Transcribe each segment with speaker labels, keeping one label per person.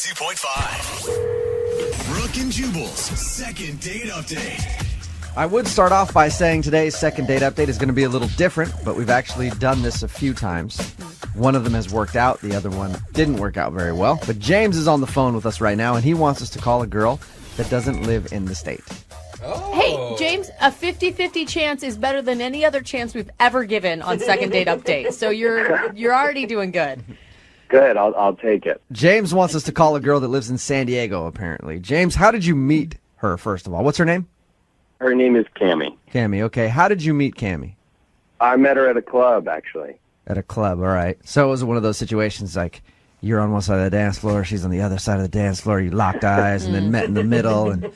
Speaker 1: EP.105. Brooke and Jubal's second date update.
Speaker 2: I would start off by saying today's second date update is going to be a little different, but we've actually done this a few times. One of them has worked out, the other one didn't work out very well. But James is on the phone with us right now, and he wants us to call a girl that doesn't live in the state.
Speaker 3: Oh. Hey, James, a 50-50 chance is better than any other chance we've ever given on second date update. So you're already doing good.
Speaker 4: Good, I'll take it.
Speaker 2: James wants us to call a girl that lives in San Diego, apparently. James, how did you meet her, first of all? What's her name?
Speaker 4: Her name is Cammie.
Speaker 2: Cammie, okay. How did you meet Cammie?
Speaker 4: I met her at a club, actually.
Speaker 2: At a club, all right. So it was one of those situations like you're on one side of the dance floor, she's on the other side of the dance floor, you locked eyes and then met in the middle and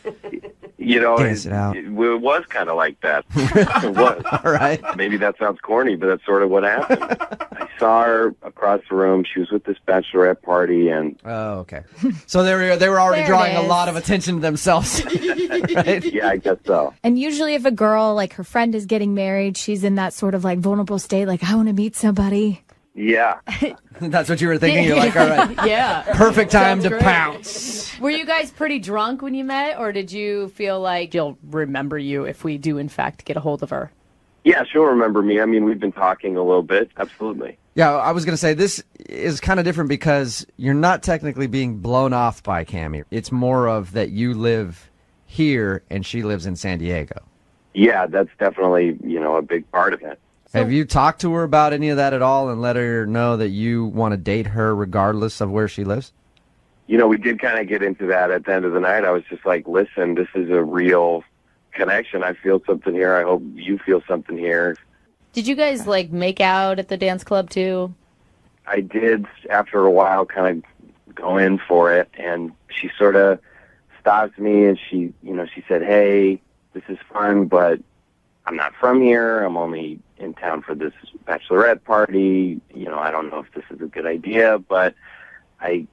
Speaker 4: You know,
Speaker 2: danced it out.
Speaker 4: It was kind of like that. It was.
Speaker 2: All right.
Speaker 4: Maybe that sounds corny, but that's sort of what happened. I saw her across the room. She was with this bachelorette party, and
Speaker 2: Oh, okay. So they were already
Speaker 3: There it
Speaker 2: drawing a
Speaker 3: is.
Speaker 2: lot of attention to themselves, right?
Speaker 4: yeah, I guess so.
Speaker 5: And usually if a girl, like her friend is getting married, she's in that sort of like vulnerable state, like, I want to meet somebody.
Speaker 4: Yeah.
Speaker 2: That's what you were thinking? You're like, all right,
Speaker 3: Yeah.
Speaker 2: perfect time
Speaker 3: Sounds
Speaker 2: to
Speaker 3: great.
Speaker 2: pounce.
Speaker 3: Were you guys pretty drunk when you met, or did you feel like she'll remember you if we do, in fact, get a hold of her?
Speaker 4: Yeah, she'll remember me. I mean, we've been talking a little bit. Absolutely.
Speaker 2: Yeah, I was going to say this is kind of different because you're not technically being blown off by Cammie. It's more of that you live here and she lives in San Diego.
Speaker 4: Yeah, that's definitely, a big part of it.
Speaker 2: Have you talked to her about any of that at all and let her know that you want to date her regardless of where she lives?
Speaker 4: We did kind of get into that at the end of the night. I was just like, listen, this is a real connection. I feel something here. I hope you feel something here.
Speaker 3: Did you guys, make out at the dance club, too?
Speaker 4: I did, after a while, kind of go in for it, and she sort of stopped me, and she said, hey, this is fun, but I'm not from here. I'm only in town for this bachelorette party. I don't know if this is a good idea, but I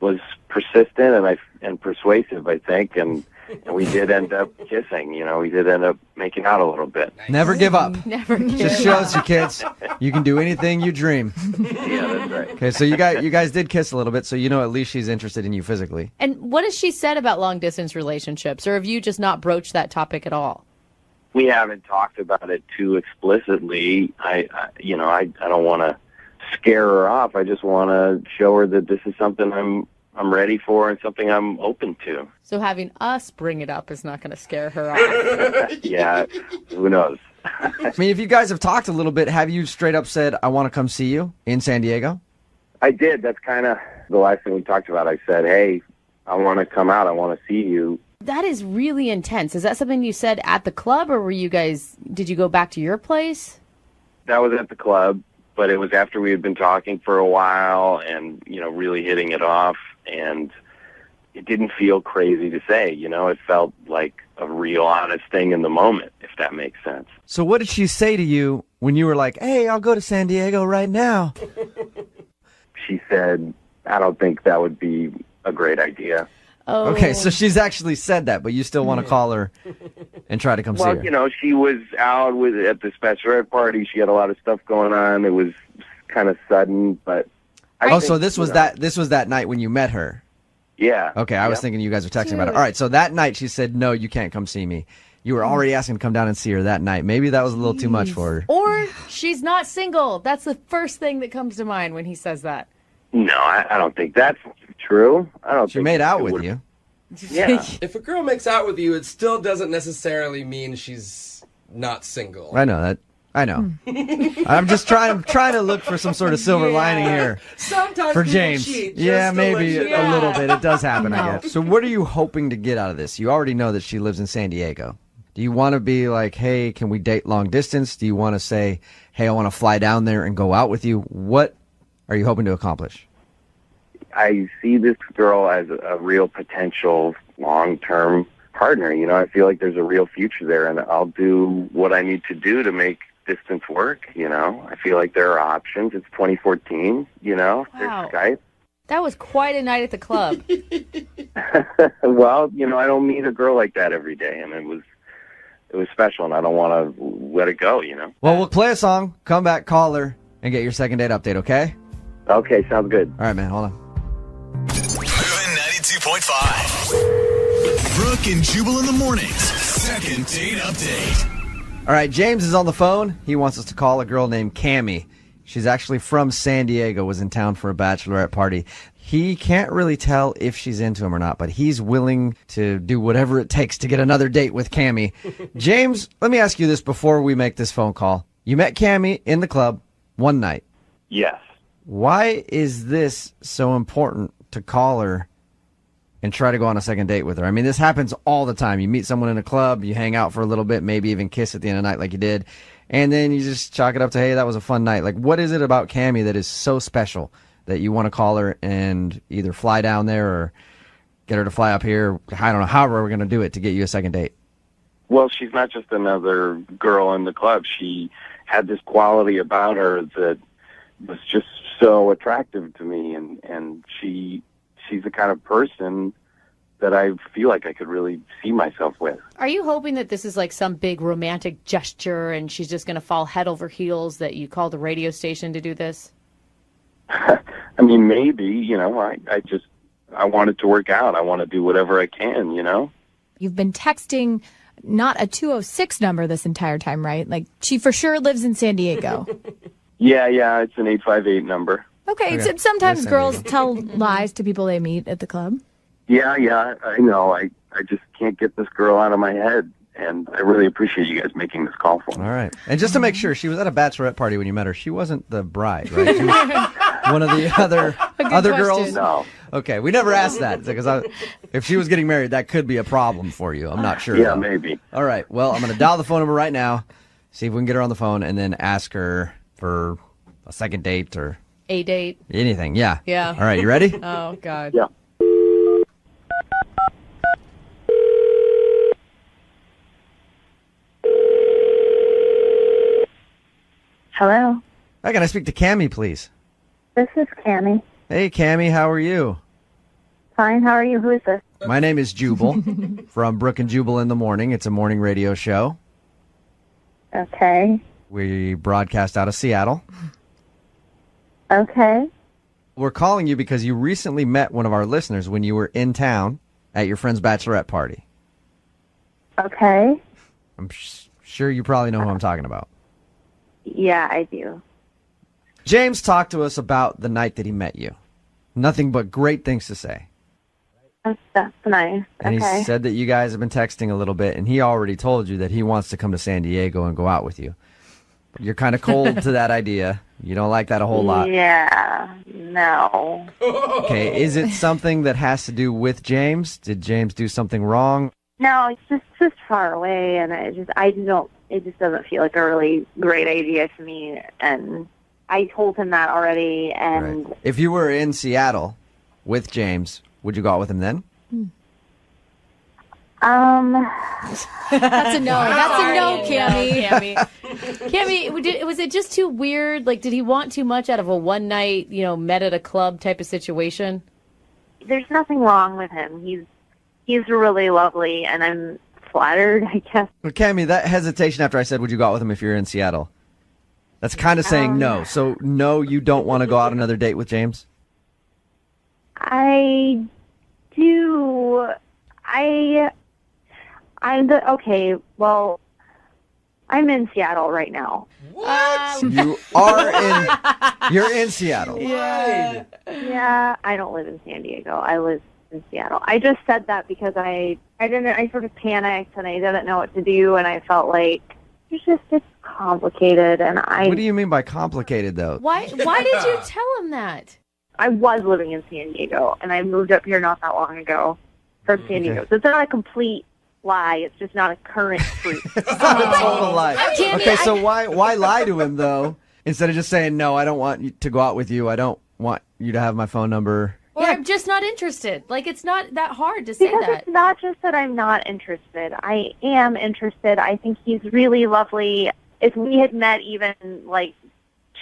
Speaker 4: was persistent and persuasive, I think, and we did end up kissing. We did end up making out a little bit.
Speaker 2: Never give up.
Speaker 3: Never give
Speaker 2: Just shows you, kids, you can do anything you dream.
Speaker 4: Yeah, that's right.
Speaker 2: Okay, so you guys did kiss a little bit, so at least she's interested in you physically.
Speaker 3: And what has she said about long-distance relationships, or have you just not broached that topic at all?
Speaker 4: We haven't talked about it too explicitly. I don't want to scare her off. I just want to show her that this is something I'm ready for and something I'm open to.
Speaker 3: So having us bring it up is not going to scare her off.
Speaker 4: Yeah, who knows?
Speaker 2: I mean, if you guys have talked a little bit, have you straight up said, I want to come see you in San Diego?
Speaker 4: I did. That's kind of the last thing we talked about. I said, hey, I want to come out. I want to see you.
Speaker 3: That is really intense. Is that something you said at the club, or did you go back to your place?
Speaker 4: That was at the club, but it was after we had been talking for a while and, really hitting it off. And it didn't feel crazy to say, it felt like a real honest thing in the moment, if that makes sense.
Speaker 2: So what did she say to you when you were like, hey, I'll go to San Diego right now?
Speaker 4: She said, I don't think that would be a great idea.
Speaker 3: Oh.
Speaker 2: Okay, so she's actually said that, but you still want to call her and try to come see her.
Speaker 4: Well, she was out at this bachelorette party. She had a lot of stuff going on. It was kind of sudden, but
Speaker 2: so this was that night when you met her.
Speaker 4: Yeah.
Speaker 2: Okay, I was thinking you guys were texting about it. All right, so that night she said, no, you can't come see me. You were already asking to come down and see her that night. Maybe that was a little too much for her.
Speaker 3: Or she's not single. That's the first thing that comes to mind when he says that.
Speaker 4: No, I don't think that's true. I don't.
Speaker 2: She
Speaker 4: think
Speaker 2: made out
Speaker 4: it
Speaker 2: with
Speaker 4: would-
Speaker 2: you.
Speaker 4: Yeah.
Speaker 6: If a girl makes out with you, it still doesn't necessarily mean she's not single.
Speaker 2: I know that. I know. I'm just trying to look for some sort of silver lining here
Speaker 6: Sometimes
Speaker 2: for
Speaker 6: people
Speaker 2: James.
Speaker 6: cheat,
Speaker 2: Yeah,
Speaker 6: just to let
Speaker 2: maybe
Speaker 6: you
Speaker 2: a
Speaker 6: know.
Speaker 2: little bit. It does happen, I
Speaker 3: No.
Speaker 2: guess. So what are you hoping to get out of this? You already know that she lives in San Diego. Do you want to be like, hey, can we date long distance? Do you want to say, hey, I want to fly down there and go out with you? What are you hoping to accomplish?
Speaker 4: I see this girl as a real potential long-term partner. I feel like there's a real future there, and I'll do what I need to do to make distance work. I feel like there are options. It's 2014.
Speaker 3: Wow.
Speaker 4: There's Skype.
Speaker 3: That was quite a night at the club.
Speaker 4: Well, I don't meet a girl like that every day, and it was special, and I don't want to let it go.
Speaker 2: Well, we'll play a song, come back, call her, and get your second date update, okay?
Speaker 4: Okay, sounds good.
Speaker 2: All right, man, hold on.
Speaker 1: Moving EP.105. Brooke and Jubal in the mornings. Second date update.
Speaker 2: All right, James is on the phone. He wants us to call a girl named Cammie. She's actually from San Diego, was in town for a bachelorette party. He can't really tell if she's into him or not, but he's willing to do whatever it takes to get another date with Cammie. James, let me ask you this before we make this phone call. You met Cammie in the club one night.
Speaker 4: Yes.
Speaker 2: Why is this so important to call her and try to go on a second date with her? I mean, this happens all the time. You meet someone in a club, you hang out for a little bit, maybe even kiss at the end of the night like you did, and then you just chalk it up to, hey, that was a fun night. Like, what is it about Cammie that is so special that you want to call her and either fly down there or get her to fly up here? I don't know, however we're going to do it to get you a second date.
Speaker 4: Well, she's not just another girl in the club. She had this quality about her that was just so attractive to me, and she's the kind of person that I feel like I could really see myself with.
Speaker 3: Are you hoping that this is like some big romantic gesture and she's just going to fall head over heels that you called the radio station to do this?
Speaker 4: I mean, maybe, I want it to work out. I want to do whatever I can,
Speaker 5: You've been texting not a 206 number this entire time, right? Like, she for sure lives in San Diego.
Speaker 4: Yeah, it's an 858 number.
Speaker 5: Okay. So sometimes girls tell lies to people they meet at the club.
Speaker 4: Yeah, I know. I just can't get this girl out of my head, and I really appreciate you guys making this call for me.
Speaker 2: All right. And just to make sure, she was at a bachelorette party when you met her. She wasn't the bride, right? She was one of the other girls?
Speaker 4: No.
Speaker 2: Okay, we never asked that, because if she was getting married, that could be a problem for you. I'm not sure.
Speaker 4: Yeah,
Speaker 2: though.
Speaker 4: maybe.
Speaker 2: All right, well, I'm going to dial the phone number right now, see if we can get her on the phone, and then ask her for a second date or
Speaker 3: A date.
Speaker 2: anything. Yeah.
Speaker 3: Yeah.
Speaker 2: All right, you ready?
Speaker 3: Oh, God.
Speaker 4: Yeah.
Speaker 7: Hello,
Speaker 2: Hi, can I speak to Cammie, please?
Speaker 7: this is Cammie.
Speaker 2: Hey, Cammie, how are you?
Speaker 7: Fine, how are you? Who is this?
Speaker 2: My name is Jubal from Brooke and Jubal in the Morning. It's a morning radio show.
Speaker 7: Okay.
Speaker 2: We broadcast out of Seattle.
Speaker 7: Okay.
Speaker 2: We're calling you because you recently met one of our listeners when you were in town at your friend's bachelorette party.
Speaker 7: Okay.
Speaker 2: I'm sure you probably know who I'm talking about.
Speaker 7: Yeah, I do.
Speaker 2: James talked to us about the night that he met you. Nothing but great things to say.
Speaker 7: That's nice.
Speaker 2: And
Speaker 7: Okay.
Speaker 2: he said that you guys have been texting a little bit, and he already told you that he wants to come to San Diego and go out with you. You're kind of cold to that idea. You don't like that a whole lot.
Speaker 7: Yeah. No.
Speaker 2: Okay, is it something that has to do with James? Did James do something wrong?
Speaker 7: No, it's just far away, and it just doesn't feel like a really great idea to me. And I told him that already. And
Speaker 2: Right. If you were in Seattle with James, would you go out with him then?
Speaker 5: That's a no. That's a no, Cammie.
Speaker 3: Cammie, was it just too weird? Like, did he want too much out of a one night, met at a club type of situation?
Speaker 7: there's nothing wrong with him. He's really lovely, and I'm flattered, I guess.
Speaker 2: Well, Cammie, that hesitation after I said, would you go out with him if you're in Seattle? That's kind of saying no. So, no, you don't want to go out another date with James?
Speaker 7: I do. Okay, well, I'm in Seattle right now.
Speaker 2: You're in Seattle.
Speaker 3: Yeah.
Speaker 7: Yeah, I don't live in San Diego. I live in Seattle. I just said that because I sort of panicked and I didn't know what to do, and I felt like it's complicated. And
Speaker 2: What do you mean by complicated, though?
Speaker 3: Why did you tell him that?
Speaker 7: I was living in San Diego, and I moved up here not that long ago from San Diego. So it's not a complete lie. It's just not a current truth.
Speaker 2: It's not a total lie. Okay, so why lie to him, though, instead of just saying, no, I don't want you to go out with you. I don't want you to have my phone number.
Speaker 3: Or I'm just not interested. Like, it's not that hard to say
Speaker 7: Because
Speaker 3: that.
Speaker 7: it's not just that I'm not interested. I am interested. I think he's really lovely. If we had met even,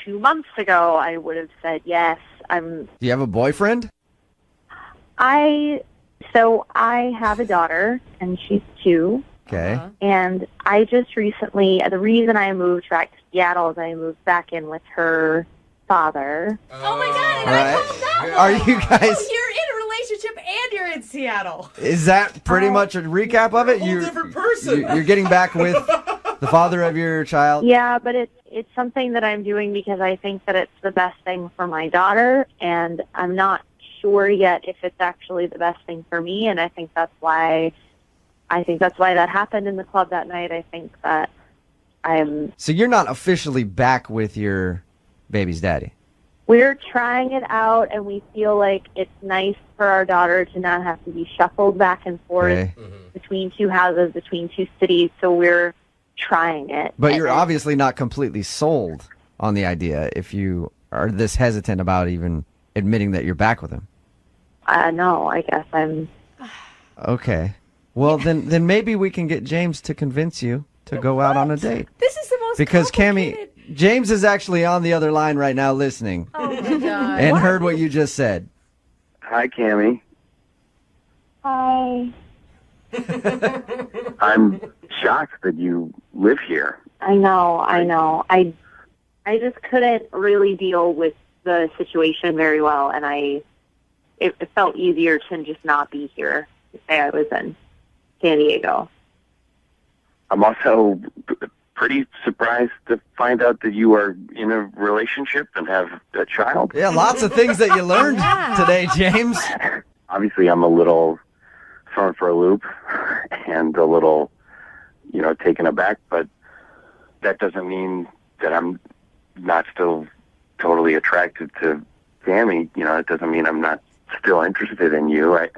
Speaker 7: 2 months ago, I would have said yes.
Speaker 2: Do you have a boyfriend?
Speaker 7: So I have a daughter, and she's 2.
Speaker 2: Okay.
Speaker 3: Uh-huh.
Speaker 7: And I just recently, the reason I moved back to Seattle is I moved back in with her father.
Speaker 3: Oh my God! And
Speaker 2: All right.
Speaker 3: I called that one.
Speaker 2: Are you guys?
Speaker 3: You're in a relationship and you're in Seattle.
Speaker 2: Is that pretty much a recap of it?
Speaker 6: Whole different person.
Speaker 2: You're getting back with the father of your child?
Speaker 7: Yeah, but it's something that I'm doing because I think that it's the best thing for my daughter, and I'm not sure yet if it's actually the best thing for me, and I think that's why that happened in the club that night. I think that
Speaker 2: So you're not officially back with your baby's daddy?
Speaker 7: We're trying it out, and we feel like it's nice for our daughter to not have to be shuffled back and forth
Speaker 2: Okay.
Speaker 7: between two houses, between two cities, so we're trying it.
Speaker 2: But you're obviously not completely sold on the idea if you are this hesitant about even admitting that you're back with him.
Speaker 7: No, I guess I'm...
Speaker 2: Okay. Well, then maybe we can get James to convince you to go out on a date.
Speaker 3: This is the most
Speaker 2: Because
Speaker 3: complicated...
Speaker 2: James is actually on the other line right now listening
Speaker 3: Oh, my God.
Speaker 2: and heard what you just said.
Speaker 4: Hi, Cammie.
Speaker 7: Hi.
Speaker 4: I'm shocked that you live here.
Speaker 7: I know. I just couldn't really deal with the situation very well, and it felt easier to just not be here. Say I was in San Diego.
Speaker 4: I'm also pretty surprised to find out that you are in a relationship and have a child.
Speaker 2: Yeah, lots of things that you learned today, James.
Speaker 4: Obviously, I'm a little thrown for a loop and a little, taken aback, but that doesn't mean that I'm not still totally attracted to Sammy. It doesn't mean I'm not still interested in you.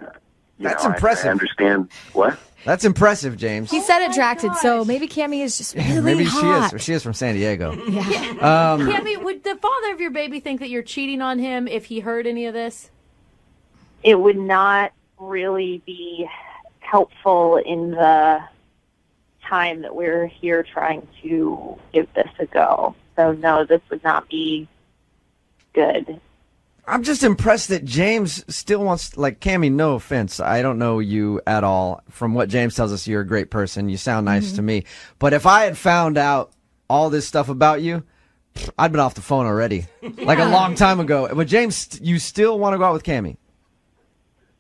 Speaker 2: That's impressive.
Speaker 4: I understand. What?
Speaker 2: That's impressive, James.
Speaker 5: He said attracted, so maybe Cammie is just really
Speaker 2: Maybe
Speaker 5: hot.
Speaker 2: she is from San Diego.
Speaker 3: Cammie, would the father of your baby think that you're cheating on him if he heard any of this?
Speaker 7: It would not really be helpful in the time that we're here trying to give this a go. So no, this would not be good.
Speaker 2: I'm just impressed that James still wants, Cammie, no offense. I don't know you at all. From what James tells us, you're a great person. You sound nice to me. But if I had found out all this stuff about you, I'd been off the phone already, like a long time ago. But James, you still want to go out with Cammie?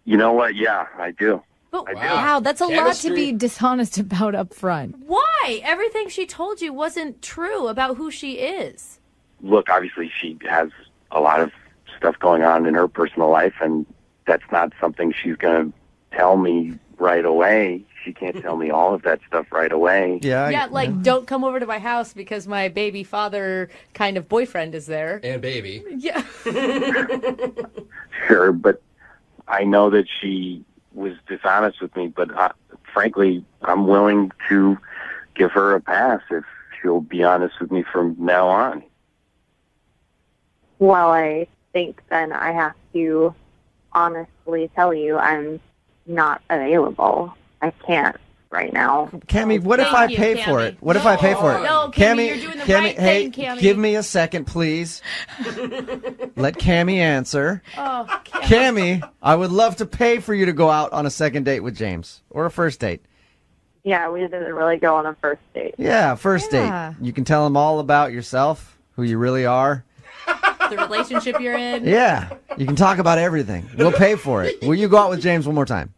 Speaker 4: You know what? Yeah, I do.
Speaker 3: But
Speaker 4: I do.
Speaker 5: Wow, that's a lot to
Speaker 6: Chemistry.
Speaker 5: be dishonest about up front.
Speaker 3: why? Everything she told you wasn't true about who she is.
Speaker 4: Look, obviously she has a lot of stuff going on in her personal life, and that's not something she's going to tell me right away. She can't tell me all of that stuff right away.
Speaker 2: Yeah.
Speaker 3: Don't come over to my house because my baby father kind of boyfriend is there.
Speaker 6: And baby.
Speaker 3: Yeah.
Speaker 4: Sure, but I know that she was dishonest with me, but frankly, I'm willing to give her a pass if she'll be honest with me from now on.
Speaker 7: Well, I think then I have to honestly tell you I'm not available. I can't right now.
Speaker 2: Cammie, what if I
Speaker 3: Thank you,
Speaker 2: pay for
Speaker 3: Cammie.
Speaker 2: it? What if I pay for it?
Speaker 3: No, Cammie, you're doing the right
Speaker 2: hey,
Speaker 3: thing, Cammie.
Speaker 2: give me a second, please. Let Cammie answer.
Speaker 3: Oh,
Speaker 2: Cammie, I would love to pay for you to go out on a second date with James or a first date.
Speaker 7: Yeah, we didn't really go on a first date.
Speaker 2: Yeah, first
Speaker 5: Yeah.
Speaker 2: date. You can tell him all about yourself, who you really are.
Speaker 3: the relationship you're in.
Speaker 2: Yeah, you can talk about everything. We'll pay for it. Will you go out with James one more time?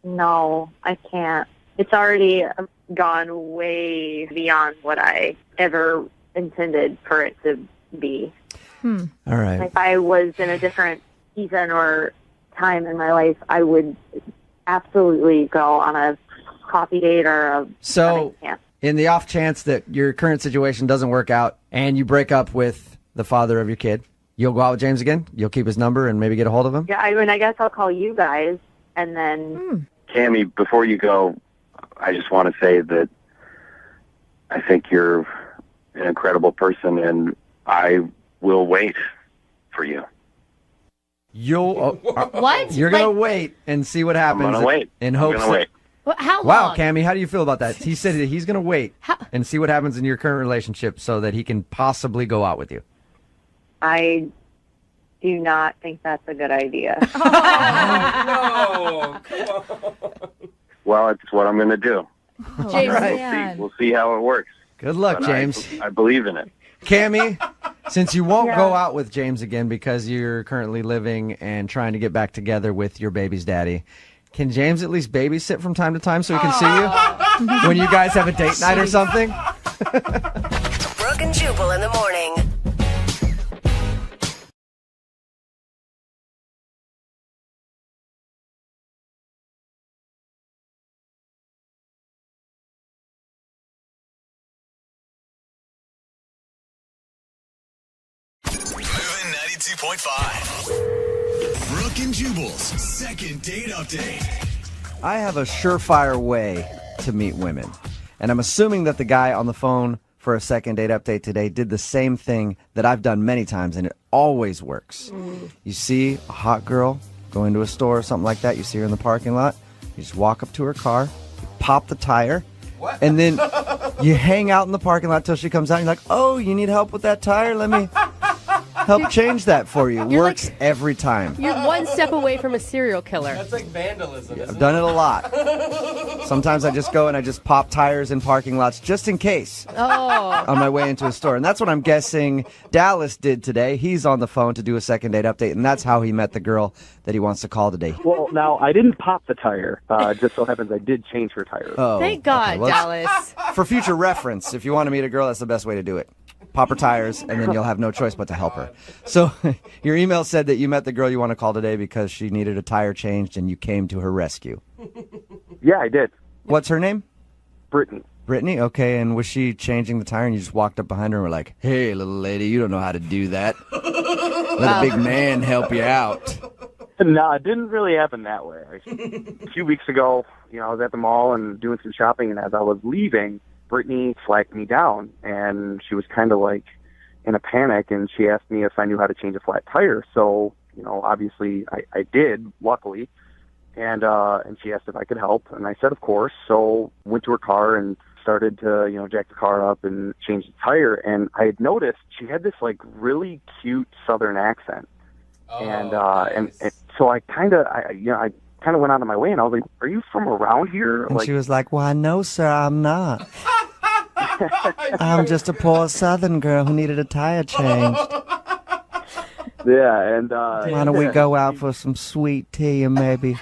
Speaker 7: No, I can't. It's already gone way beyond what I ever intended for it to be.
Speaker 2: All right.
Speaker 7: If I was in a different season or time in my life, I would absolutely go on a coffee date or a
Speaker 2: So,
Speaker 7: hunting camp.
Speaker 2: in the off chance that your current situation doesn't work out and you break up with the father of your kid, you'll go out with James again? You'll keep his number and maybe get a hold of him?
Speaker 7: Yeah, I guess I'll call you guys and then
Speaker 4: Cammie, before you go, I just want to say that I think you're an incredible person, and I will wait for you.
Speaker 2: You'll
Speaker 3: What?
Speaker 2: You're gonna wait and see what happens.
Speaker 4: I'm going to wait.
Speaker 2: In
Speaker 4: I'm
Speaker 2: hopes.
Speaker 4: going to wait.
Speaker 3: How
Speaker 2: Wow,
Speaker 3: long?
Speaker 2: Cammie, how do you feel about that? He said that he's gonna wait and see what happens in your current relationship so that he can possibly go out with you.
Speaker 7: I do not think that's a good idea.
Speaker 6: No, come on.
Speaker 4: Well, it's what I'm going to do.
Speaker 3: James,
Speaker 5: Man.
Speaker 4: We'll see how it works.
Speaker 2: Good luck,
Speaker 4: But
Speaker 2: James.
Speaker 4: I believe in it.
Speaker 2: Cammie, Since you won't
Speaker 7: Yeah.
Speaker 2: go out with James again because you're currently living and trying to get back together with your baby's daddy, can James at least babysit from time to time so he can see you when you guys have a date night or something?
Speaker 8: Brooke and Jubal in the morning.
Speaker 1: Moving 92.5. Brooke and Jubal's second date update.
Speaker 2: I have a surefire way to meet women. And I'm assuming that the guy on the phone for a second date update today did the same thing that I've done many times, and it always works. You see a hot girl go into a store or something like that, you see her in the parking lot, you just walk up to her car, you pop the tire, and then you hang out in the parking lot till she comes out, and you're like, oh, you need help with that tire? Let me help change that for you.
Speaker 3: You're
Speaker 2: Works every time.
Speaker 3: You're one step away from a serial killer.
Speaker 6: That's like vandalism,
Speaker 2: I've
Speaker 6: isn't
Speaker 2: done it a lot. Sometimes I just go and I just pop tires in parking lots just in case
Speaker 3: Oh.
Speaker 2: on my way into a store. And that's what I'm guessing Dallas did today. He's on the phone to do a second date update, and that's how he met the girl that he wants to call today.
Speaker 9: Well, now, I didn't pop the tire. Just so happens I did change her tire.
Speaker 2: Oh,
Speaker 3: Thank God,
Speaker 2: okay. Well,
Speaker 3: Dallas.
Speaker 2: for future reference, if you want to meet a girl, that's the best way to do it. Pop her tires, and then you'll have no choice but to help her. So your email said that you met the girl you want to call today because she needed a tire changed, and you came to her rescue.
Speaker 9: Yeah, I did.
Speaker 2: What's her name?
Speaker 9: Brittany.
Speaker 2: Brittany? Okay, and was she changing the tire, and you just walked up behind her and were like, hey, little lady, you don't know how to do that. Let a big man help you out.
Speaker 9: No, it didn't really happen that way. A few weeks ago, I was at the mall and doing some shopping, and as I was leaving, Brittany flagged me down, and she was kind of like in a panic, and she asked me if I knew how to change a flat tire. So, obviously I did, luckily, and she asked if I could help, and I said, of course. So went to her car and started to, jack the car up and change the tire, and I had noticed she had this like really cute Southern accent, and so I kind of went out of my way, and I was like, "Are you from around here?"
Speaker 2: And she was like, why, no, sir, I'm not. I'm just a poor Southern girl who needed a tire changed.
Speaker 9: Yeah, and
Speaker 2: Why don't we go out for some sweet tea and maybe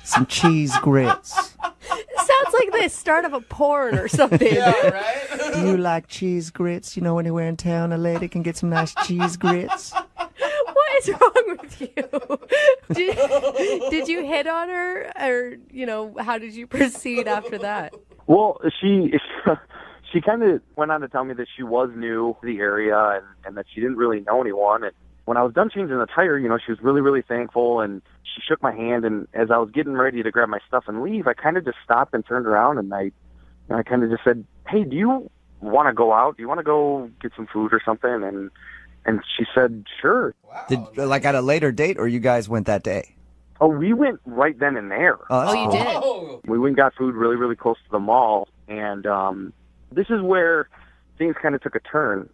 Speaker 2: some cheese grits?
Speaker 3: It sounds like the start of a porn or something.
Speaker 6: Yeah, right?
Speaker 2: Do you like cheese grits? You know, anywhere in town a lady can get some nice cheese grits.
Speaker 3: What is wrong with you? Did you hit on her, or how did you proceed after that?
Speaker 9: well, she kind of went on to tell me that she was new to the area and that she didn't really know anyone. And when I was done changing the tire, she was really, really thankful, and she shook my hand. And as I was getting ready to grab my stuff and leave, I kind of just stopped and turned around, and I kind of just said, "Hey, do you want to go out? Do you want to go get some food or something?" And she said, "Sure."
Speaker 2: Did, like at a later date, or you guys went that day?
Speaker 9: Oh, we went right then and there.
Speaker 2: That's
Speaker 3: You
Speaker 2: cool.
Speaker 3: did?
Speaker 6: Oh,
Speaker 9: We went and got food really, really close to the mall, and this is where things kind of took a turn.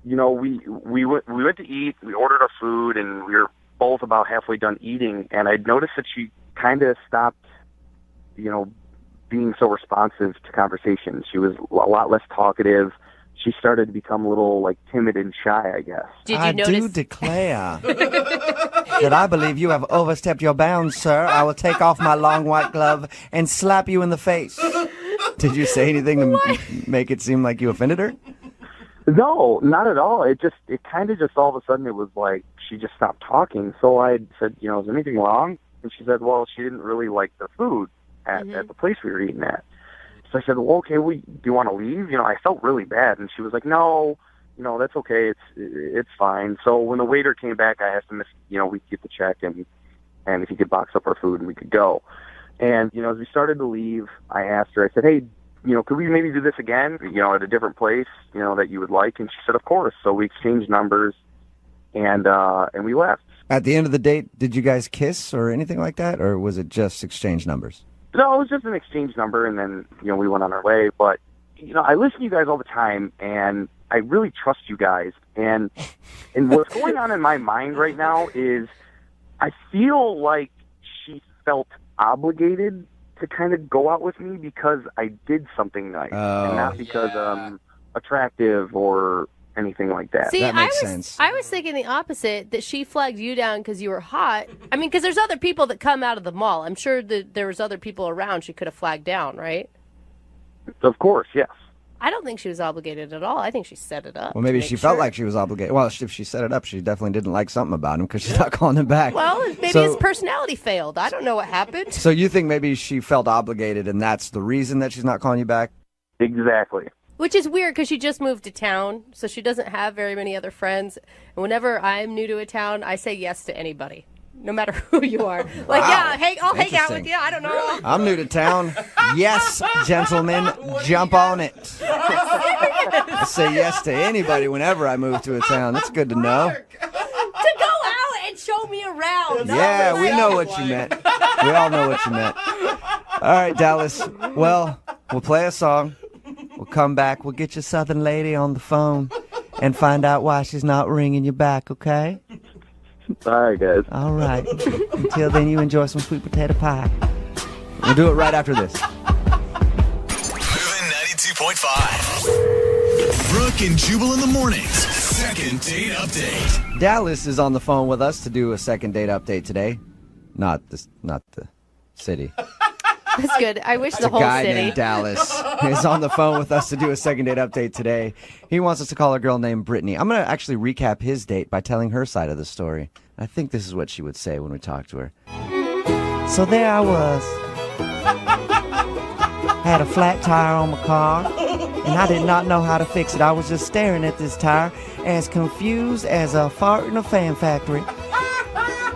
Speaker 9: We went to eat, we ordered our food, and we were both about halfway done eating, and I noticed that she kind of stopped, being so responsive to conversation. She was a lot less talkative. She started to become a little, like, timid and shy, I guess.
Speaker 3: Did you
Speaker 2: I
Speaker 3: notice?
Speaker 2: do declare that I believe you have overstepped your bounds, sir. I will take off my long white glove and slap you in the face. Did you say anything to make it seem like you offended her?
Speaker 9: No, not at all. It kind of just all of a sudden it was like she just stopped talking. So I said, is there anything wrong? And she said, well, she didn't really like the food at the place we were eating at. So I said, well, okay, do you want to leave? I felt really bad. And she was like, no, that's okay. It's fine. So when the waiter came back, I asked him if, we could get the check and if he could box up our food and we could go. And, as we started to leave, I asked her, I said, hey, could we maybe do this again, at a different place, that you would like? And she said, of course. So we exchanged numbers and we left.
Speaker 2: At the end of the date, did you guys kiss or anything like that? Or was it just exchange numbers?
Speaker 9: No, it was just an exchange number, and then, we went on our way. But, I listen to you guys all the time, and I really trust you guys. And what's going on in my mind right now is I feel like she felt obligated to kind of go out with me because I did something nice, and not because I'm attractive or, anything like that.
Speaker 3: See,
Speaker 2: That makes sense.
Speaker 3: I was thinking the opposite, that she flagged you down because you were hot. I mean, because there's other people that come out of the mall. I'm sure that there was other people around she could have flagged down, right?
Speaker 9: Of course, yes.
Speaker 3: I don't think she was obligated at all. I think she set it up.
Speaker 2: Well, maybe
Speaker 3: to make
Speaker 2: she felt
Speaker 3: sure.
Speaker 2: like she was obligated. Well, if she set it up, she definitely didn't like something about him because she's not calling him back.
Speaker 3: Well, maybe
Speaker 2: So-
Speaker 3: his personality failed. I don't know what happened.
Speaker 2: So you think maybe she felt obligated and that's the reason that she's not calling you back?
Speaker 9: Exactly.
Speaker 3: Which is weird because she just moved to town, so she doesn't have very many other friends. And whenever I'm new to a town, I say yes to anybody, no matter who you are. Like,
Speaker 2: Wow.
Speaker 3: yeah, hey, I'll hang out
Speaker 2: Interesting.
Speaker 3: with you. I don't know.
Speaker 2: I'm new to town. Yes, gentlemen, jump on it. I say yes to anybody whenever I move to a town. That's good to know.
Speaker 3: To go out and show me around.
Speaker 2: Yeah, we know what you meant. We all know what you meant. All right, Dallas. Well, we'll play a song. We'll come back. We'll get your southern lady on the phone and find out why she's not ringing you back, okay?
Speaker 9: All right, guys.
Speaker 2: All right. Until then, you enjoy some sweet potato pie. We'll do it right after this.
Speaker 1: Moving 92.5. Brooke and Jubal in the mornings. Second date update.
Speaker 2: Dallas is on the phone with us to do a second date update today. Not the city.
Speaker 3: That's good. I wish the
Speaker 2: A
Speaker 3: whole
Speaker 2: guy
Speaker 3: city.
Speaker 2: named Dallas is on the phone with us to do a second date update today. He wants us to call a girl named Brittany. I'm going to actually recap his date by telling her side of the story. I think this is what she would say when we talk to her. So there I was. Had a flat tire on my car, and I did not know how to fix it. I was just staring at this tire, as confused as a fart in a fan factory.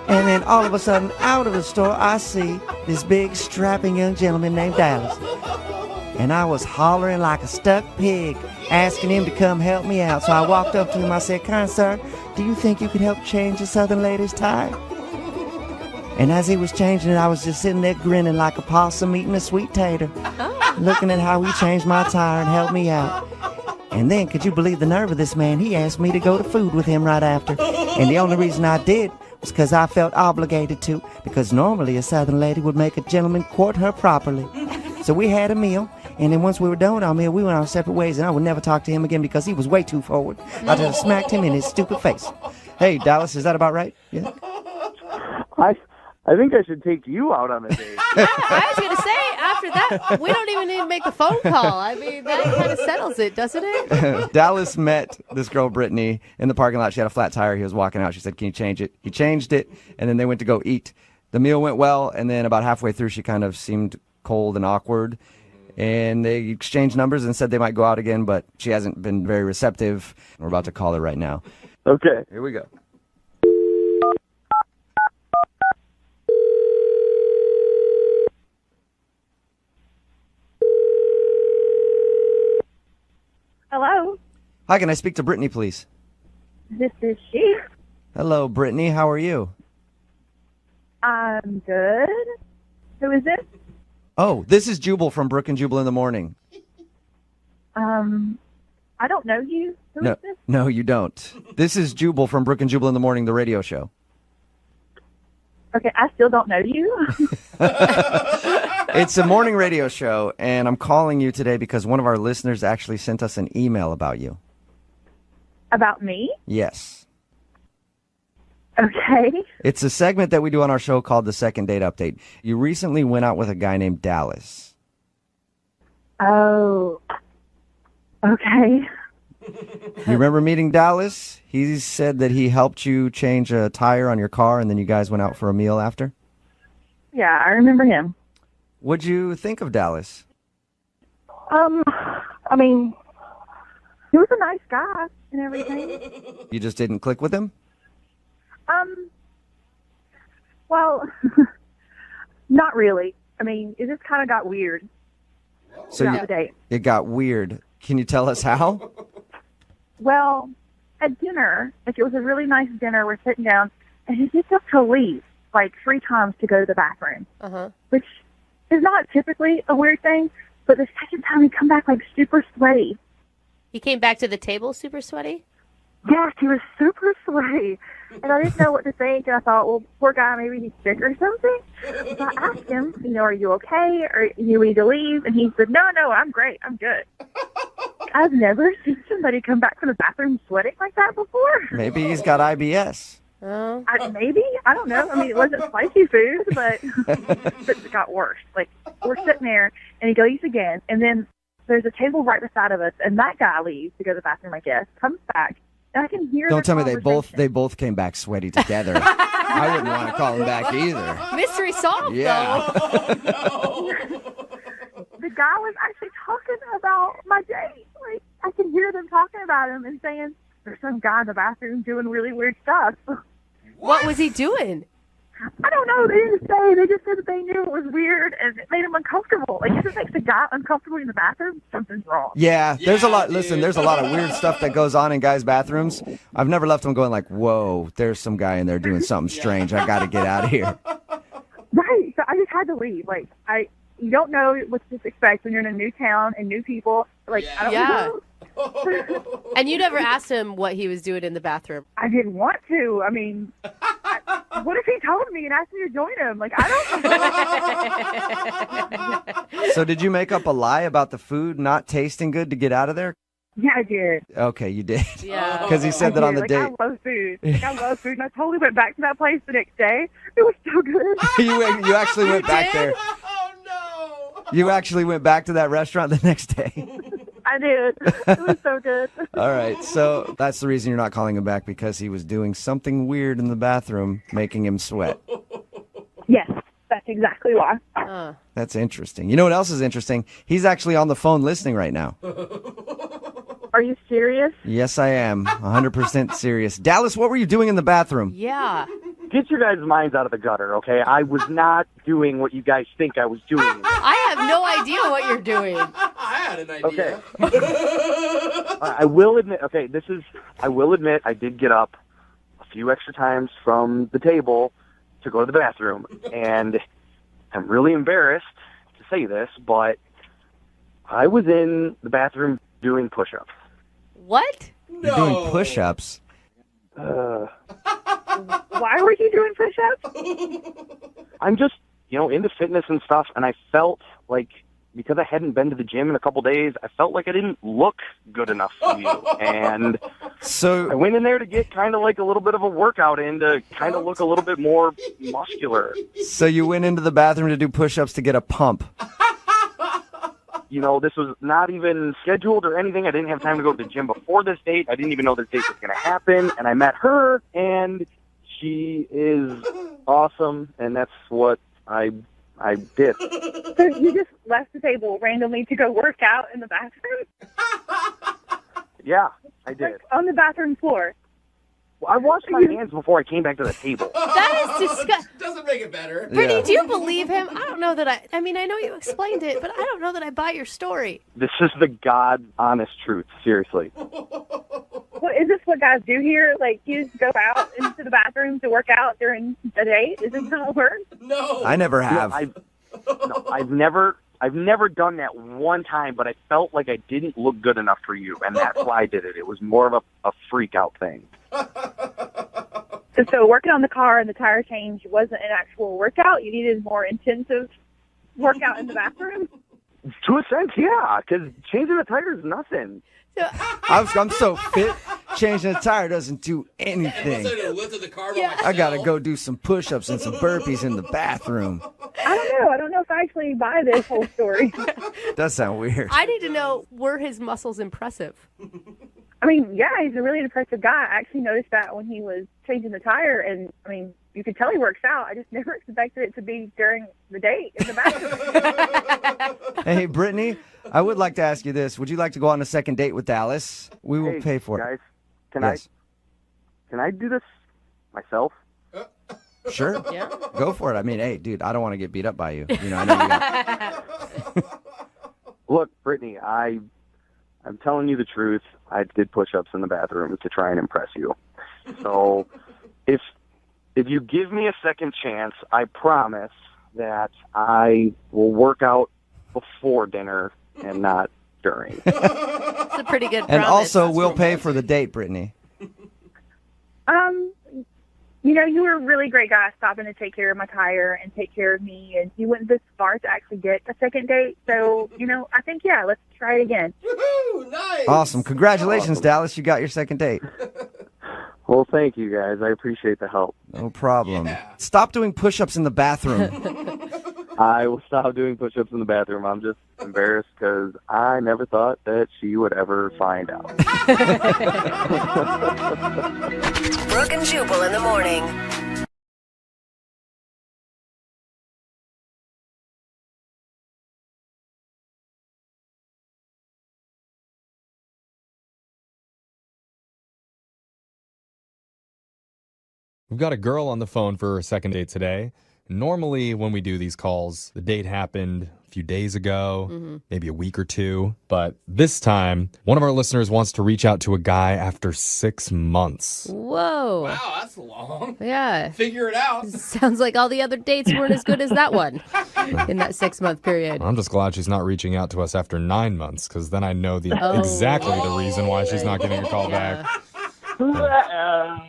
Speaker 2: And then all of a sudden, out of the store, I see this big, strapping young gentleman named Dallas. And I was hollering like a stuck pig, asking him to come help me out. So I walked up to him. I said, "Kind sir, do you think you could help change the southern lady's tire?" And as he was changing it, I was just sitting there grinning like a possum eating a sweet tater, looking at how he changed my tire and helped me out. And then, could you believe the nerve of this man? He asked me to go to food with him right after. And the only reason I did was because I felt obligated to, because normally a southern lady would make a gentleman court her properly. So we had a meal, and then once we were done with our meal, we went our separate ways, and I would never talk to him again because he was way too forward. I just smacked him in his stupid face. Hey, Dallas, is that about right? Yeah.
Speaker 9: I think I should take you out on a date.
Speaker 3: I was going to say, after that, we don't even need to make the phone call. I mean, that kind of settles it, doesn't it?
Speaker 2: Dallas met this girl, Brittany, in the parking lot. She had a flat tire. He was walking out. She said, "Can you change it?" He changed it, and then they went to go eat. The meal went well, and then about halfway through, she kind of seemed cold and awkward. And they exchanged numbers and said they might go out again, but she hasn't been very receptive. We're about to call her right now.
Speaker 9: Okay.
Speaker 2: Here we go.
Speaker 7: Hello,
Speaker 2: Hi, can I speak to Brittany, please?
Speaker 7: this is she.
Speaker 2: Hello, Brittany. How are you?
Speaker 7: I'm good. Who is this?
Speaker 2: Oh, this is Jubal from Brooke and Jubal in the Morning.
Speaker 7: I don't know you. Who is this?
Speaker 2: No, you don't. This is Jubal from Brooke and Jubal in the Morning, the radio show.
Speaker 7: Okay, I still don't know you.
Speaker 2: It's a morning radio show, and I'm calling you today because one of our listeners actually sent us an email about you.
Speaker 7: About me?
Speaker 2: Yes.
Speaker 7: Okay.
Speaker 2: It's a segment that we do on our show called the Second Date Update. You recently went out with a guy named Dallas.
Speaker 7: Oh. Okay.
Speaker 2: You remember meeting Dallas? He said that he helped you change a tire on your car, and then you guys went out for a meal after?
Speaker 7: Yeah, I remember him.
Speaker 2: What'd you think of Dallas?
Speaker 7: I mean, he was a nice guy and everything.
Speaker 2: You just didn't click with him?
Speaker 7: Well, not really. I mean, it just kind of got weird
Speaker 2: So
Speaker 7: throughout the date.
Speaker 2: it got weird. Can you tell us how?
Speaker 7: Well, at dinner, like it was a really nice dinner, we're sitting down, and he gets up to leave like 3 times to go to the bathroom, which is not typically a weird thing, but the second time he come back like super sweaty.
Speaker 3: He came back to the table super sweaty?
Speaker 7: Yes, he was super sweaty. And I didn't know what to think, and I thought, well, poor guy, maybe he's sick or something. So I asked him, are you okay? Or you need to leave? And he said, no, I'm great. I'm good.
Speaker 10: I've never seen somebody come back from the bathroom sweating like that before.
Speaker 2: Maybe he's got IBS.
Speaker 10: Maybe. I don't know. I mean, it wasn't spicy food, but it got worse. Like, we're sitting there, and he goes again, and then there's a table right beside of us, and that guy leaves to go to the bathroom, I guess, comes back, and I can hear
Speaker 2: Don't tell me
Speaker 10: conversation.
Speaker 2: they both came back sweaty together. I wouldn't want to call him back either.
Speaker 3: Mystery solved,
Speaker 2: Yeah.
Speaker 3: though.
Speaker 10: The guy was actually talking about my date. Like, I can hear them talking about him and saying, there's some guy in the bathroom doing really weird stuff.
Speaker 3: What was he doing?
Speaker 10: I don't know. They didn't say. They just said that they knew it was weird and it made him uncomfortable. Like, if it makes a guy uncomfortable in the bathroom, something's wrong.
Speaker 2: Yeah, there's a lot. Listen, there's a lot of weird stuff that goes on in guys' bathrooms. I've never left them going like, whoa, there's some guy in there doing something strange. I got to get out of here.
Speaker 10: Right. So I just had to leave. Like, you don't know what to expect when you're in a new town and new people. Like, I don't know.
Speaker 3: And you never asked him what he was doing in the bathroom.
Speaker 10: I didn't want to. I mean, what if he told me and asked me to join him? Like, I don't know.
Speaker 2: So did you make up a lie about the food not tasting good to get out of there?
Speaker 10: Yeah, I did.
Speaker 2: Okay, you did.
Speaker 3: Yeah.
Speaker 2: Because he said that on the
Speaker 10: like,
Speaker 2: date.
Speaker 10: I love food. Like, I love food. And I totally went back to that place the next day. It was so good.
Speaker 2: You actually went back there.
Speaker 6: Oh, no.
Speaker 2: You actually went back to that restaurant the next day.
Speaker 10: I did. It was so good.
Speaker 2: All right, so that's the reason you're not calling him back, because he was doing something weird in the bathroom, making him sweat.
Speaker 10: Yes, that's exactly why.
Speaker 2: That's interesting. You know what else is interesting? He's actually on the phone listening right now.
Speaker 10: Are you serious?
Speaker 2: Yes, I am. 100% serious. Dallas, what were you doing in the bathroom?
Speaker 3: Yeah.
Speaker 9: Get your guys' minds out of the gutter, okay? I was not doing what you guys think I was doing.
Speaker 3: I have no idea what you're doing.
Speaker 6: I had an idea.
Speaker 9: Okay. I will admit, I did get up a few extra times from the table to go to the bathroom. And I'm really embarrassed to say this, but I was in the bathroom doing push-ups.
Speaker 3: What?
Speaker 2: You're doing push-ups?
Speaker 10: Why were you doing push-ups?
Speaker 9: I'm just, into fitness and stuff, and I felt like, because I hadn't been to the gym in a couple days, I felt like I didn't look good enough for you. And
Speaker 2: so
Speaker 9: I went in there to get kind of like a little bit of a workout in to kind of look a little bit more muscular.
Speaker 2: So you went into the bathroom to do push-ups to get a pump?
Speaker 9: This was not even scheduled or anything. I didn't have time to go to the gym before this date. I didn't even know this date was going to happen. And I met her, and she is awesome, and that's what I did.
Speaker 10: So you just left the table randomly to go work out in the bathroom?
Speaker 9: Yeah, I did.
Speaker 10: Like, on the bathroom floor?
Speaker 9: Well, I washed my hands before I came back to the table.
Speaker 3: That is disgusting.
Speaker 6: Doesn't make it better.
Speaker 3: Brittany, do you believe him? I don't know that I mean, I know you explained it, but I don't know that I buy your story.
Speaker 9: This is the God-honest truth, seriously.
Speaker 10: What, is this what guys do here? Like, you just go out into the bathroom to work out during the date? Is this how it works?
Speaker 6: No.
Speaker 2: I never have.
Speaker 9: I've never done that one time, but I felt like I didn't look good enough for you, and that's why I did it. It was more of a freak-out thing.
Speaker 10: So working on the car and the tire change wasn't an actual workout? You needed more intensive workout in the bathroom?
Speaker 9: To a sense, yeah, because changing the tire is nothing.
Speaker 2: I'm so fit, changing a tire doesn't do anything. I got to go do some push-ups and some burpees in the bathroom.
Speaker 10: I don't know if I actually buy this whole story.
Speaker 2: Does sound weird.
Speaker 3: I need to know, were his muscles impressive?
Speaker 10: I mean, yeah, he's a really impressive guy. I actually noticed that when he was changing the tire, and, I mean, you could tell he works out. I just never expected it to be during the date in the bathroom.
Speaker 2: Hey, Brittany, I would like to ask you this. Would you like to go on a second date with Dallas? We will pay for
Speaker 9: guys,
Speaker 2: it.
Speaker 9: Can I do this myself?
Speaker 2: Sure. Yeah. Go for it. I mean, hey, dude, I don't want to get beat up by you. I know you got...
Speaker 9: Look, Brittany, I'm telling you the truth. I did push-ups in the bathroom to try and impress you. So if you give me a second chance, I promise that I will work out before dinner and not during.
Speaker 3: It's a pretty good promise.
Speaker 2: And also, we'll pay for the date, Brittany.
Speaker 10: you were a really great guy stopping to take care of my tire and take care of me, and you went this far to actually get a second date. So, I think, yeah, let's try it again.
Speaker 6: Woohoo! Nice.
Speaker 2: Awesome. Congratulations, Dallas. You got your second date.
Speaker 9: Well, thank you guys. I appreciate the help.
Speaker 2: No problem.
Speaker 6: Yeah.
Speaker 2: Stop doing push-ups in the bathroom.
Speaker 9: I will stop doing push-ups in the bathroom. I'm just embarrassed because I never thought that she would ever find out.
Speaker 8: Brooke and Jubal in the morning.
Speaker 11: We've got a girl on the phone for her second date today. Normally, when we do these calls, the date happened a few days ago, maybe a week or two. But this time, one of our listeners wants to reach out to a guy after 6 months.
Speaker 3: Whoa.
Speaker 6: Wow, that's long.
Speaker 3: Yeah.
Speaker 6: Figure it out.
Speaker 3: Sounds like all the other dates weren't as good as that one in that 6-month period.
Speaker 11: I'm just glad she's not reaching out to us after 9 months, because then I know exactly the reason why she's not getting a call back. Yeah,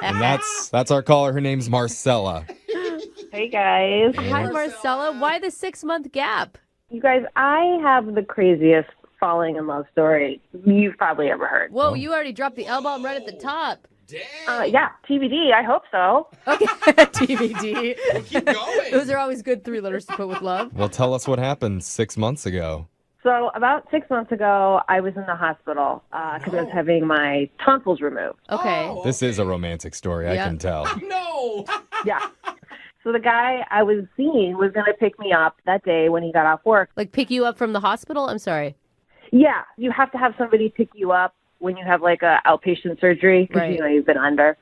Speaker 11: and that's our caller. Her name's Marcella.
Speaker 12: Hey, guys.
Speaker 3: Hi, Marcella. Why the 6-month gap?
Speaker 12: You guys, I have the craziest falling in love story you've probably ever heard.
Speaker 3: Whoa, you already dropped the L-bomb right at the top.
Speaker 6: Dang.
Speaker 12: Yeah, TBD. I hope so.
Speaker 3: Okay, TBD.
Speaker 6: Keep going.
Speaker 3: Those are always good 3 letters to put with love.
Speaker 11: Well, tell us what happened 6 months ago.
Speaker 12: So about 6 months ago, I was in the hospital because I was having my tonsils removed.
Speaker 3: Okay.
Speaker 6: Oh,
Speaker 11: This is a romantic story, I
Speaker 3: Yeah.
Speaker 11: can tell.
Speaker 6: No.
Speaker 12: Yeah. So the guy I was seeing was going to pick me up that day when he got off work.
Speaker 3: Like pick you up from the hospital? I'm sorry.
Speaker 12: Yeah, you have to have somebody pick you up when you have like a outpatient surgery because
Speaker 3: Right.
Speaker 12: you've been under.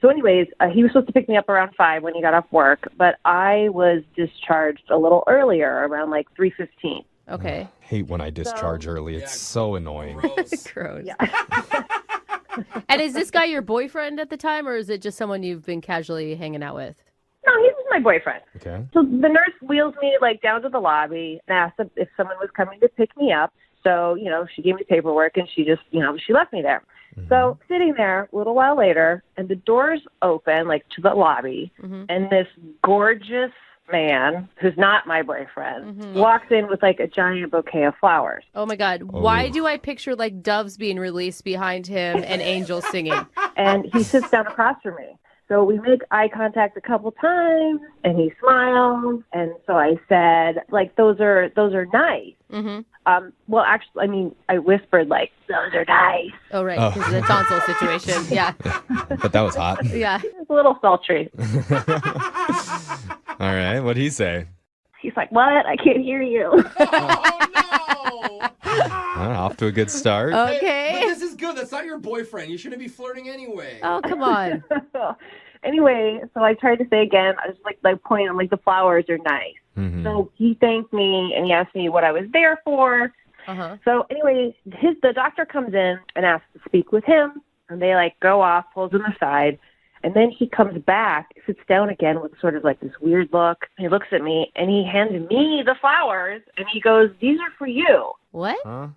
Speaker 12: So anyways, he was supposed to pick me up around 5 when he got off work, but I was discharged a little earlier, around like 3:15.
Speaker 3: Okay.
Speaker 11: Hate when I discharge early. It's so annoying.
Speaker 6: Gross.
Speaker 3: Gross. And is this guy your boyfriend at the time, or is it just someone you've been casually hanging out with?
Speaker 12: No, he was my boyfriend.
Speaker 11: Okay.
Speaker 12: So the nurse wheels me like down to the lobby and asked if someone was coming to pick me up. So, she gave me paperwork and she just, she left me there. So sitting there a little while later and the doors open like to the lobby and this gorgeous man who's not my boyfriend walks in with like a giant bouquet of flowers.
Speaker 3: Oh my God. Why do I picture like doves being released behind him and angels singing?
Speaker 12: And he sits down across from me. So we make eye contact a couple times and he smiles. And so I said, like, those are nice. Well, actually, I whispered like, those are nice.
Speaker 3: Oh, right. Because of the tonsil situation. Yeah.
Speaker 11: But that was hot.
Speaker 3: Yeah.
Speaker 12: It's a little sultry.
Speaker 11: All right. What'd he say?
Speaker 12: He's like, what? I can't hear you.
Speaker 6: Oh, no.
Speaker 11: Off to a good start.
Speaker 3: Okay.
Speaker 6: But this is good. That's not your boyfriend. You shouldn't be flirting anyway.
Speaker 3: Oh, come on.
Speaker 12: Anyway, so I tried to say again, I was like pointing, I'm like, the flowers are nice. So he thanked me and he asked me what I was there for. So anyway, the doctor comes in and asks to speak with him, and they like go off, pulls him aside, and then he comes back, sits down again with sort of like this weird look. He looks at me and he hands me the flowers and he goes, these are for you.
Speaker 3: What?
Speaker 11: Huh?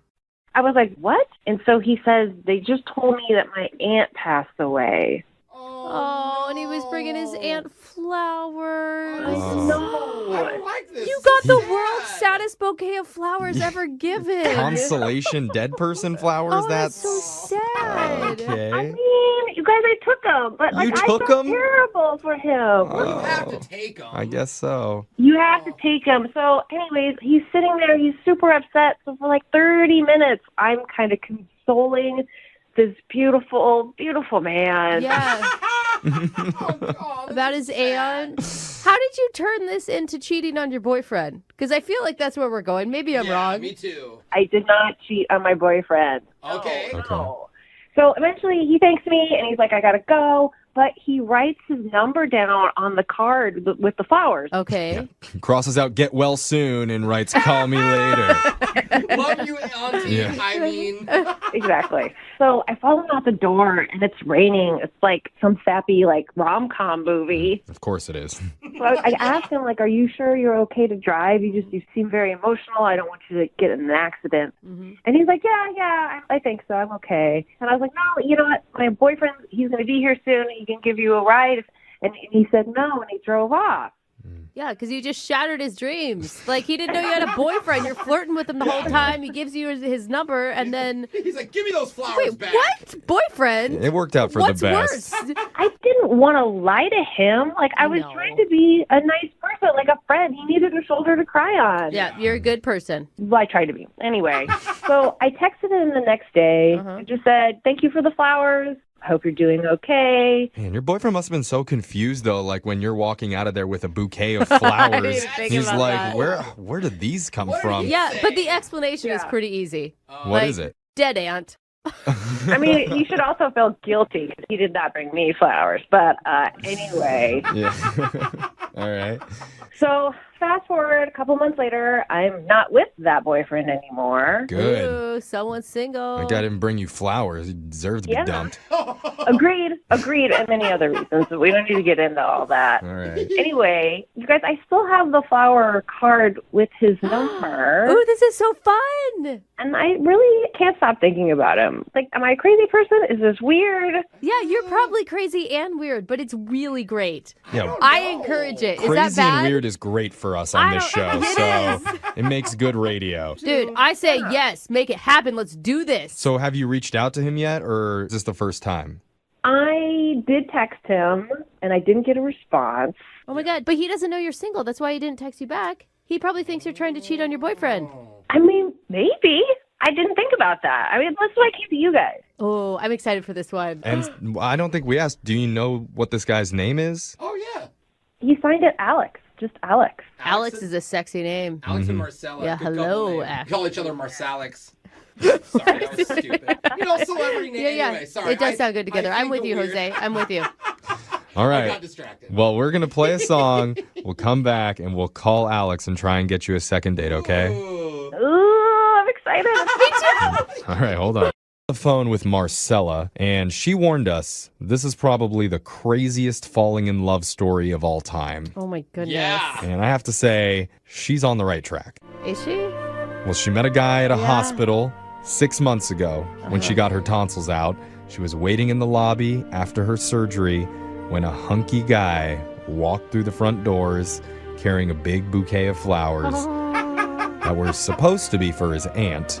Speaker 12: I was like, what? And so he says, they just told me that my aunt passed away.
Speaker 3: Oh, and he was bringing his aunt flowers.
Speaker 12: No.
Speaker 6: I don't like this.
Speaker 3: You got the
Speaker 6: Sad.
Speaker 3: world's saddest bouquet of flowers ever given.
Speaker 11: Consolation dead person flowers?
Speaker 3: Oh, that's so sad.
Speaker 11: Okay.
Speaker 12: I mean, you guys, I took him, but like,
Speaker 11: You
Speaker 12: I
Speaker 11: took
Speaker 12: felt
Speaker 11: him?
Speaker 12: terrible for him.
Speaker 6: You have to take them.
Speaker 11: I guess so.
Speaker 12: You have to take him. So anyways, he's sitting there. He's super upset. So for like 30 minutes, I'm kind of consoling this beautiful, beautiful man.
Speaker 3: Yeah. About his aunt. How did you turn this into cheating on your boyfriend? Because I feel like that's where we're going. Maybe I'm wrong.
Speaker 6: Me too.
Speaker 12: I did not cheat on my boyfriend.
Speaker 6: Okay.
Speaker 12: No. So eventually he thanks me and he's like, I got to go. But he writes his number down on the card with the flowers.
Speaker 3: Okay.
Speaker 11: Crosses out "get well soon" and writes "call me later."
Speaker 6: Love you, Auntie.
Speaker 11: Yeah.
Speaker 6: I mean.
Speaker 12: Exactly. So I follow him out the door, and it's raining. It's like some sappy, like, rom-com movie.
Speaker 11: Of course it is.
Speaker 12: So I asked him, like, are you sure you're okay to drive? You seem very emotional. I don't want you to get in an accident.
Speaker 3: Mm-hmm.
Speaker 12: And he's like, yeah, I think so. I'm okay. And I was like, no, you know what? My boyfriend, he's going to be here soon. He can give you a ride. And he said no, and he drove off.
Speaker 3: Yeah, because you just shattered his dreams. Like, he didn't know you had a boyfriend. You're flirting with him the whole time. He gives you his number, and then...
Speaker 6: He's like, give me those flowers back.
Speaker 3: What? Boyfriend?
Speaker 11: It worked out for
Speaker 3: What's
Speaker 11: the best.
Speaker 3: Worse?
Speaker 12: I didn't want to lie to him. Like, I was trying to be a nice person, like a friend. He needed a shoulder to cry on.
Speaker 3: Yeah, you're a good person.
Speaker 12: Well, I tried to be. Anyway, so I texted him the next day. I just said, thank you for the flowers. I hope you're doing okay.
Speaker 11: Man, your boyfriend must have been so confused, though, like when you're walking out of there with a bouquet of flowers. He's like, where did these come from?
Speaker 3: Yeah, but the explanation is pretty easy.
Speaker 11: What is it?
Speaker 3: Dead aunt.
Speaker 12: I mean, you should also feel guilty because he did not bring me flowers. But anyway.
Speaker 11: Yeah. All right.
Speaker 12: So fast forward a couple months later, I'm not with that boyfriend anymore.
Speaker 11: Good.
Speaker 3: Ooh, someone's single.
Speaker 11: That guy didn't bring you flowers. He deserves to be dumped.
Speaker 12: Agreed, and many other reasons. But we don't need to get into all that.
Speaker 11: All right.
Speaker 12: Anyway, you guys, I still have the flower card with his number.
Speaker 3: Ooh, this is so fun.
Speaker 12: And I really can't stop thinking about him. Like, am I a crazy person? Is this weird?
Speaker 3: Yeah, you're probably crazy and weird, but it's really great.
Speaker 11: Yeah.
Speaker 3: I encourage it. Is
Speaker 11: Crazy
Speaker 3: that bad?
Speaker 11: and weird is great for us on this show.
Speaker 3: It
Speaker 11: So it makes good radio.
Speaker 3: Dude, I say yes. Make it happen. Let's do this.
Speaker 11: So have you reached out to him yet, or is this the first time?
Speaker 12: I did text him, and I didn't get a response.
Speaker 3: Oh, my God. But he doesn't know you're single. That's why he didn't text you back. He probably thinks you're trying to cheat on your boyfriend.
Speaker 12: I mean, maybe. I didn't think about that. I mean, let's like keep you guys.
Speaker 3: Oh, I'm excited for this one.
Speaker 11: And I don't think we asked, do you know what this guy's name is?
Speaker 6: Oh, yeah.
Speaker 12: He signed it Alex. Just Alex.
Speaker 3: Alex is a sexy name.
Speaker 6: Alex and Marcella.
Speaker 3: Yeah,
Speaker 6: Good
Speaker 3: hello,
Speaker 6: couple name.
Speaker 3: Ash.
Speaker 6: Call each other Marsalix. Sorry, that was stupid. You know, celebrity name.
Speaker 3: Yeah.
Speaker 6: Anyway, sorry.
Speaker 3: It does sound good together. I'm with you,
Speaker 6: weird.
Speaker 3: Jose. I'm with you.
Speaker 11: All right.
Speaker 6: I got distracted.
Speaker 11: Well, we're going to play a song. We'll come back and we'll call Alex and try and get you a second date, okay?
Speaker 12: Ooh, I'm excited. Me too.
Speaker 11: All right, hold on. The phone with Marcella, and she warned us this is probably the craziest falling in love story of all time.
Speaker 3: Oh, my goodness.
Speaker 6: Yeah.
Speaker 11: And I have to say, she's on the right track.
Speaker 3: Is she?
Speaker 11: Well, she met a guy at a hospital 6 months ago when she got her tonsils out. She was waiting in the lobby after her surgery when a hunky guy walked through the front doors carrying a big bouquet of flowers that were supposed to be for his aunt.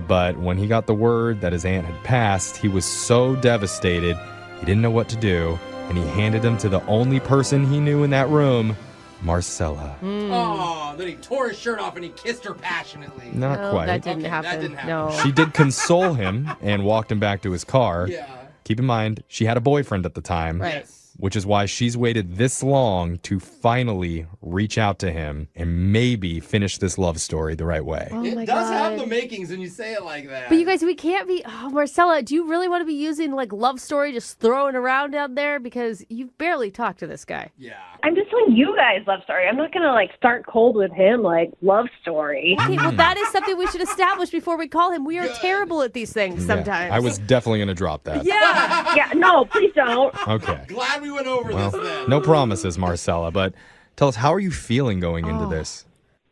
Speaker 11: But when he got the word that his aunt had passed, he was so devastated, he didn't know what to do, and he handed them to the only person he knew in that room, Marcella.
Speaker 6: Oh, then he tore his shirt off and he kissed her passionately.
Speaker 11: Not
Speaker 3: No,
Speaker 11: quite.
Speaker 3: that didn't happen.
Speaker 6: That didn't happen.
Speaker 3: No.
Speaker 11: She did console him and walked him back to his car.
Speaker 6: Yeah.
Speaker 11: Keep in mind, she had a boyfriend at the time.
Speaker 3: Right.
Speaker 6: Yes.
Speaker 11: Which is why she's waited this long to finally reach out to him and maybe finish this love story the right way.
Speaker 3: Oh, my
Speaker 6: It does have
Speaker 3: God.
Speaker 6: the makings when you say it like that.
Speaker 3: But you guys, we can't be. Oh, Marcella, do you really want to be using like love story, just throwing around out there? Because you've barely talked to this guy.
Speaker 6: Yeah.
Speaker 12: I'm just telling you guys love story. I'm not going to like start cold with him like love story.
Speaker 3: Okay, well, that is something we should establish before we call him. We are terrible at these things sometimes.
Speaker 11: Yeah, I was definitely going to drop that.
Speaker 3: Yeah.
Speaker 12: Yeah, no, please don't.
Speaker 11: Okay.
Speaker 6: Glad we went over this then.
Speaker 11: No promises, Marcella, but tell us, how are you feeling going into this?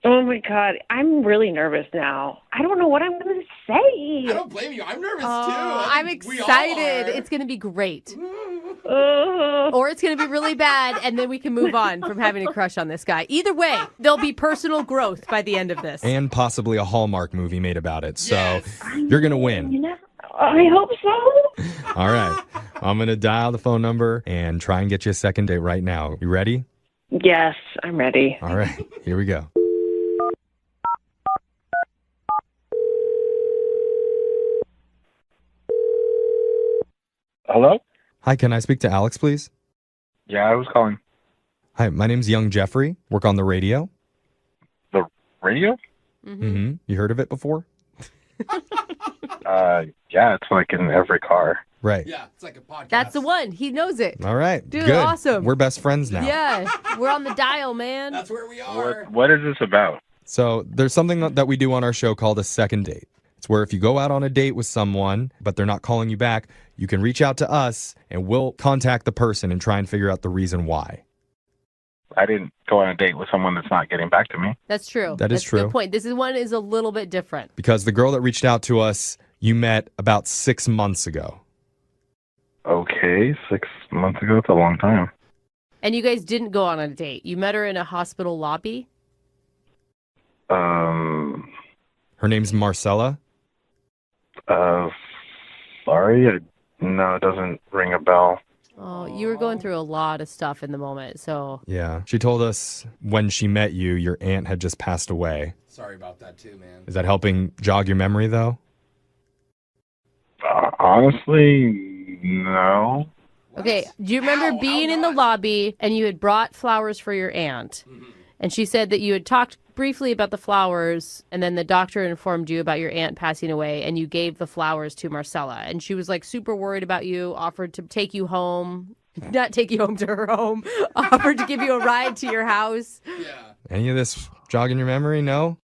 Speaker 12: Oh my God, I'm really nervous now. I don't know what I'm going to say.
Speaker 6: I don't blame you. I'm nervous too.
Speaker 3: I'm
Speaker 6: We all
Speaker 3: excited.
Speaker 6: are.
Speaker 3: It's going to be great. Or it's going to be really bad, and then we can move on from having a crush on this guy. Either way, there'll be personal growth by the end of this.
Speaker 11: And possibly a Hallmark movie made about it. So you're going to win.
Speaker 12: You know, I hope so.
Speaker 11: All right. I'm going to dial the phone number and try and get you a second date right now. You ready?
Speaker 12: Yes, I'm ready.
Speaker 11: All right. Here we go.
Speaker 9: Hello?
Speaker 11: Hi, can I speak to Alex, please?
Speaker 9: Yeah, I was calling.
Speaker 11: Hi, my name's Young Jeffrey. Work on the radio.
Speaker 9: The radio?
Speaker 11: Mm-hmm. You heard of it before?
Speaker 9: Yeah, it's like in every car.
Speaker 11: Right.
Speaker 6: Yeah, it's like a podcast.
Speaker 3: That's the one. He knows it.
Speaker 11: All right.
Speaker 3: Dude,
Speaker 11: Good.
Speaker 3: awesome.
Speaker 11: We're best friends now.
Speaker 3: Yeah, we're on the dial, man.
Speaker 6: That's where we are.
Speaker 9: What is this about?
Speaker 11: So there's something that we do on our show called a second date. It's where if you go out on a date with someone, but they're not calling you back, you can reach out to us and we'll contact the person and try and figure out the reason why.
Speaker 9: I didn't go on a date with someone that's not getting back to me.
Speaker 3: That's true.
Speaker 11: That is
Speaker 3: That's
Speaker 11: true.
Speaker 3: a good point. This one is a little bit different.
Speaker 11: Because the girl that reached out to us, you met about 6 months ago.
Speaker 9: Okay, 6 months ago. It's a long time.
Speaker 3: And you guys didn't go on a date. You met her in a hospital lobby?
Speaker 11: Her name's Marcella?
Speaker 9: Sorry. No, it doesn't ring a bell.
Speaker 3: Oh, you were going through a lot of stuff in the moment, so...
Speaker 11: Yeah. She told us when she met you, your aunt had just passed away.
Speaker 6: Sorry about that too, man.
Speaker 11: Is that helping jog your memory, though?
Speaker 9: Honestly, no.
Speaker 3: Okay, do you remember being in the lobby and you had brought flowers for your aunt? Mm-hmm. And she said that you had talked briefly about the flowers, and then the doctor informed you about your aunt passing away, and you gave the flowers to Marcella. And she was like super worried about you, offered to take you home, not take you home to her home, offered to give you a ride to your house.
Speaker 6: Yeah.
Speaker 11: Any of this jogging your memory? No?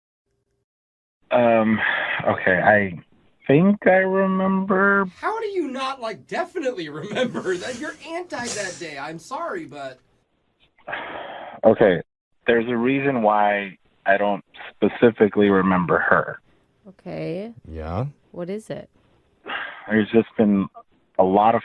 Speaker 9: Okay, I think I remember.
Speaker 6: How do you not, definitely remember that your aunt died that day? I'm sorry, but...
Speaker 9: Okay, there's a reason why I don't specifically remember her.
Speaker 3: Okay.
Speaker 11: Yeah?
Speaker 3: What is it?
Speaker 9: There's just been a lot of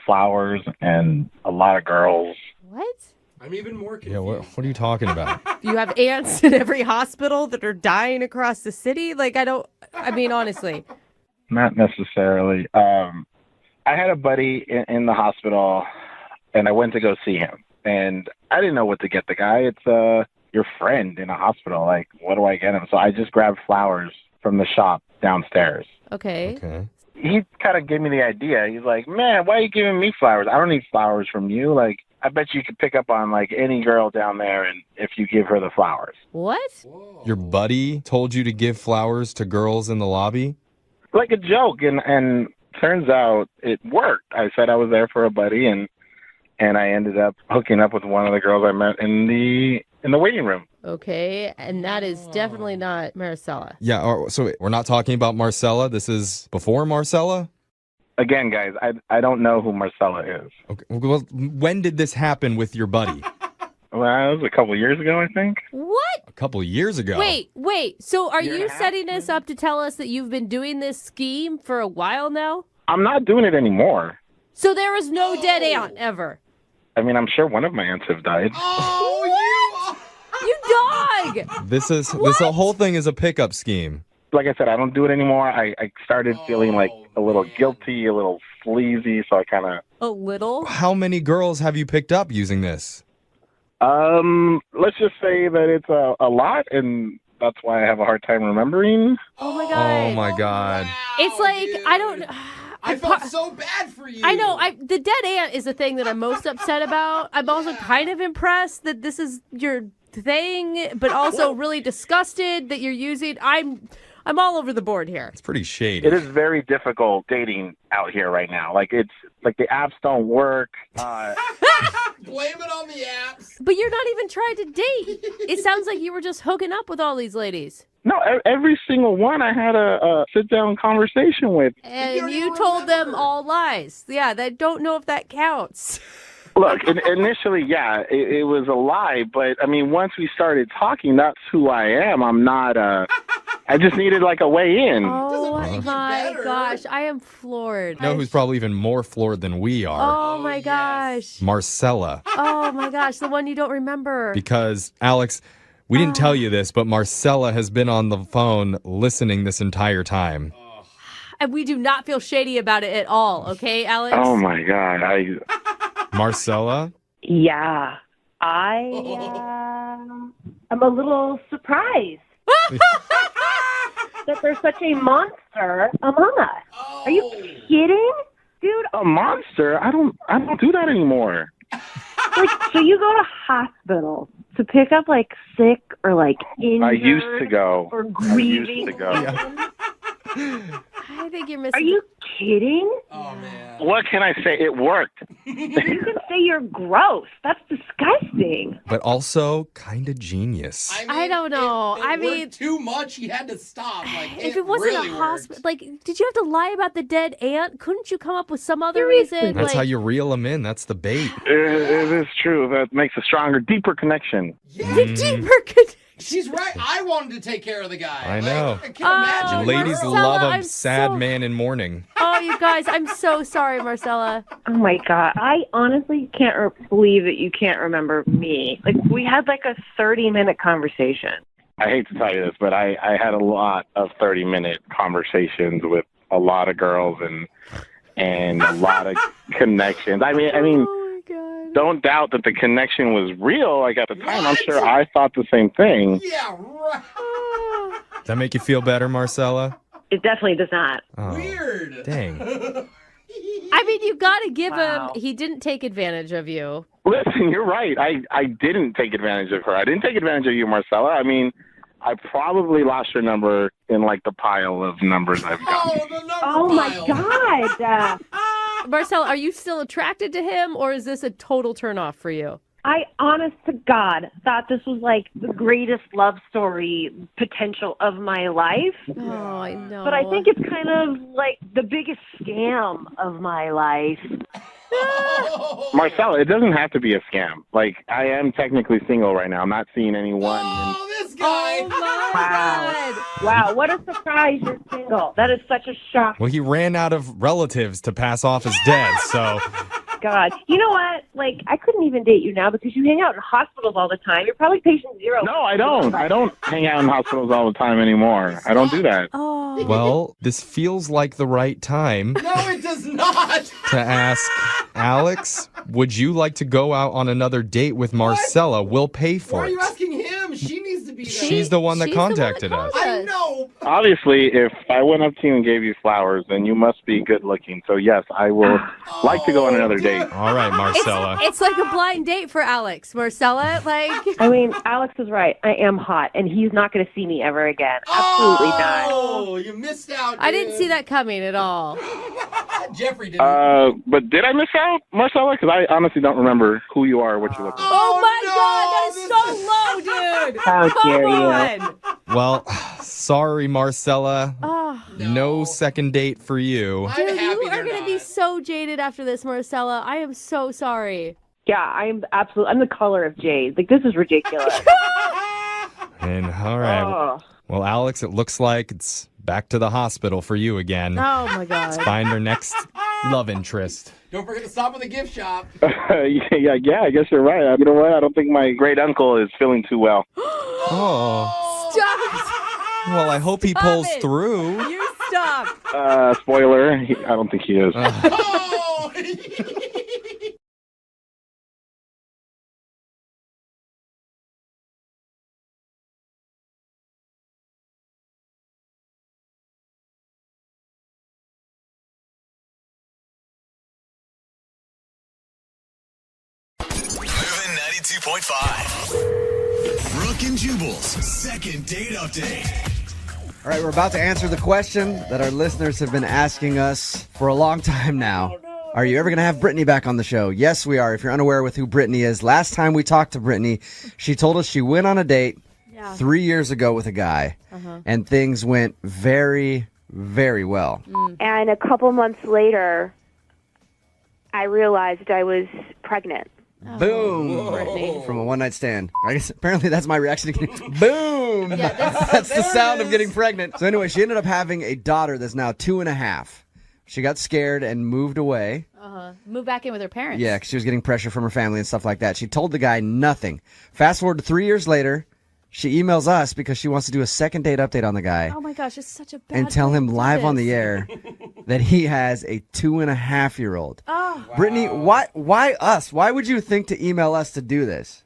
Speaker 9: flowers and a lot of girls.
Speaker 3: What?
Speaker 6: I'm even more confused.
Speaker 11: Yeah, what are you talking about?
Speaker 3: You have aunts in every hospital that are dying across the city? Honestly.
Speaker 9: Not necessarily. I had a buddy in the hospital, and I went to go see him. And I didn't know what to get the guy. It's your friend in a hospital. What do I get him? So I just grabbed flowers from the shop downstairs.
Speaker 3: Okay.
Speaker 9: He kind of gave me the idea. He's like, man, why are you giving me flowers? I don't need flowers from you. I bet you could pick up on, any girl down there and if you give her the flowers.
Speaker 3: What?
Speaker 6: Whoa.
Speaker 11: Your buddy told you to give flowers to girls in the lobby?
Speaker 9: Like a joke, and turns out it worked. I said I was there for a buddy, and I ended up hooking up with one of the girls I met in the waiting room.
Speaker 3: Okay, and that is definitely not Marcella.
Speaker 11: Yeah, so we're not talking about Marcella. This is before Marcella?
Speaker 9: Again, guys, I don't know who Marcella is.
Speaker 11: Okay. Well, when did this happen with your buddy?
Speaker 9: Well, it was a couple of years ago, I think.
Speaker 3: What?
Speaker 11: A couple of years ago.
Speaker 3: Wait. So are
Speaker 9: Year and
Speaker 3: you
Speaker 9: a half,
Speaker 3: setting this up to tell us that you've been doing this scheme for a while now?
Speaker 9: I'm not doing it anymore.
Speaker 3: So there was no dead aunt ever?
Speaker 9: I mean, I'm sure one of my aunts have died.
Speaker 6: Oh,
Speaker 3: you dog!
Speaker 11: This whole thing is a pickup scheme.
Speaker 9: Like I said, I don't do it anymore. I started feeling a little guilty, a little sleazy, so I kind of...
Speaker 3: A little?
Speaker 11: How many girls have you picked up using this?
Speaker 9: Let's just say that it's a lot, and that's why I have a hard time remembering.
Speaker 3: Oh my god.
Speaker 11: Oh my god.
Speaker 6: Wow,
Speaker 3: It's like,
Speaker 6: dude.
Speaker 3: I don't...
Speaker 6: I felt so bad for you.
Speaker 3: I know. The dead aunt is the thing that I'm most upset about. I'm also kind of impressed that this is your thing, but also really disgusted that you're using... I'm all over the board here.
Speaker 11: It's pretty shady.
Speaker 9: It is very difficult dating out here right now. It's the apps don't work.
Speaker 6: Blame it on the apps.
Speaker 3: But you're not even trying to date. It sounds like you were just hooking up with all these ladies.
Speaker 9: No, every single one I had a sit-down conversation with.
Speaker 3: And you told them all lies. Yeah, I don't know if that counts.
Speaker 9: Look, initially, yeah, it was a lie. But, I mean, once we started talking, that's who I am. I'm not I just needed a way in.
Speaker 3: Oh my gosh, I am floored.
Speaker 11: You know who's probably even more floored than we are?
Speaker 3: Oh my gosh.
Speaker 11: Marcella.
Speaker 3: Oh my gosh, the one you don't remember.
Speaker 11: Because, Alex, we didn't tell you this, but Marcella has been on the phone listening this entire time.
Speaker 3: And we do not feel shady about it at all, okay, Alex?
Speaker 9: Oh my God.
Speaker 11: Marcella?
Speaker 12: Yeah, I'm a little surprised that there's such a monster among us. Are you kidding? Dude,
Speaker 9: A monster? I don't do that anymore.
Speaker 12: so you go to hospital to pick up sick or injured
Speaker 9: I used to go.
Speaker 12: or grieving.
Speaker 9: I used to go.
Speaker 3: I think you're missing.
Speaker 12: Are you kidding?
Speaker 6: Oh, man.
Speaker 9: What can I say? It worked.
Speaker 12: You can say you're gross. That's disgusting.
Speaker 11: But also kind of genius.
Speaker 3: I don't know.
Speaker 6: It worked too much. He had to stop. Like,
Speaker 3: If it wasn't
Speaker 6: really
Speaker 3: a hospital, like, did you have to lie about the dead aunt? Couldn't you come up with some other reason?
Speaker 11: That's
Speaker 3: like,
Speaker 11: how you reel them in. That's the bait.
Speaker 9: It is true. That makes a stronger, deeper connection.
Speaker 3: The deeper connection.
Speaker 6: She's right. I wanted to take care of the guy.
Speaker 11: I know.
Speaker 6: I can't imagine.
Speaker 11: Ladies
Speaker 3: Marcella,
Speaker 11: love a
Speaker 3: I'm
Speaker 11: sad
Speaker 3: so-
Speaker 11: man in mourning.
Speaker 3: Oh, you guys, I'm so sorry, Marcella.
Speaker 12: Oh my God. I honestly can't believe that you can't remember me. Like, we had like a 30-minute conversation.
Speaker 9: I hate to tell you this, but I had a lot of 30-minute conversations with a lot of girls and a lot of connections. I mean,
Speaker 3: Oh, my God.
Speaker 9: don't doubt that the connection was real. Like at the time, I'm sure I thought the same thing.
Speaker 6: Yeah, right.
Speaker 11: Does that make you feel better, Marcella?
Speaker 12: It definitely does not.
Speaker 11: Oh,
Speaker 6: Weird.
Speaker 11: dang.
Speaker 3: I mean, you got to give him, he didn't take advantage of you.
Speaker 9: Listen, you're right. I didn't take advantage of her. I didn't take advantage of you, Marcella. I mean, I probably lost your number in like the pile of numbers I've got.
Speaker 6: Oh, the number
Speaker 12: Oh my
Speaker 6: pile.
Speaker 12: God.
Speaker 3: Marcella, are you still attracted to him, or is this a total turnoff for you?
Speaker 12: I, honest to God, thought this was like the greatest love story potential of my life.
Speaker 3: Oh, I know.
Speaker 12: But I think it's kind of like the biggest scam of my life.
Speaker 9: Marcella, it doesn't have to be a scam. Like, I am technically single right now. I'm not seeing anyone.
Speaker 6: Oh, this guy.
Speaker 3: Oh, my
Speaker 12: Wow.
Speaker 3: God.
Speaker 12: Wow, what a surprise you're single. That is such a shock.
Speaker 11: Well, he ran out of relatives to pass off as dead, so
Speaker 12: God. You know what? Like, I couldn't even date you now because you hang out in hospitals all the time. You're probably patient zero.
Speaker 9: No, I don't. I don't hang out in hospitals all the time anymore. I don't do that.
Speaker 3: Oh.
Speaker 11: well, this feels like the right time
Speaker 6: No, it does not.
Speaker 11: to ask Alex, would you like to go out on another date with Marcella? We'll pay
Speaker 6: Why
Speaker 11: for
Speaker 6: are
Speaker 11: it.
Speaker 6: you asking him? She needs to be there.
Speaker 11: She's the one that
Speaker 3: She's the one that
Speaker 11: contacted us.
Speaker 3: called
Speaker 6: I know.
Speaker 9: Obviously, if I went up to you and gave you flowers, then you must be good looking. So, yes, I will like to go on another date.
Speaker 11: All right, Marcella.
Speaker 3: It's like a blind date for Alex. Marcella, like...
Speaker 12: I mean, Alex is right. I am hot, and he's not going to see me ever again. Absolutely not.
Speaker 6: Oh, you missed out.
Speaker 3: I didn't see that coming at all.
Speaker 6: Jeffrey didn't.
Speaker 9: But did I miss out, Marcella? Because I honestly don't remember who you are or what you look like.
Speaker 3: Oh, my God, that is so low, dude.
Speaker 12: How dare
Speaker 3: Come
Speaker 12: you.
Speaker 3: on.
Speaker 11: Well, sorry, Marcella.
Speaker 3: Oh,
Speaker 11: No second date for you.
Speaker 6: I'm
Speaker 3: dude,
Speaker 6: happy
Speaker 3: you are
Speaker 6: they're
Speaker 3: going to be
Speaker 6: not.
Speaker 3: so jaded after this, Marcella. I am so sorry.
Speaker 12: Yeah, I'm the color of jade. Like, this is ridiculous.
Speaker 11: And all right.
Speaker 12: Oh.
Speaker 11: Well, Alex, it looks like it's back to the hospital for you again.
Speaker 3: Oh, my God.
Speaker 11: Find your next love interest.
Speaker 6: Don't forget to stop at the gift shop.
Speaker 9: Yeah, I guess you're right. You know what? I don't think my great uncle is feeling too well.
Speaker 11: Oh.
Speaker 3: Stop.
Speaker 11: Well, I hope he
Speaker 3: Stop
Speaker 11: pulls
Speaker 3: it.
Speaker 11: through.
Speaker 3: You stop.
Speaker 9: Spoiler, I don't think he is.
Speaker 6: Oh!
Speaker 1: Moving 92.5. Brooke and Jubal's second date update.
Speaker 2: All right, we're about to answer the question that our listeners have been asking us for a long time now. Are you ever going to have Brittany back on the show? Yes, we are. If you're unaware with who Brittany is, last time we talked to Brittany, she told us she went on a date 3 years ago with a guy, and things went very, very well.
Speaker 7: And a couple months later, I realized I was pregnant.
Speaker 2: Boom!
Speaker 3: Brittany.
Speaker 2: From a one-night stand. I guess apparently that's my reaction to getting boom!
Speaker 3: Yeah,
Speaker 2: That's the sound of getting pregnant. So anyway, she ended up having a daughter that's now 2.5. She got scared and moved away.
Speaker 3: Move back in with her parents.
Speaker 2: Yeah, 'cause she was getting pressure from her family and stuff like that. She told the guy nothing. Fast forward to 3 years later, she emails us because she wants to do a second date update on the guy
Speaker 3: Oh, my gosh, it's such a bad
Speaker 2: and tell
Speaker 3: way
Speaker 2: him
Speaker 3: to do
Speaker 2: live on
Speaker 3: this.
Speaker 2: the air that he has a 2.5-year-old.
Speaker 3: Oh.
Speaker 2: Brittany, why us? Why would you think to email us to do this?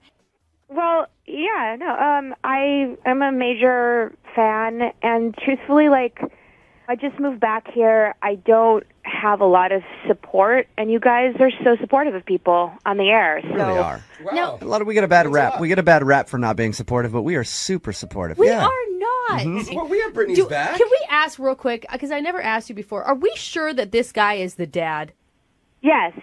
Speaker 7: Well, yeah, no, I am a major fan, and truthfully, like, I just moved back here. I don't have a lot of support, and you guys are so supportive of people on the air. So.
Speaker 2: Really are.
Speaker 6: Wow.
Speaker 2: We get a bad rap. We get a bad rap for not being supportive, but we are super supportive.
Speaker 3: We
Speaker 2: yeah.
Speaker 3: are not. not.
Speaker 6: Well, we have Brittany's back.
Speaker 3: Can we ask real quick, because I never asked you before, are we sure that this guy is the dad?
Speaker 10: Yes.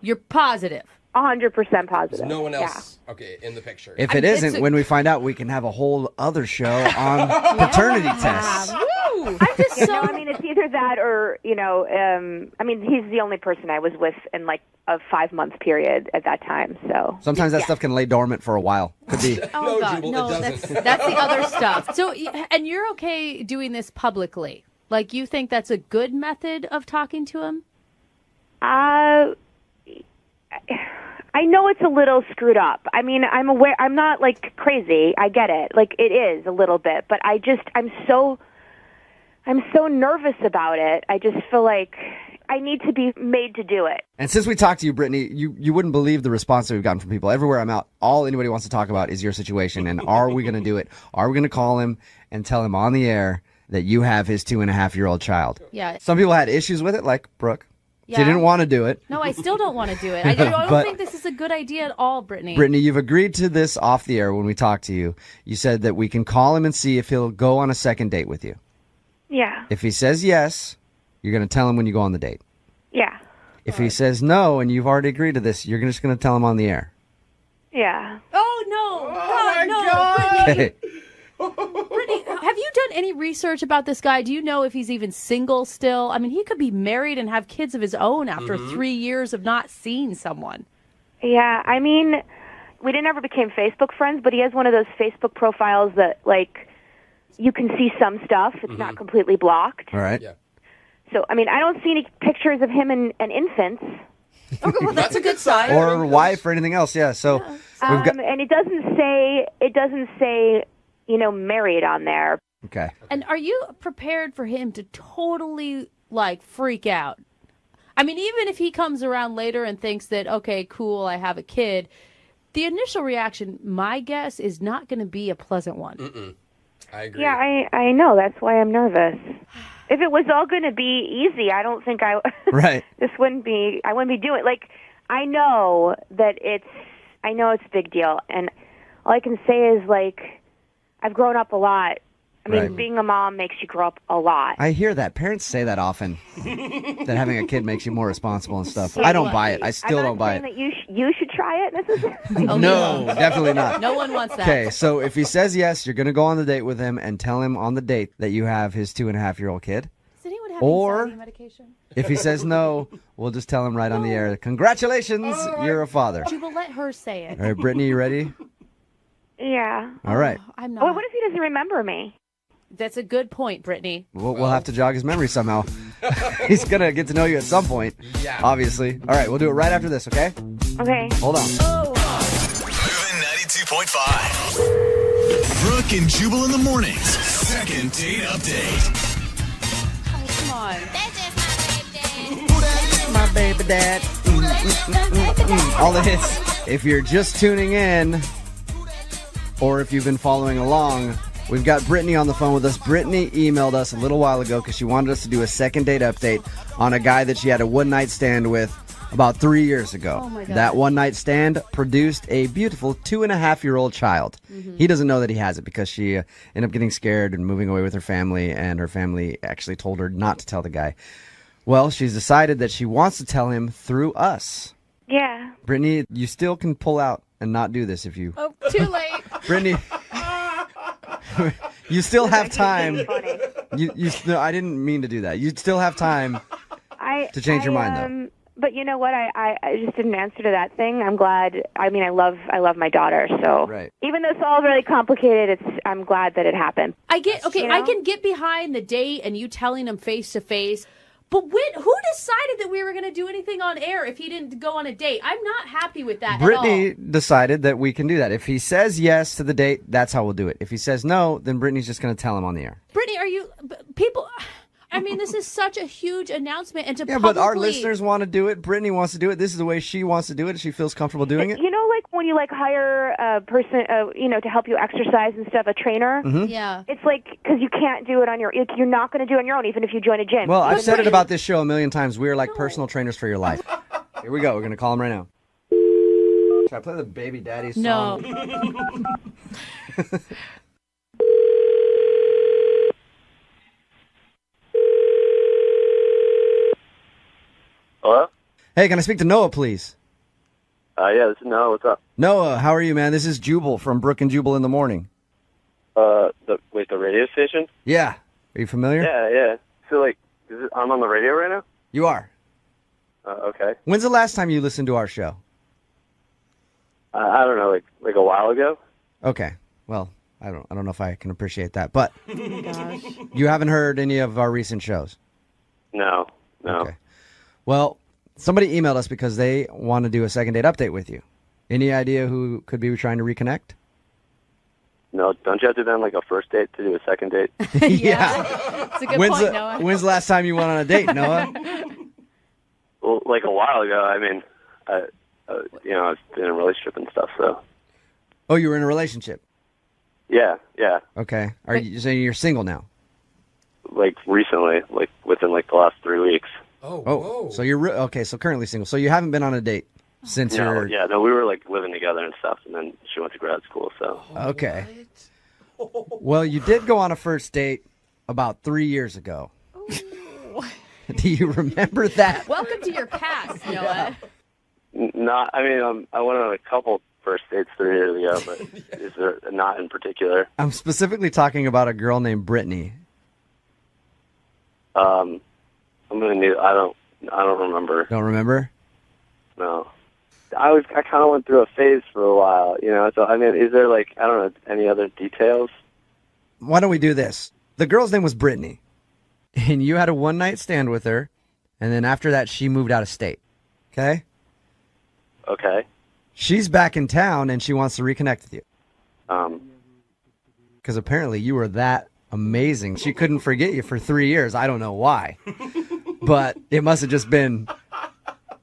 Speaker 3: You're positive?
Speaker 10: 100% positive.
Speaker 6: There's no one else in the picture.
Speaker 2: If it isn't, when we find out, we can have a whole other show on paternity tests.
Speaker 3: Woo! I'm just so...
Speaker 10: I mean, it's either that or, I mean, he's the only person I was with in like a 5-month period at that time, so.
Speaker 2: Sometimes that stuff can lay dormant for a while. Could be.
Speaker 3: Oh, God,
Speaker 6: Jubal,
Speaker 3: no,
Speaker 6: it
Speaker 3: that's
Speaker 6: doesn't.
Speaker 3: the other stuff. So, and you're okay doing this publicly? Like, you think that's a good method of talking to him?
Speaker 10: I know it's a little screwed up. I mean, I'm aware. I'm not like crazy. I get it. Like it is a little bit, but I'm so nervous about it. I just feel like I need to be made to do it.
Speaker 2: And since we talked to you, Brittany, you wouldn't believe the response that we've gotten from people. Everywhere I'm out, all anybody wants to talk about is your situation. And are we going to do it? Are we going to call him and tell him on the air that you have his 2.5-year-old child?
Speaker 3: Yeah.
Speaker 2: Some people had issues with it, like Brooke.
Speaker 3: Yeah.
Speaker 2: She didn't want to do it.
Speaker 3: No, I still don't want to do it. I don't think this is a good idea at all, Brittany.
Speaker 2: Brittany, you've agreed to this off the air when we talked to you. You said that we can call him and see if he'll go on a second date with you.
Speaker 10: Yeah.
Speaker 2: If he says yes, you're going to tell him when you go on the date.
Speaker 10: Yeah.
Speaker 2: If he says no and you've already agreed to this, you're just going to tell him on the air.
Speaker 10: Yeah.
Speaker 3: Oh, no. God, no, Brittany. Brittany, have you done any research about this guy? Do you know if he's even single still? I mean, he could be married and have kids of his own after 3 years of not seeing someone.
Speaker 10: Yeah, I mean, we didn't ever become Facebook friends, but he has one of those Facebook profiles that, like, you can see some stuff. It's not completely blocked.
Speaker 2: All right.
Speaker 6: Yeah.
Speaker 10: So, I mean, I don't see any pictures of him and infants.
Speaker 3: Okay, well, that's a good sign.
Speaker 2: Or wife or anything else, yeah. So we've got...
Speaker 10: And it doesn't say, married on there.
Speaker 2: Okay.
Speaker 3: And are you prepared for him to totally, like, freak out? I mean, even if he comes around later and thinks that, okay, cool, I have a kid, the initial reaction, my guess, is not going to be a pleasant one.
Speaker 6: I agree.
Speaker 10: Yeah, I know. That's why I'm nervous. If it was all going to be easy, I don't think I
Speaker 2: Right.
Speaker 10: I wouldn't be doing it. Like, I know it's a big deal, and all I can say is, like, I've grown up a lot. I mean,
Speaker 2: Right.
Speaker 10: being a mom makes you grow up a lot.
Speaker 2: I hear that. Parents say that often, that having a kid makes you more responsible and stuff. I don't buy it. I still don't buy
Speaker 10: I'm not
Speaker 2: it.
Speaker 10: saying that you should try it necessarily.
Speaker 2: No, definitely not.
Speaker 3: No one wants that.
Speaker 2: Okay, so if he says yes, you're going to go on the date with him and tell him on the date that you have his 2.5-year-old kid.
Speaker 3: Does anyone have
Speaker 2: Or-
Speaker 3: anxiety medication?
Speaker 2: If he says no, we'll just tell him right on the air, congratulations, you're a father.
Speaker 3: Jubal, let her say it.
Speaker 2: All right, Brittany, you ready?
Speaker 10: Yeah.
Speaker 2: All right.
Speaker 3: I'm
Speaker 10: Oh,
Speaker 3: not.
Speaker 10: what if he doesn't remember me?
Speaker 3: That's a good point, Brittany.
Speaker 2: We'll have to jog his memory somehow. He's going to get to know you at some point,
Speaker 6: Yeah.
Speaker 2: obviously. All right, we'll do it right after this, okay?
Speaker 10: Okay.
Speaker 2: Hold on.
Speaker 1: Moving 92.5. Brooke and Jubal in the mornings. Second date update.
Speaker 3: Oh, come on.
Speaker 2: My baby dad. All the hits. If you're just tuning in, or if you've been following along, we've got Brittany on the phone with us. Brittany emailed us a little while ago because she wanted us to do a second date update on a guy that she had a one-night stand with about 3 years ago.
Speaker 3: Oh my God.
Speaker 2: That one-night stand produced a beautiful 2.5-year-old child. He doesn't know that he has it because she ended up getting scared and moving away with her family, and her family actually told her not to tell the guy. Well, she's decided that she wants to tell him through us.
Speaker 10: Yeah.
Speaker 2: Brittany, you still can pull out and not do this if you...
Speaker 3: Oh, too late.
Speaker 2: Brittany, you still have
Speaker 10: It's
Speaker 2: time.
Speaker 10: funny.
Speaker 2: No, I didn't mean to do that. You still have time to change your mind, though.
Speaker 10: But you know what? I just didn't answer to that thing. I'm glad. I mean, I love my daughter. So
Speaker 2: Right.
Speaker 10: even though it's all really complicated, I'm glad that it happened.
Speaker 3: I can get behind the date and you telling him face to face. But who decided that we were going to do anything on air if he didn't go on a date? I'm not happy with that
Speaker 2: Brittany
Speaker 3: at all.
Speaker 2: decided that we can do that. If he says yes to the date, that's how we'll do it. If he says no, then Brittany's just going to tell him on the air.
Speaker 3: Brittany, people... I mean, this is such a huge announcement, and to
Speaker 2: Yeah, but our listeners want to do it. Brittany wants to do it. This is the way she wants to do it. She feels comfortable doing it.
Speaker 10: You know, like when you hire a person, to help you exercise and stuff, a trainer.
Speaker 3: Yeah.
Speaker 10: It's like because you can't do it on you're not going to do it on your own, even if you join a gym.
Speaker 2: Well, I've said it about this show a million times. We are like personal trainers for your life. Here we go. We're going to call him right now. Should I play the Baby Daddy song?
Speaker 3: No.
Speaker 2: Hey, can I speak to Noah, please?
Speaker 13: Yeah, this is Noah. What's up?
Speaker 2: Noah, how are you, man? This is Jubal from Brooke and Jubal in the Morning.
Speaker 13: The radio station?
Speaker 2: Yeah. Are you familiar?
Speaker 13: Yeah. So, like, I'm on the radio right now?
Speaker 2: You are.
Speaker 13: Okay.
Speaker 2: When's the last time you listened to our show?
Speaker 13: I don't know, like a while ago.
Speaker 2: Okay. Well, I don't know if I can appreciate that, but
Speaker 3: Oh my gosh.
Speaker 2: you haven't heard any of our recent shows.
Speaker 13: No.
Speaker 2: Okay. Well, somebody emailed us because they want to do a second date update with you. Any idea who could be trying to reconnect?
Speaker 13: No, don't you have to then like a first date to do a second date?
Speaker 2: Yeah.
Speaker 3: It's a good point, Noah.
Speaker 2: When's the last time you went on a date, Noah?
Speaker 13: Well, like a while ago. I mean, I was in a relationship and stuff, so.
Speaker 2: Oh, you were in a relationship?
Speaker 13: Yeah.
Speaker 2: Okay. Are you saying you're single now?
Speaker 13: Like recently, like within like the last 3 weeks.
Speaker 2: Oh, so you're okay. So currently single. So you haven't been on a date since you're.
Speaker 13: No, we were like living together and stuff, and then she went to grad school, so.
Speaker 2: Okay. Well, you did go on a first date about 3 years ago. Do you remember that?
Speaker 3: Welcome to your past, Noah.
Speaker 13: Not. I mean, I went on a couple first dates 3 years ago, but is there not in particular?
Speaker 2: I'm specifically talking about a girl named Brittany.
Speaker 13: I'm gonna need. I don't remember.
Speaker 2: Don't remember?
Speaker 13: No. I kind of went through a phase for a while, So I mean, is there like I don't know any other details?
Speaker 2: Why don't we do this? The girl's name was Brittany, and you had a one-night stand with her, and then after that, she moved out of state. Okay?
Speaker 13: Okay.
Speaker 2: She's back in town, and she wants to reconnect with you. Because apparently you were that amazing. She couldn't forget you for 3 years. I don't know why. But it must have just been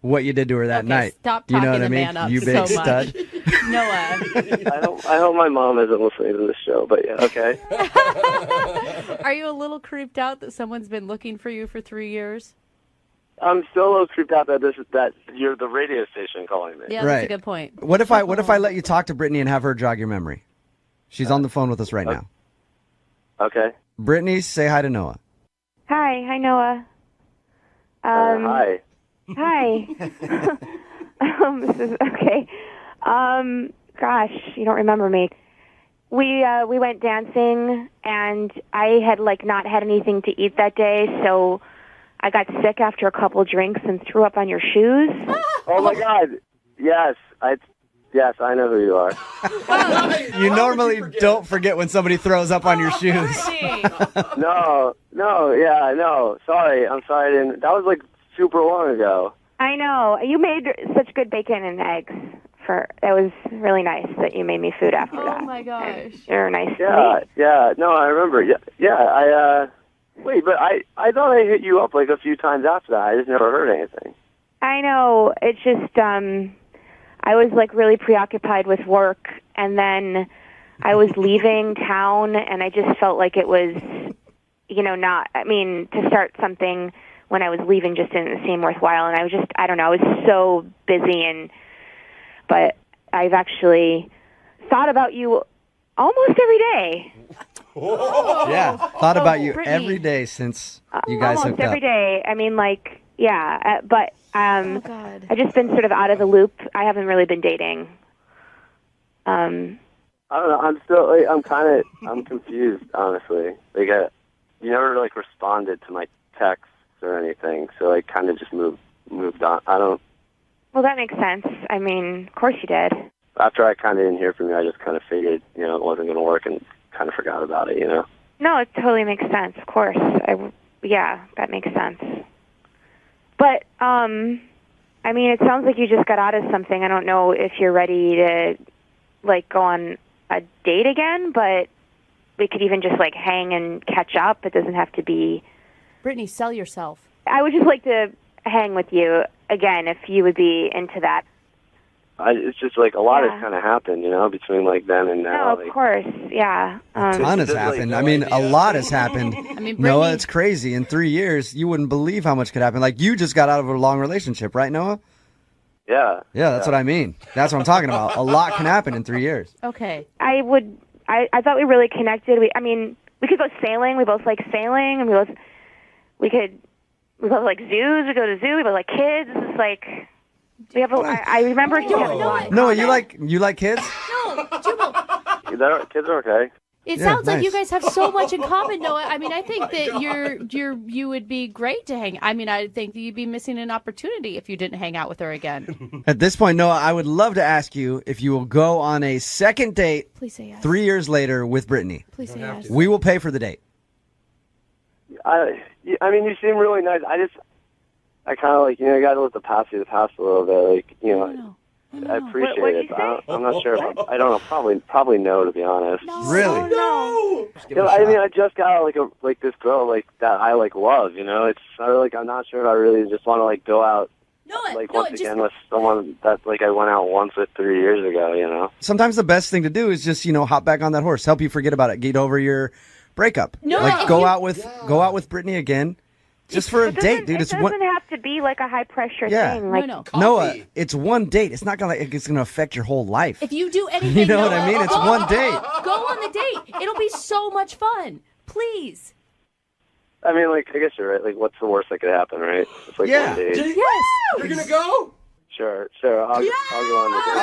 Speaker 2: what you did to her that night.
Speaker 3: Stop
Speaker 2: you know
Speaker 3: talking
Speaker 2: what I
Speaker 3: the
Speaker 2: mean?
Speaker 3: man up
Speaker 2: You big
Speaker 3: so much.
Speaker 2: stud.
Speaker 3: Noah.
Speaker 13: I hope my mom isn't listening to this show, but yeah, okay.
Speaker 3: Are you a little creeped out that someone's been looking for you for 3 years?
Speaker 13: I'm still a little creeped out that you're the radio station calling me.
Speaker 3: Yeah, that's a good point.
Speaker 2: What if I let you talk to Brittany and have her jog your memory? She's on the phone with us right now.
Speaker 13: Okay.
Speaker 2: Brittany, say hi to Noah.
Speaker 7: Hi, Noah.
Speaker 13: Hi.
Speaker 7: Hi. This is okay. Gosh, you don't remember me. We went dancing, and I had like not had anything to eat that day, so I got sick after a couple drinks and threw up on your shoes.
Speaker 13: Oh my God! Yes, I know who you are.
Speaker 2: You normally don't forget when somebody throws up on your shoes.
Speaker 13: No. Sorry, I'm sorry. That was like super long ago.
Speaker 7: I know. You made such good bacon and eggs. That was really nice that you made me food after that.
Speaker 3: Oh my gosh.
Speaker 7: And you're nice to me.
Speaker 13: Yeah. No, I remember. Yeah. Wait, but I thought I hit you up like a few times after that. I just never heard anything.
Speaker 7: I know. It's just I was like really preoccupied with work, and then I was leaving town, and I just felt like it was, to start something when I was leaving just didn't seem worthwhile, and I don't know, I was so busy, but I've actually thought about you almost every day.
Speaker 2: Yeah, thought about you
Speaker 7: Brittany.
Speaker 2: every day since you guys
Speaker 7: Almost
Speaker 2: hooked up.
Speaker 7: every day. I mean, but
Speaker 3: God.
Speaker 7: I've just been sort of out of the loop. I haven't really been dating.
Speaker 13: I don't know. I'm still. Like, I'm confused, honestly. Like, you never like responded to my texts or anything, so I kind of just moved on. I don't.
Speaker 7: Well, that makes sense. I mean, of course you did.
Speaker 13: After I kind of didn't hear from you, I just kind of figured, it wasn't going to work, and kind of forgot about it.
Speaker 7: No, it totally makes sense. Of course. Yeah, that makes sense. But, it sounds like you just got out of something. I don't know if you're ready to, go on a date again, but we could even just, hang and catch up. It doesn't have to be...
Speaker 3: Brittany, sell yourself.
Speaker 7: I would just like to hang with you again if you would be into that.
Speaker 13: It's just, a lot has kind of happened, between, then and now.
Speaker 7: No, of course, yeah.
Speaker 2: A ton has happened. A lot has happened. Noah, it's crazy. In 3 years, you wouldn't believe how much could happen. You just got out of a long relationship, right, Noah?
Speaker 13: Yeah.
Speaker 2: Yeah, that's what I mean. That's what I'm talking about. A lot can happen in 3 years.
Speaker 3: Okay.
Speaker 7: I thought we really connected. We could go sailing. We both like sailing, and we We go to like zoos. We go to zoo. We go like kids. It's like we have. I remember he had a lot.
Speaker 2: Noah, you like kids?
Speaker 3: No, Jubal.
Speaker 13: Kids are okay.
Speaker 3: It
Speaker 2: Yeah,
Speaker 3: sounds like
Speaker 2: nice.
Speaker 3: you guys have so much in common, Noah. I mean, I think that you would be great to hang. I mean, I think that you'd be missing an opportunity if you didn't hang out with her again.
Speaker 2: At this point, Noah, I would love to ask you if you will go on a second date
Speaker 3: Please say yes.
Speaker 2: 3 years later with Brittany.
Speaker 3: Please say yes.
Speaker 2: We will pay for the date.
Speaker 13: I mean, you seem really nice. I kind of like, you got to let the past be the past a little bit. Like, I appreciate it. But I'm not sure. I don't know. Probably no, to be honest.
Speaker 2: Really?
Speaker 13: No. I mean, I just got like this girl that I love. It's sort of like I'm not sure if I really just want to go out once again with someone that I went out once with 3 years ago.
Speaker 2: Sometimes the best thing to do is just, hop back on that horse, help you forget about it, get over your breakup.
Speaker 7: No,
Speaker 2: go out with Brittany again. Just for a date, dude.
Speaker 7: It doesn't have to be like a high pressure thing. Like,
Speaker 2: Noah, it's one date. It's not it's gonna affect your whole life.
Speaker 3: If you do anything,
Speaker 2: You know what
Speaker 3: Noah,
Speaker 2: I mean? It's
Speaker 3: go-
Speaker 2: one date.
Speaker 3: Go on the date. It'll be so much fun. Please.
Speaker 13: I mean, I guess you're right. What's the worst that could happen, right? It's one date.
Speaker 3: Yes.
Speaker 6: You're gonna go?
Speaker 13: Sure. I'll go on the date.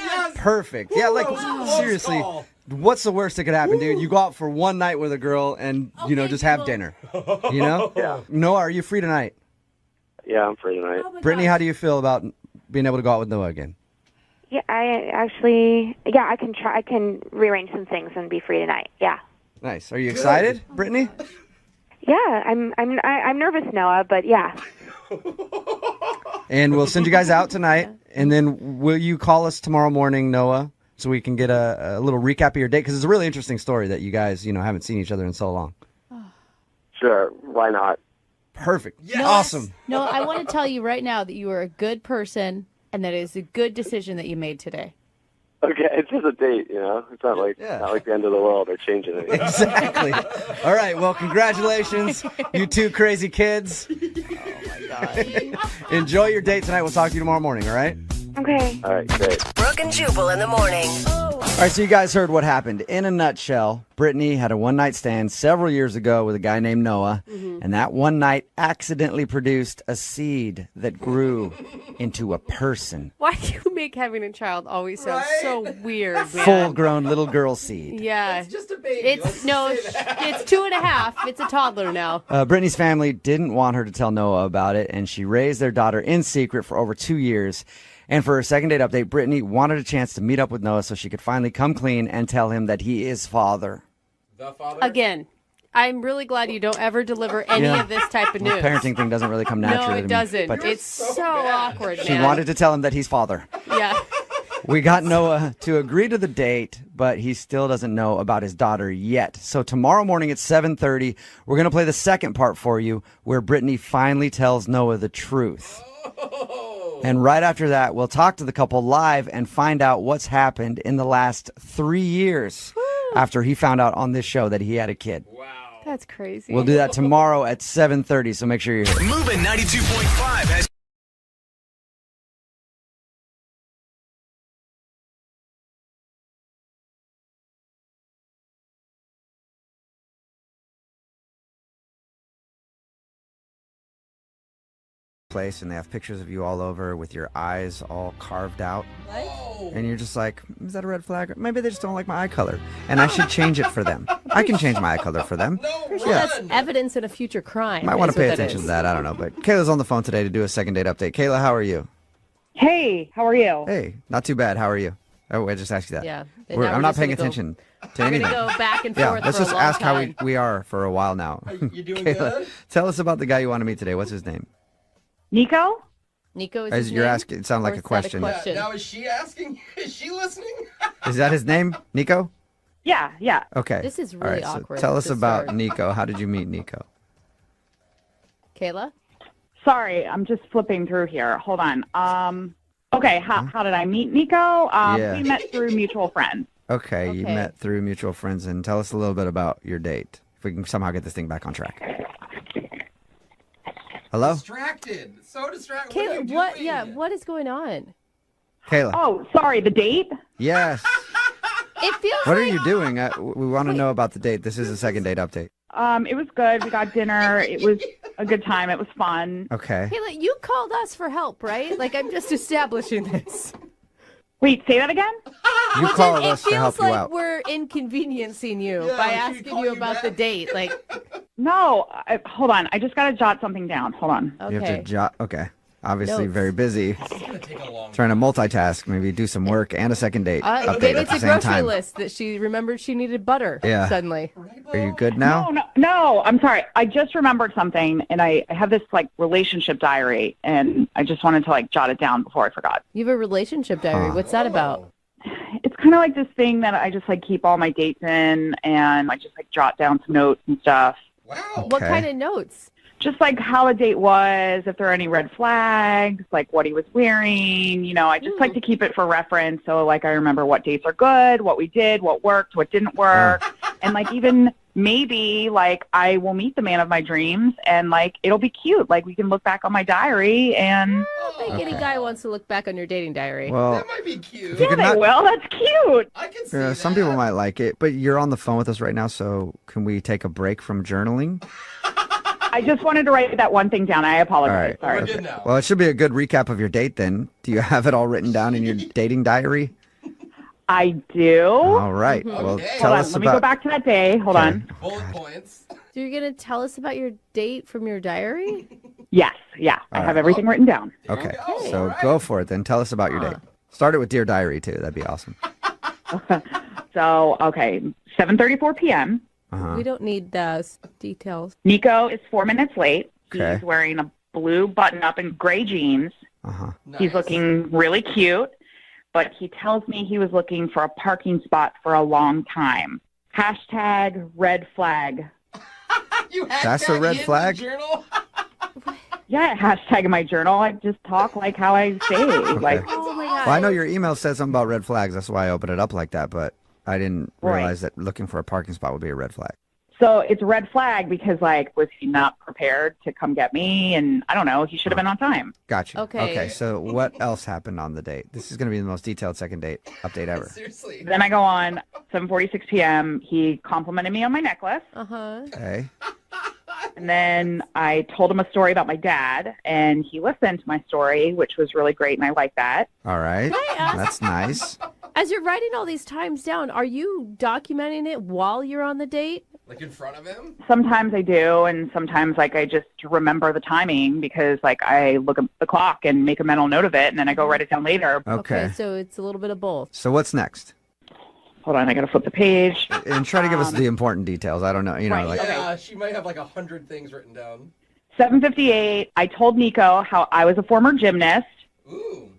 Speaker 2: Awesome. Perfect. Yeah, seriously. What's the worst that could happen, dude? You go out for one night with a girl and, just have dinner.
Speaker 13: Yeah.
Speaker 2: Noah, are you free tonight?
Speaker 13: Yeah, I'm free tonight.
Speaker 2: Brittany, how do you feel about being able to go out with Noah again?
Speaker 7: yeah, I can try. I can rearrange some things and be free tonight. Yeah.
Speaker 2: Nice. Are you excited, Brittany?
Speaker 7: Yeah, I'm nervous, Noah, but yeah.
Speaker 2: And we'll send you guys out tonight. And then will you call us tomorrow morning, Noah, so we can get a little recap of your date? Because it's a really interesting story that you guys, haven't seen each other in so long.
Speaker 13: Sure. Why not?
Speaker 2: Perfect.
Speaker 3: Yes.
Speaker 2: Awesome.
Speaker 3: No, I want to tell you right now that you are a good person and that it is a good decision that you made today.
Speaker 13: Okay, it's just a date, It's not like the end of the world or changing it.
Speaker 2: Exactly. All right. Well, congratulations, you two crazy kids. Enjoy your date tonight. We'll talk to you tomorrow morning, all right?
Speaker 7: Okay.
Speaker 13: All right, great.
Speaker 8: Brooke and Jubal in the morning.
Speaker 2: All right, so you guys heard what happened. In a nutshell, Brittany had a one-night stand several years ago with a guy named Noah, and that one night accidentally produced a seed that grew into a person.
Speaker 3: Why do you make having a child always sound so weird, man?
Speaker 2: Full-grown little girl seed.
Speaker 3: Yeah.
Speaker 6: It's just a baby.
Speaker 3: It's 2.5. It's a toddler now.
Speaker 2: Brittany's family didn't want her to tell Noah about it, and she raised their daughter in secret for over 2 years. And for her second date update, Brittany wanted a chance to meet up with Noah so she could finally come clean and tell him that he is father.
Speaker 6: The father?
Speaker 3: Again, I'm really glad you don't ever deliver any of this type of news.
Speaker 2: The parenting thing doesn't really come naturally
Speaker 3: No,
Speaker 2: to
Speaker 3: it
Speaker 2: me,
Speaker 3: doesn't.
Speaker 2: but
Speaker 3: It's so awkward, man.
Speaker 2: she wanted to tell him that he's father.
Speaker 3: Yeah.
Speaker 2: We got Noah to agree to the date, but he still doesn't know about his daughter yet. So tomorrow morning at 7:30, we're going to play the second part for you where Brittany finally tells Noah the truth. And right after that, we'll talk to the couple live and find out what's happened in the last 3 years after he found out on this show that he had a kid.
Speaker 3: That's crazy.
Speaker 2: We'll do that tomorrow at 7:30, so make sure you're here.
Speaker 1: Moving 92.5 has
Speaker 2: place, and they have pictures of you all over with your eyes all carved out.
Speaker 3: What?
Speaker 2: And you're just like, is that a red flag? Maybe they just don't like my eye color, and I should change it for them. I can change my eye color for them.
Speaker 3: That's evidence in a future crime.
Speaker 2: Might want
Speaker 3: is
Speaker 2: to pay
Speaker 3: what that
Speaker 2: attention
Speaker 3: is.
Speaker 2: to that. I don't know. But Kayla's on the phone today to do a second date update. Kayla, how are you?
Speaker 10: Hey, how are you?
Speaker 2: Hey, not too bad. How are you? Oh, I just asked you that.
Speaker 3: Yeah. And
Speaker 2: We're,
Speaker 3: now
Speaker 2: I'm
Speaker 3: we're
Speaker 2: not
Speaker 3: just
Speaker 2: paying
Speaker 3: gonna go-
Speaker 2: attention to
Speaker 3: We're
Speaker 2: anything.
Speaker 3: going to go back and
Speaker 2: Yeah,
Speaker 3: forth
Speaker 2: let's
Speaker 3: for
Speaker 2: just
Speaker 3: a long
Speaker 2: ask
Speaker 3: time.
Speaker 2: how we are for a while now.
Speaker 6: You doing
Speaker 2: Kayla,
Speaker 6: good?
Speaker 2: tell us about the guy you want to meet today. What's his name?
Speaker 10: Nico?
Speaker 3: Nico is
Speaker 2: As
Speaker 3: his
Speaker 2: you're
Speaker 3: name?
Speaker 2: asking, it sounded like
Speaker 3: Or
Speaker 2: a
Speaker 3: is that
Speaker 2: question.
Speaker 6: Now is she asking? Is she listening?
Speaker 2: Is that his name, Nico?
Speaker 10: Yeah.
Speaker 2: Okay.
Speaker 3: This is
Speaker 2: All
Speaker 3: really
Speaker 2: right, so
Speaker 3: awkward
Speaker 2: tell us
Speaker 3: to
Speaker 2: about
Speaker 3: start.
Speaker 2: Nico. How did you meet Nico?
Speaker 3: Kayla?
Speaker 10: Sorry, I'm just flipping through here. Hold on. Okay, how did I meet Nico?
Speaker 2: Yeah.
Speaker 10: We met through mutual friends.
Speaker 2: Okay, you
Speaker 3: Okay.
Speaker 2: met through mutual friends, and tell us a little bit about your date. If we can somehow get this thing back on track. Hello?
Speaker 6: Distracted. So distracted. What are you
Speaker 3: Kayla,
Speaker 6: doing?
Speaker 3: what? Yeah, what is going on?
Speaker 2: Kayla.
Speaker 10: Oh, sorry, the date?
Speaker 2: Yes.
Speaker 3: It feels
Speaker 2: What
Speaker 3: like...
Speaker 2: are you doing? We want to know about the date. This is a second date update.
Speaker 10: It was good. We got dinner. It was a good time. It was fun.
Speaker 2: Okay.
Speaker 3: Hey, like, you called us for help, right? Like, I'm just establishing this.
Speaker 10: Wait, say that again?
Speaker 2: You called us to help
Speaker 3: It feels
Speaker 2: you
Speaker 3: like
Speaker 2: out.
Speaker 3: we're inconveniencing you by asking you about the date. Like,
Speaker 10: No, hold on. I just got to jot something down. Hold on.
Speaker 2: You have to jot. Okay. Obviously,
Speaker 3: Notes.
Speaker 2: very busy. Trying to multitask, maybe do some work and a second date update
Speaker 3: maybe
Speaker 2: at
Speaker 3: it's
Speaker 2: the
Speaker 3: a
Speaker 2: same
Speaker 3: grocery
Speaker 2: time.
Speaker 3: list that she remembered she needed butter suddenly.
Speaker 2: Are you good now?
Speaker 10: No, I'm sorry. I just remembered something, and I have this, like, relationship diary, and I just wanted to, like, jot it down before I forgot.
Speaker 3: You have a relationship diary. What's that about?
Speaker 10: It's kind of like this thing that I just, like, keep all my dates in, and I just, like, jot down some notes and stuff.
Speaker 3: Wow. What kind of notes?
Speaker 10: Just like how a date was, if there are any red flags, like what he was wearing. You know, I just like to keep it for reference. So, like, I remember what dates are good, what we did, what worked, what didn't work. And, like, even maybe, like, I will meet the man of my dreams and, like, it'll be cute. Like, we can look back on my diary and...
Speaker 3: I think any guy wants to look back on your dating diary.
Speaker 2: Well,
Speaker 6: That might be cute.
Speaker 10: Yeah, they will. That's cute.
Speaker 6: I can see
Speaker 2: some people might like it, but you're on the phone with us right now, so can we take a break from journaling?
Speaker 10: I just wanted to write that one thing down. I apologize.
Speaker 2: All right.
Speaker 10: Sorry.
Speaker 2: Well, it should be a good recap of your date then. Do you have it all written down in your dating diary?
Speaker 10: I do.
Speaker 2: All right. Well, tell
Speaker 10: Hold on.
Speaker 2: us
Speaker 10: Let me go back to that day. Hold on.
Speaker 6: Bullet points.
Speaker 3: So you're going to tell us about your date from your diary?
Speaker 10: Yes. Yeah. I have everything written down.
Speaker 2: Okay. So go for it then. Tell us about your date. Start it with Dear Diary, too. That'd be awesome.
Speaker 10: So, okay, 7:34 p.m.
Speaker 3: We don't need those details.
Speaker 10: Nico is 4 minutes late.
Speaker 2: Okay.
Speaker 10: He's wearing a blue button-up and gray jeans. He's looking really cute, but he tells me he was looking for a parking spot for a long time. Hashtag red flag.
Speaker 2: That's a red flag?
Speaker 10: Yeah, hashtag in my journal. I just talk like how I say. Like,
Speaker 3: oh my God.
Speaker 2: Well, I know your email said something about red flags. That's why I opened it up like that, but I didn't realize that looking for a parking spot would be a red flag.
Speaker 10: So it's a red flag because, like, was he not prepared to come get me? And I don't know. He should have been on time.
Speaker 2: Gotcha.
Speaker 3: Okay.
Speaker 2: So what else happened on the date? This is going to be the most detailed second date update ever.
Speaker 6: Seriously.
Speaker 10: Then I go on, 7:46 p.m. He complimented me on my necklace.
Speaker 2: Okay.
Speaker 10: And then I told him a story about my dad, and he listened to my story, which was really great, and I like that.
Speaker 2: All right.
Speaker 3: Can I ask-
Speaker 2: That's nice.
Speaker 3: As you're writing all these times down, are you documenting it while you're on the date?
Speaker 6: Like in front of him?
Speaker 10: Sometimes I do, and sometimes, like, I just remember the timing because, like, I look at the clock and make a mental note of it, and then I go write it down later.
Speaker 2: Okay.
Speaker 3: So it's a little bit of both.
Speaker 2: So what's next?
Speaker 10: Hold on, I got to flip the page.
Speaker 2: And try to give us the important details. I don't know. You know,
Speaker 10: Right,
Speaker 2: like
Speaker 6: Yeah, she might have like 100 things written down.
Speaker 10: 7:58, I told Nico how I was a former gymnast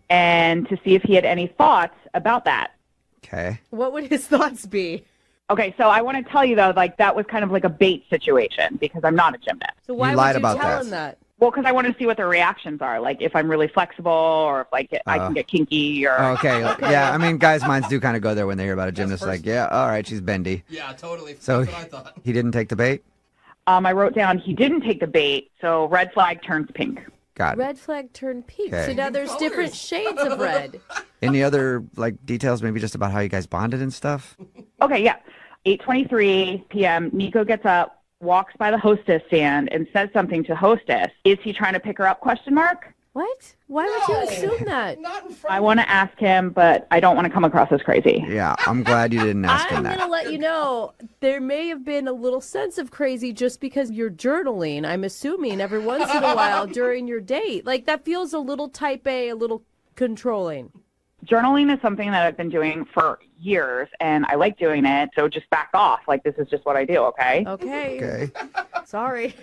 Speaker 10: and to see if he had any thoughts about that.
Speaker 2: Okay.
Speaker 3: What would his thoughts be?
Speaker 10: Okay, so I want to tell you, though, like, that was kind of like a bait situation because I'm not a gymnast.
Speaker 3: So why
Speaker 2: You lied
Speaker 3: would you
Speaker 2: about
Speaker 3: tell
Speaker 2: that.
Speaker 3: him that?
Speaker 10: Well, because I want to see what their reactions are, like if I'm really flexible or if, like, I can get kinky or...
Speaker 2: Okay. Yeah, I mean, guys' minds do kind of go there when they hear about a gymnast. Like, yeah, all right, she's bendy.
Speaker 6: Yeah, totally.
Speaker 2: So
Speaker 6: That's what I thought.
Speaker 2: he didn't take the bait?
Speaker 10: I wrote down he didn't take the bait, so red flag turns pink.
Speaker 2: Got it.
Speaker 3: Red flag turned pink.
Speaker 2: Okay.
Speaker 3: So now there's different shades of red.
Speaker 2: Any other, like, details, maybe just about how you guys bonded and stuff?
Speaker 10: Okay, yeah. 8:23 p.m., Nico gets up, walks by the hostess stand, and says something to hostess. Is he trying to pick her up, question mark?
Speaker 3: What? Why would you assume that?
Speaker 10: I want to ask him, but I don't want to come across as crazy.
Speaker 2: Yeah, I'm glad you didn't ask him
Speaker 3: I'm
Speaker 2: that.
Speaker 3: going to let you know, there may have been a little sense of crazy just because you're journaling, I'm assuming, every once in a while during your date. Like, that feels a little type A, a little controlling.
Speaker 10: Journaling is something that I've been doing for years, and I like doing it, so just back off. Like, this is just what I do, okay?
Speaker 3: Okay.
Speaker 2: Okay.
Speaker 3: Sorry.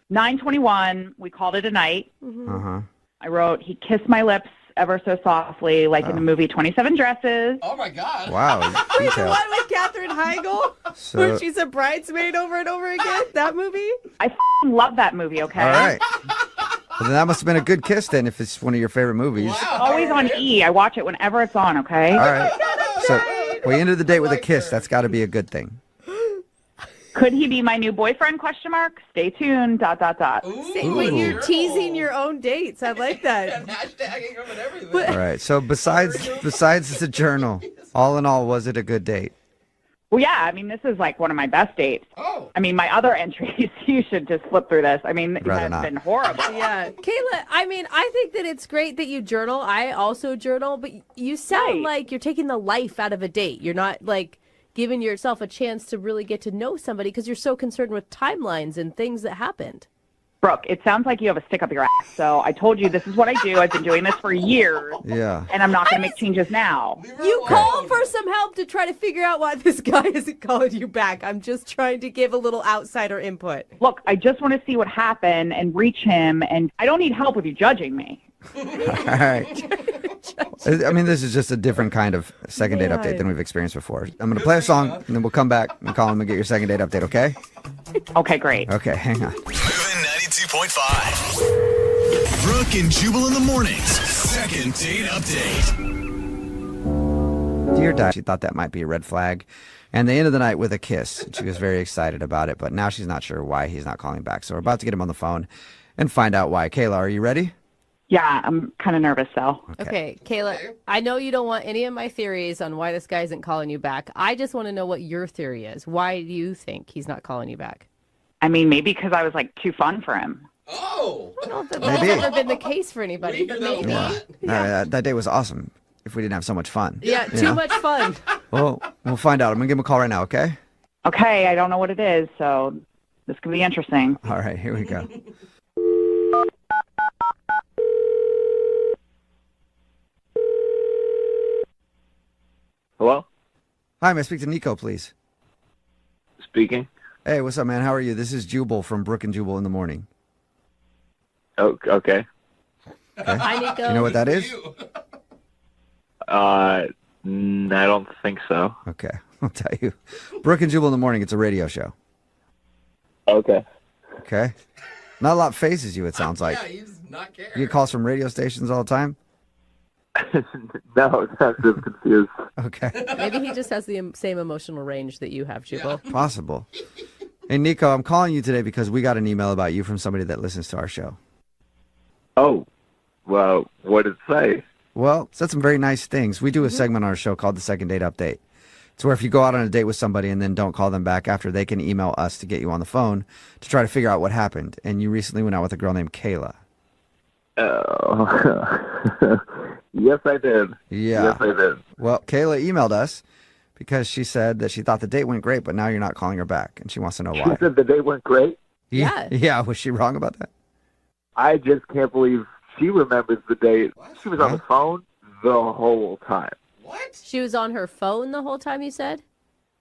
Speaker 10: 9:21, we called it a night.
Speaker 2: Uh-huh.
Speaker 10: I wrote, he kissed my lips ever so softly, like in the movie 27 Dresses.
Speaker 6: Oh, my God.
Speaker 2: Wow.
Speaker 3: Wait, the
Speaker 2: detailed.
Speaker 3: one with Katherine Heigl?
Speaker 2: So-
Speaker 3: Where she's a bridesmaid over and over again? That movie?
Speaker 10: I love that movie, okay?
Speaker 2: All right. Well, then that must have been a good kiss then if it's one of your favorite movies.
Speaker 10: Always on E. I watch it whenever it's on, okay?
Speaker 2: All right. So we ended the date with a kiss. That's got to be a good thing.
Speaker 10: Could he be my new boyfriend, question mark? Stay tuned, ...
Speaker 3: See, wait, you're teasing your own dates. I like that.
Speaker 6: Hashtagging them and everything.
Speaker 2: All right. So besides the journal, all in all, was it a good date?
Speaker 14: Well, yeah, I mean, this is like one of my best dates.
Speaker 6: Oh.
Speaker 14: I mean, my other entries, you should just flip through this. I mean, it
Speaker 2: Rather
Speaker 14: has
Speaker 2: not.
Speaker 14: been horrible.
Speaker 3: Yeah. Kayla, I mean, I think that it's great that you journal. I also journal, but you sound like you're taking the life out of a date. You're not like giving yourself a chance to really get to know somebody because you're so concerned with timelines and things that happened.
Speaker 14: Brooke, it sounds like you have a stick up your ass. So I told you this is what I do. I've been doing this for years.
Speaker 2: Yeah.
Speaker 14: And I'm not going to make changes now.
Speaker 3: You call for some help to try to figure out why this guy isn't calling you back. I'm just trying to give a little outsider input.
Speaker 14: Look, I just want to see what happened and reach him. And I don't need help with you judging me.
Speaker 2: All right. I mean, this is just a different kind of second date update than we've experienced before. I'm going to play a song, and then we'll come back and call him and get your second date update, okay?
Speaker 14: Okay, great.
Speaker 2: Okay, hang on.
Speaker 1: Moving 92.5. Brooke and Jubal in the mornings. Second date update.
Speaker 2: Dear Di, she thought that might be a red flag. And they ended the night with a kiss. She was very excited about it, but now she's not sure why he's not calling back. So we're about to get him on the phone and find out why. Kayla, are you ready?
Speaker 14: Yeah, I'm kind of nervous, though.
Speaker 3: Okay, Kayla, I know you don't want any of my theories on why this guy isn't calling you back. I just want to know what your theory is. Why do you think he's not calling you back?
Speaker 14: I mean, maybe because I was, like, too fun for him.
Speaker 6: Oh!
Speaker 3: I don't think
Speaker 2: Maybe.
Speaker 3: that's never been the case for anybody, but maybe.
Speaker 2: Yeah. That day was awesome if we didn't have so much fun.
Speaker 3: Yeah,
Speaker 2: You
Speaker 3: too
Speaker 2: know?
Speaker 3: much fun.
Speaker 2: Well, we'll find out. I'm going to give him a call right now, okay?
Speaker 14: Okay, I don't know what it is, so this could be interesting.
Speaker 2: All right, here we go.
Speaker 15: Hello?
Speaker 2: Hi, may I speak to Nico, please?
Speaker 15: Speaking.
Speaker 2: Hey, what's up, man? How are you? This is Jubal from Brooke and Jubal in the morning.
Speaker 15: Oh, okay.
Speaker 3: Hi, Nico.
Speaker 2: You know what that is?
Speaker 15: I don't think so.
Speaker 2: Okay, I'll tell you. Brooke and Jubal in the morning, it's a radio show.
Speaker 15: Okay.
Speaker 2: Okay? Not a lot phases you, it sounds like.
Speaker 6: Yeah, he's not caring.
Speaker 2: You get calls from radio stations all the time?
Speaker 15: No, I'm just confused.
Speaker 2: Okay.
Speaker 3: Maybe he just has the same emotional range that you have, Jubal.
Speaker 2: Possible. Hey, Nico, I'm calling you today because we got an email about you from somebody that listens to our show.
Speaker 15: Oh, well, what did it say?
Speaker 2: Well, it said some very nice things. We do a segment on our show called the Second Date Update. It's where if you go out on a date with somebody and then don't call them back after, they can email us to get you on the phone to try to figure out what happened. And you recently went out with a girl named Kayla.
Speaker 15: Oh, yes, I did.
Speaker 2: Yeah.
Speaker 15: Yes, I did.
Speaker 2: Well, Kayla emailed us because she said that she thought the date went great, but now you're not calling her back, and she wants to know
Speaker 15: She
Speaker 2: why.
Speaker 15: said the date went great.
Speaker 3: Yeah.
Speaker 2: Yeah, was she wrong about that?
Speaker 15: I just can't believe she remembers the date. She was on the phone the whole time.
Speaker 6: What?
Speaker 3: She was on her phone the whole time, you said?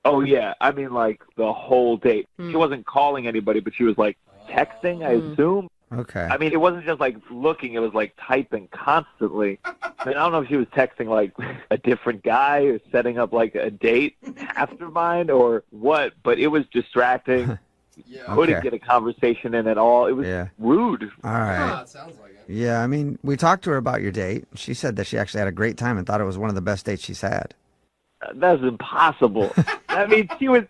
Speaker 15: Oh, yeah. I mean, like, the whole date. She wasn't calling anybody, but she was, like, texting, I assume.
Speaker 2: Okay.
Speaker 15: I mean, it wasn't just, like, looking. It was, like, typing constantly. I mean, I don't know if she was texting, like, a different guy or setting up, like, a date after mine or what, but it was distracting. Couldn't get a conversation in at all. It was rude.
Speaker 2: All right.
Speaker 6: it sounds like it.
Speaker 2: Yeah, I mean, we talked to her about your date. She said that she actually had a great time and thought it was one of the best dates she's had.
Speaker 15: That's impossible. I mean, she was,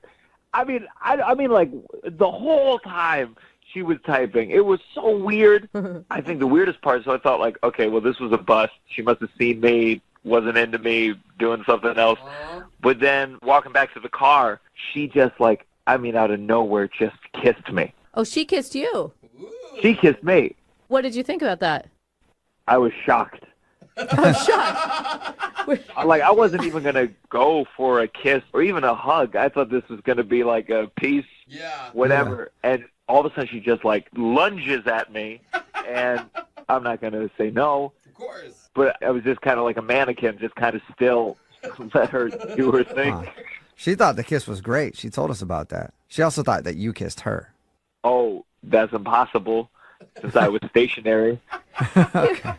Speaker 15: I mean, like, the whole time she was typing. It was so weird. I think the weirdest part, so I thought, like, okay, well, this was a bust. She must have seen me, wasn't into me, doing something else. But then walking back to the car, she just, like, I mean, out of nowhere, just kissed me.
Speaker 3: Oh, she kissed you.
Speaker 15: She kissed me.
Speaker 3: What did you think about that?
Speaker 15: I was shocked.
Speaker 3: I'm shocked.
Speaker 15: Like, I wasn't even going to go for a kiss or even a hug. I thought this was going to be like a peace, whatever. Yeah. And all of a sudden she just, like, lunges at me, and I'm not going to say no.
Speaker 6: Of course.
Speaker 15: But I was just kind of like a mannequin, just kind of still let her do her thing.
Speaker 2: Huh. She thought the kiss was great. She told us about that. She also thought that you kissed her.
Speaker 15: Oh, that's impossible since I was stationary.
Speaker 2: Okay.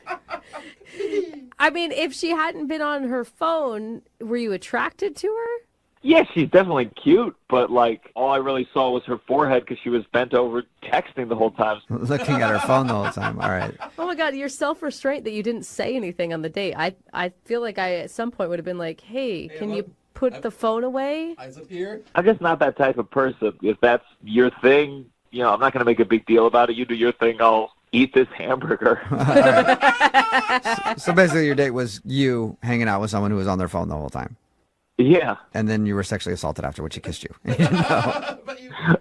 Speaker 3: I mean, if she hadn't been on her phone, were you attracted to her?
Speaker 15: Yeah, she's definitely cute, but, like, all I really saw was her forehead because she was bent over texting the whole time.
Speaker 2: Looking at her phone the whole time. All right.
Speaker 3: Oh, my God, your self-restraint that you didn't say anything on the date. I feel like I, at some point, would have been like, hey, can you put the phone away?
Speaker 6: Eyes up here.
Speaker 15: I'm just not that type of person. If that's your thing, you know, I'm not going to make a big deal about it. You do your thing, I'll eat this hamburger.
Speaker 2: So basically your date was you hanging out with someone who was on their phone the whole time.
Speaker 15: Yeah.
Speaker 2: And then you were sexually assaulted afterwards she kissed you.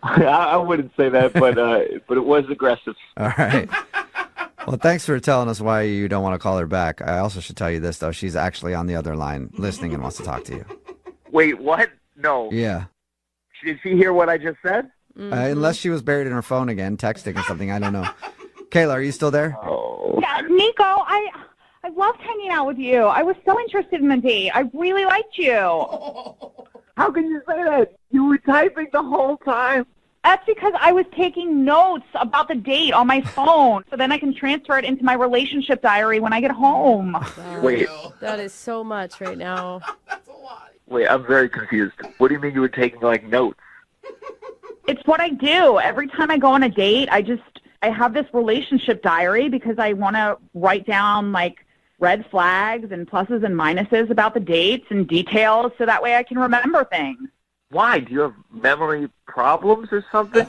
Speaker 15: I wouldn't say that, but it was aggressive.
Speaker 2: All right. Well, thanks for telling us why you don't want to call her back. I also should tell you this, though. She's actually on the other line listening and wants to talk to you.
Speaker 15: Wait, what? No.
Speaker 2: Yeah.
Speaker 15: Did she hear what I just said?
Speaker 2: Unless she was buried in her phone again, texting or something. I don't know. Kayla, are you still there?
Speaker 15: Oh.
Speaker 14: Yeah, Nico, I loved hanging out with you. I was so interested in the date. I really liked you.
Speaker 15: How can you say that? You were typing the whole time.
Speaker 14: That's because I was taking notes about the date on my phone, so then I can transfer it into my relationship diary when I get home.
Speaker 15: Wait.
Speaker 3: That is so much right now.
Speaker 15: Wait, I'm very confused. What do you mean you were taking, notes?
Speaker 14: It's what I do. Every time I go on a date, I have this relationship diary because I want to write down, red flags and pluses and minuses about the dates and details so that way I can remember things.
Speaker 15: Why? Do you have memory problems or something?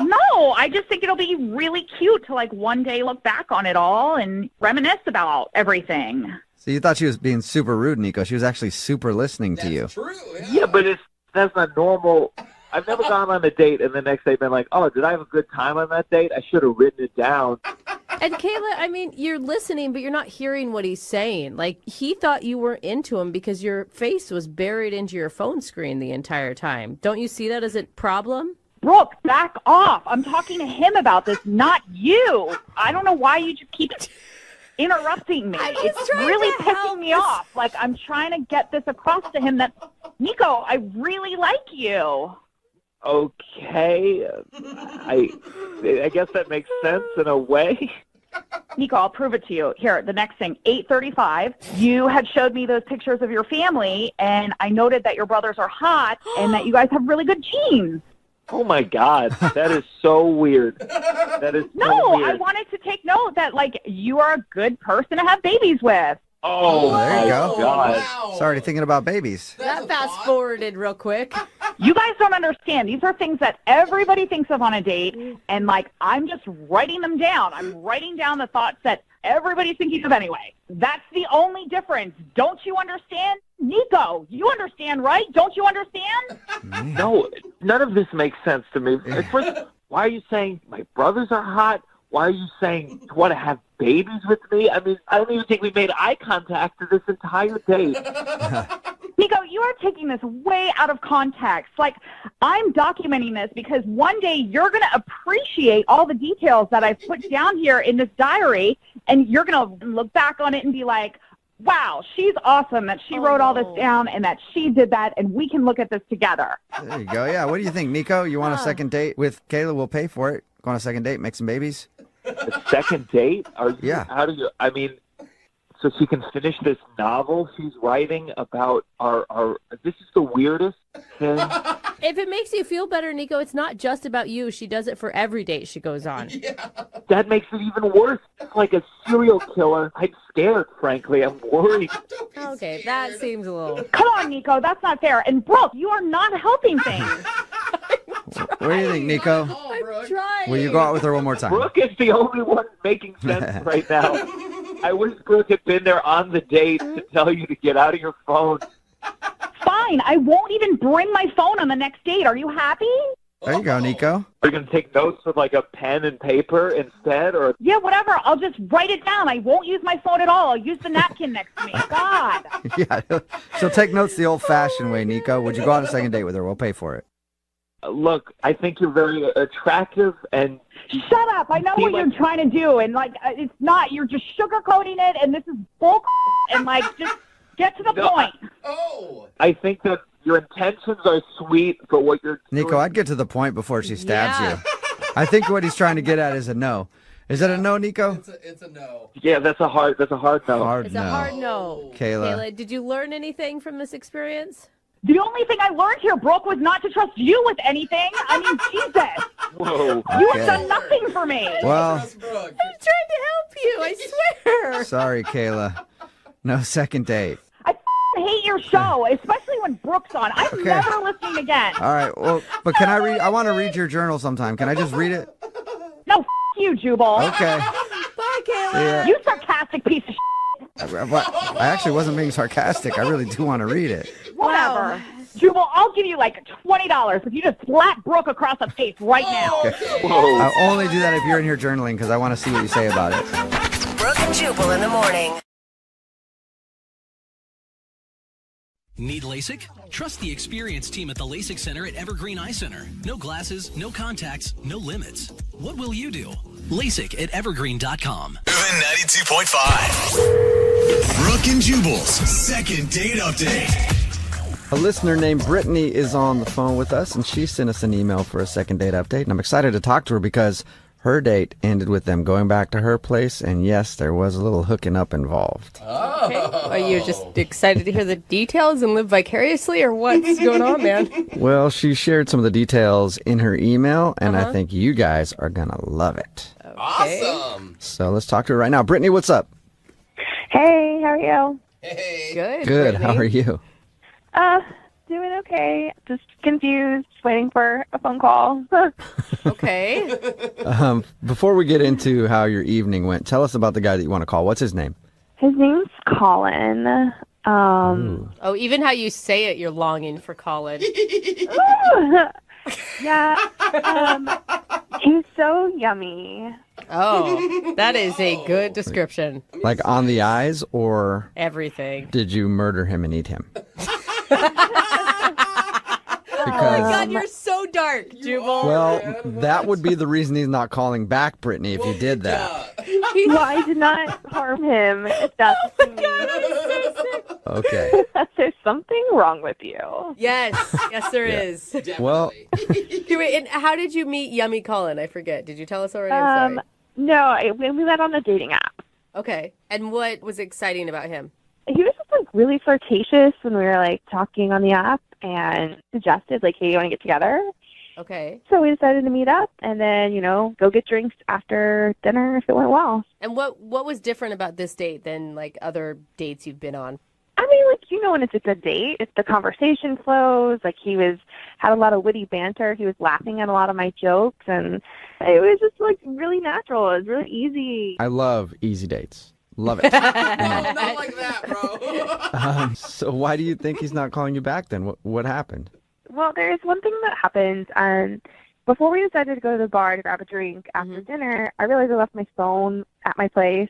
Speaker 14: No, I just think it'll be really cute to one day look back on it all and reminisce about everything.
Speaker 2: So you thought she was being super rude, Nico. She was actually super listening to you.
Speaker 6: True,
Speaker 15: Yeah, but that's not normal. I've never gone on a date and the next day been like, oh, did I have a good time on that date? I should have written it down.
Speaker 3: And Kayla, you're listening, but you're not hearing what he's saying. He thought you weren't into him because your face was buried into your phone screen the entire time. Don't you see that as a problem?
Speaker 14: Brooke, back off. I'm talking to him about this, not you. I don't know why you just keep interrupting me. It's really pissing me off. I'm trying to get this across to him that, Nico, I really like you.
Speaker 15: Okay. I guess that makes sense in a way.
Speaker 14: Nico, I'll prove it to you. Here, the next thing, 8:35. You had showed me those pictures of your family, and I noted that your brothers are hot and that you guys have really good genes.
Speaker 15: Oh, my God. That is so weird. That is so weird.
Speaker 14: I wanted to take note that, you are a good person to have babies with.
Speaker 15: Oh,
Speaker 2: there you go.
Speaker 15: God.
Speaker 2: Wow. Sorry, thinking about babies.
Speaker 3: That fast forwarded real quick.
Speaker 14: You guys don't understand. These are things that everybody thinks of on a date, and I'm just writing them down. I'm writing down the thoughts that everybody's thinking of anyway. That's the only difference. Don't you understand? Nico, you understand, right? Don't you understand?
Speaker 15: No, none of this makes sense to me. First, why are you saying my brothers are hot? Why are you saying you want to have babies with me? I don't even think we made eye contact for this entire date.
Speaker 14: Nico, you are taking this way out of context. I'm documenting this because one day you're going to appreciate all the details that I've put down here in this diary, and you're going to look back on it and be like, wow, she's awesome that she wrote all this down and that she did that, and we can look at this together.
Speaker 2: There you go. Yeah, what do you think, Nico? You want a second date with Kayla? We'll pay for it. Go on a second date, make some babies.
Speaker 15: A second date?
Speaker 2: Yeah.
Speaker 15: How do you? So she can finish this novel she's writing about our. This is the weirdest thing.
Speaker 3: If it makes you feel better, Nico, it's not just about you. She does it for every date she goes on.
Speaker 6: Yeah.
Speaker 15: That makes it even worse. It's like a serial killer. I'm scared, frankly. I'm worried.
Speaker 3: Okay, that seems a little...
Speaker 14: Come on, Nico, that's not fair. And Brooke, you are not helping things.
Speaker 2: What do you think, Nico?
Speaker 3: I'm trying.
Speaker 2: Will you go out with her one more time?
Speaker 15: Brooke is the only one making sense right now. I wish Brooke had been there on the date to tell you to get out of your phone.
Speaker 14: Fine, I won't even bring my phone on the next date. Are you happy?
Speaker 2: There you go, Nico.
Speaker 15: Are you going to take notes with a pen and paper instead? Or
Speaker 14: yeah, whatever. I'll just write it down. I won't use my phone at all. I'll use the napkin next to me. God.
Speaker 2: Yeah, she'll take notes the old-fashioned way, Nico. Would you go on a second date with her? We'll pay for it.
Speaker 15: Look, I think you're very attractive and...
Speaker 14: Shut up. I know what you're trying to do. And, it's not. You're just sugarcoating it, and this is bull. And, just get to the point.
Speaker 15: I think that your intentions are sweet, but what you're doing...
Speaker 2: Nico, I'd get to the point before she stabs you. I think what he's trying to get at is a no. Is that a no, Nico?
Speaker 6: It's a no.
Speaker 15: Yeah, that's a hard no.
Speaker 3: It's a hard no.
Speaker 2: Kayla,
Speaker 3: did you learn anything from this experience?
Speaker 14: The only thing I learned here, Brooke, was not to trust you with anything. Jesus.
Speaker 15: Whoa.
Speaker 14: You have done nothing for me.
Speaker 2: Well,
Speaker 3: I'm trying to help you, I swear.
Speaker 2: Sorry, Kayla. No second date.
Speaker 14: I hate your show, especially when Brooke's on. I'm never listening again.
Speaker 2: All right, well, but can I read? I want to read your journal sometime. Can I just read it?
Speaker 14: No, you, Jubal.
Speaker 2: Okay.
Speaker 3: Bye, Kayla.
Speaker 2: Yeah.
Speaker 14: You sarcastic piece of
Speaker 2: I actually wasn't being sarcastic. I really do want to read it.
Speaker 14: Whatever. Jubal, I'll give you like $20 if you just slap Brooke across the face right now.
Speaker 2: Okay. I'll only do that if you're in here journaling because I want to see what you say about it.
Speaker 8: Brooke and Jubal in the morning.
Speaker 16: Need LASIK? Trust the experienced team at the LASIK Center at Evergreen Eye Center. No glasses, no contacts, no limits. What will you do? LASIK at evergreen.com.
Speaker 1: Moving 92.5. Brooke and Jubal's second date update.
Speaker 2: A listener named Brittany is on the phone with us, and she sent us an email for a second date update. And I'm excited to talk to her because her date ended with them going back to her place, and yes, there was a little hooking up involved.
Speaker 3: Okay. Are you just excited to hear the details and live vicariously, or what's going on, man?
Speaker 2: Well, she shared some of the details in her email, and I think you guys are going to love it.
Speaker 6: Awesome.
Speaker 2: So let's talk to her right now. Brittany, what's up?
Speaker 17: Hey, how are you?
Speaker 6: Hey.
Speaker 3: Good.
Speaker 2: Good.
Speaker 3: Brittany.
Speaker 2: How are you?
Speaker 17: Doing okay. Just confused, waiting for a phone call.
Speaker 3: Okay.
Speaker 2: Before we get into how your evening went, tell us about the guy that you want to call. What's his name?
Speaker 17: His name's Colin.
Speaker 3: Oh, even how you say it, you're longing for Colin.
Speaker 17: Yeah. He's so yummy.
Speaker 3: Oh, that is a good description.
Speaker 2: Like on the eyes, or
Speaker 3: Everything.
Speaker 2: did you murder him and eat him?
Speaker 3: Oh my God, you're so dark, Jubal.
Speaker 2: Well, that would be the reason he's not calling back, Brittany, if you did that.
Speaker 17: Well, I did not harm him. If that's what you mean.
Speaker 2: Okay.
Speaker 17: There's something wrong with you.
Speaker 3: Yes, there is.
Speaker 2: Well,
Speaker 3: Okay, wait, and how did you meet Yummy Colin? I forget. Did you tell us already? I'm sorry.
Speaker 17: No, we met on the dating app.
Speaker 3: Okay, and what was exciting about him?
Speaker 17: He was just like really flirtatious when we were like talking on the app and suggested like, hey, you want to get together?
Speaker 3: Okay.
Speaker 17: So we decided to meet up and then, go get drinks after dinner if it went well.
Speaker 3: And what was different about this date than like other dates you've been on?
Speaker 17: I mean, like, when it's a good date, if the conversation flows, like had a lot of witty banter. He was laughing at a lot of my jokes and it was just like really natural. It was really easy.
Speaker 2: I love easy dates. Love it.
Speaker 6: Not like that, bro.
Speaker 2: So why do you think he's not calling you back then? What happened?
Speaker 17: Well, there's one thing that happened. Before we decided to go to the bar to grab a drink after dinner, I realized I left my phone at my place.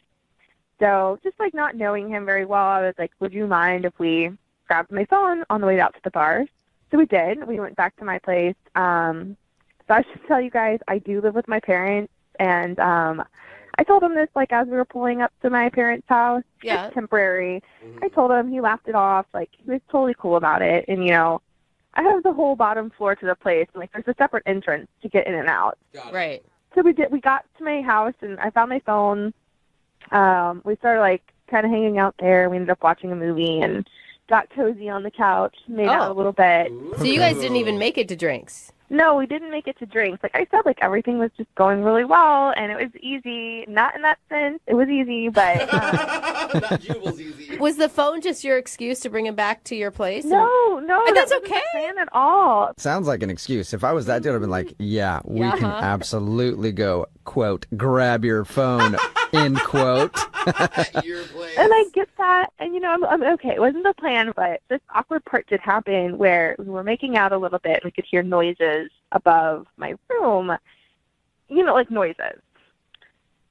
Speaker 17: So just like not knowing him very well, I was like, would you mind if we grabbed my phone on the way out to the bar? So we did. We went back to my place. So I should tell you guys, I do live with my parents. And I told him this like as we were pulling up to my parents' house.
Speaker 3: Yeah.
Speaker 17: It's temporary. I told him, he laughed it off. Like, he was totally cool about it. And, I have the whole bottom floor to the place. And, like, there's a separate entrance to get in and out.
Speaker 3: Right.
Speaker 17: So we got to my house, and I found my phone. We started, like, kind of hanging out there. We ended up watching a movie and got cozy on the couch, made out a little bit.
Speaker 3: So you guys didn't even make it to drinks?
Speaker 17: No, we didn't make it to drinks. Like I said, like everything was just going really well, and it was easy. Not in that sense. It was easy, but...
Speaker 6: Not Jubal's easy.
Speaker 3: Was the phone just your excuse to bring him back to your place?
Speaker 17: No,
Speaker 3: And that's
Speaker 17: that wasn't
Speaker 3: okay.
Speaker 17: the plan at all.
Speaker 2: Sounds like an excuse. If I was that dude, I'd been like, yeah, we can absolutely go, quote, grab your phone, end quote.
Speaker 17: And I get that, and I'm okay. It wasn't the plan, but this awkward part did happen where we were making out a little bit, and we could hear noises above my room. Like noises.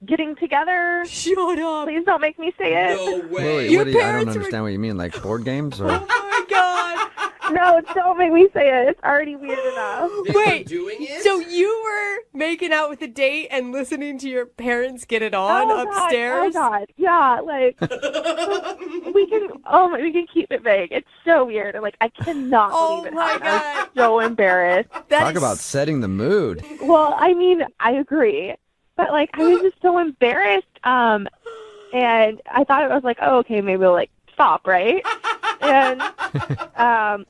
Speaker 17: Getting together.
Speaker 3: Shut up.
Speaker 17: Please don't make me say it.
Speaker 6: No way.
Speaker 2: Wait, I don't understand what you mean. Like board games? Or?
Speaker 3: Oh my God.
Speaker 17: No, don't make me say it. It's already weird enough.
Speaker 3: Wait,
Speaker 6: doing it?
Speaker 3: so you were making out with a date and listening to your parents get it on upstairs?
Speaker 17: Oh God, yeah, like we can keep it vague. It's so weird. Like I cannot believe it.
Speaker 3: My God.
Speaker 17: I'm so embarrassed.
Speaker 2: Talk about setting the mood.
Speaker 17: Well, I mean, I agree, but like I was just so embarrassed. And I thought it was like, oh, okay, maybe we'll like stop, right? And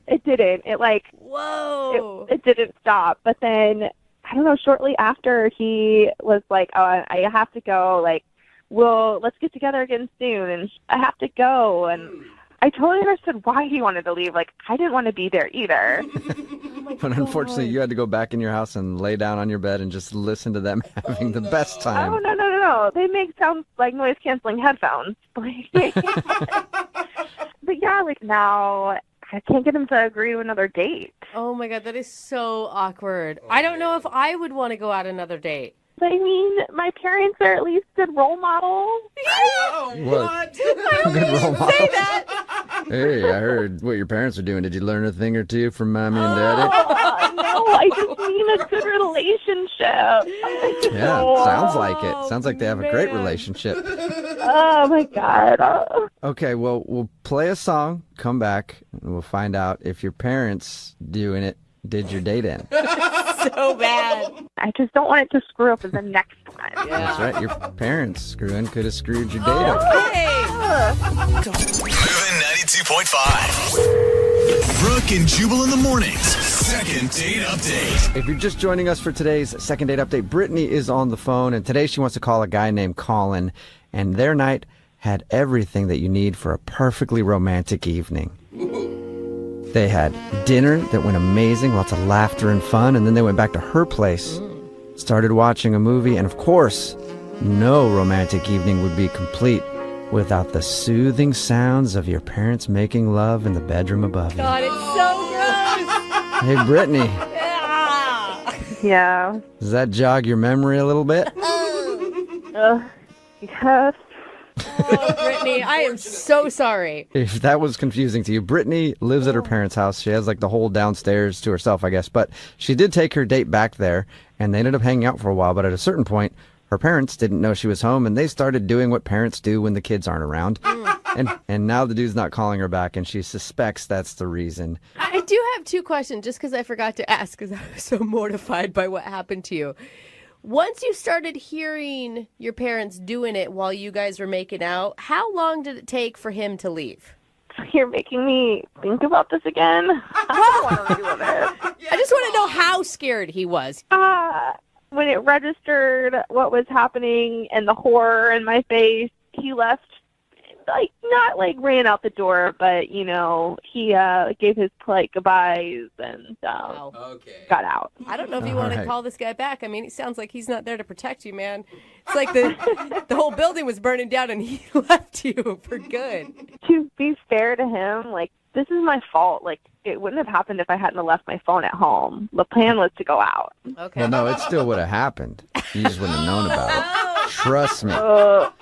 Speaker 17: it didn't. It like
Speaker 3: whoa.
Speaker 17: It didn't stop. But then I don't know. Shortly after, he was like, "Oh, I have to go. Like, let's get together again soon." And I have to go. And I totally understood why he wanted to leave. Like, I didn't want to be there either.
Speaker 2: But unfortunately, you had to go back in your house and lay down on your bed and just listen to them having the best time.
Speaker 17: Oh, no. no. They sound like noise canceling headphones. But yeah, like now I can't get him to agree to another date.
Speaker 3: Oh my God, that is so awkward. I don't know if I would want to go out another date.
Speaker 17: I mean, my parents are at least good role models.
Speaker 2: What?
Speaker 3: I don't
Speaker 2: Good
Speaker 3: mean
Speaker 2: role
Speaker 3: to say
Speaker 2: models.
Speaker 3: that.
Speaker 2: Hey, I heard what your parents are doing. Did you learn a thing or two from mommy and daddy?
Speaker 17: No, I just mean a good relationship.
Speaker 2: Yeah, sounds like it. Sounds like they have a great relationship.
Speaker 17: Oh my God.
Speaker 2: Okay, well, we'll play a song, come back, and we'll find out if your parents doing it did your date in.
Speaker 3: So bad.
Speaker 17: I just don't want it to screw up the next time.
Speaker 2: That's right. Your parents screwing could have screwed your date up.
Speaker 1: Moving 92.5. Brooke and Jubal in the mornings. Second date update.
Speaker 2: If you're just joining us for today's second date update, Brittany is on the phone, and today she wants to call a guy named Colin, and their night had everything that you need for a perfectly romantic evening. They had dinner that went amazing, lots of laughter and fun, and then they went back to her place, started watching a movie, and of course, no romantic evening would be complete without the soothing sounds of your parents making love in the bedroom above you.
Speaker 3: God, it's so gross.
Speaker 2: Hey, Brittany,
Speaker 17: Yeah.
Speaker 2: does that jog your memory a little bit?
Speaker 17: Yes.
Speaker 3: Oh, Brittany, I am so sorry.
Speaker 2: If that was confusing to you, Brittany lives at her parents' house. She has like the whole downstairs to herself, I guess. But she did take her date back there, and they ended up hanging out for a while. But at a certain point, her parents didn't know she was home, and they started doing what parents do when the kids aren't around. And now the dude's not calling her back, and she suspects that's the reason.
Speaker 3: I do have two questions, just because I forgot to ask, because I was so mortified by what happened to you. Once you started hearing your parents doing it while you guys were making out, how long did it take for him to leave?
Speaker 17: You're making me think about this again. I don't want to relive it.
Speaker 3: I just want to know how scared he was.
Speaker 17: When it registered what was happening and the horror in my face, he left, not ran out the door, but, he gave his polite goodbyes and got out.
Speaker 3: I don't know if you want to call this guy back. I mean, it sounds like he's not there to protect you, man. It's like the whole building was burning down and he left you for good.
Speaker 17: To be fair to him, this is my fault. It wouldn't have happened if I hadn't have left my phone at home. The plan was to go out.
Speaker 3: Okay.
Speaker 2: Well, no, it still would have happened. You just wouldn't have known about it. Trust me.
Speaker 17: No.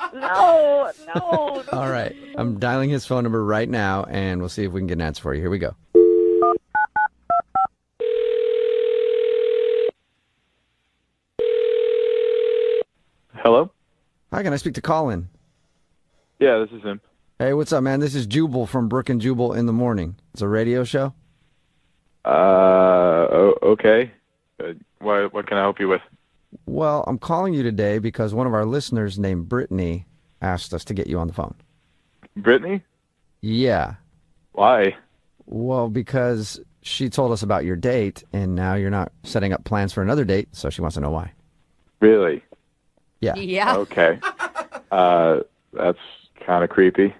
Speaker 2: All right. I'm dialing his phone number right now, and we'll see if we can get an answer for you. Here we go.
Speaker 18: Hello?
Speaker 2: Hi, can I speak to Colin?
Speaker 18: Yeah, this is him.
Speaker 2: Hey, what's up, man? This is Jubal from Brooke and Jubal in the Morning. It's a radio show.
Speaker 18: Okay. What can I help you with?
Speaker 2: Well, I'm calling you today because one of our listeners named Brittany asked us to get you on the phone.
Speaker 18: Brittany?
Speaker 2: Yeah.
Speaker 18: Why?
Speaker 2: Well, because she told us about your date, and now you're not setting up plans for another date, so she wants to know why.
Speaker 18: Really?
Speaker 2: Yeah.
Speaker 3: Yeah.
Speaker 18: Okay. That's kind of creepy.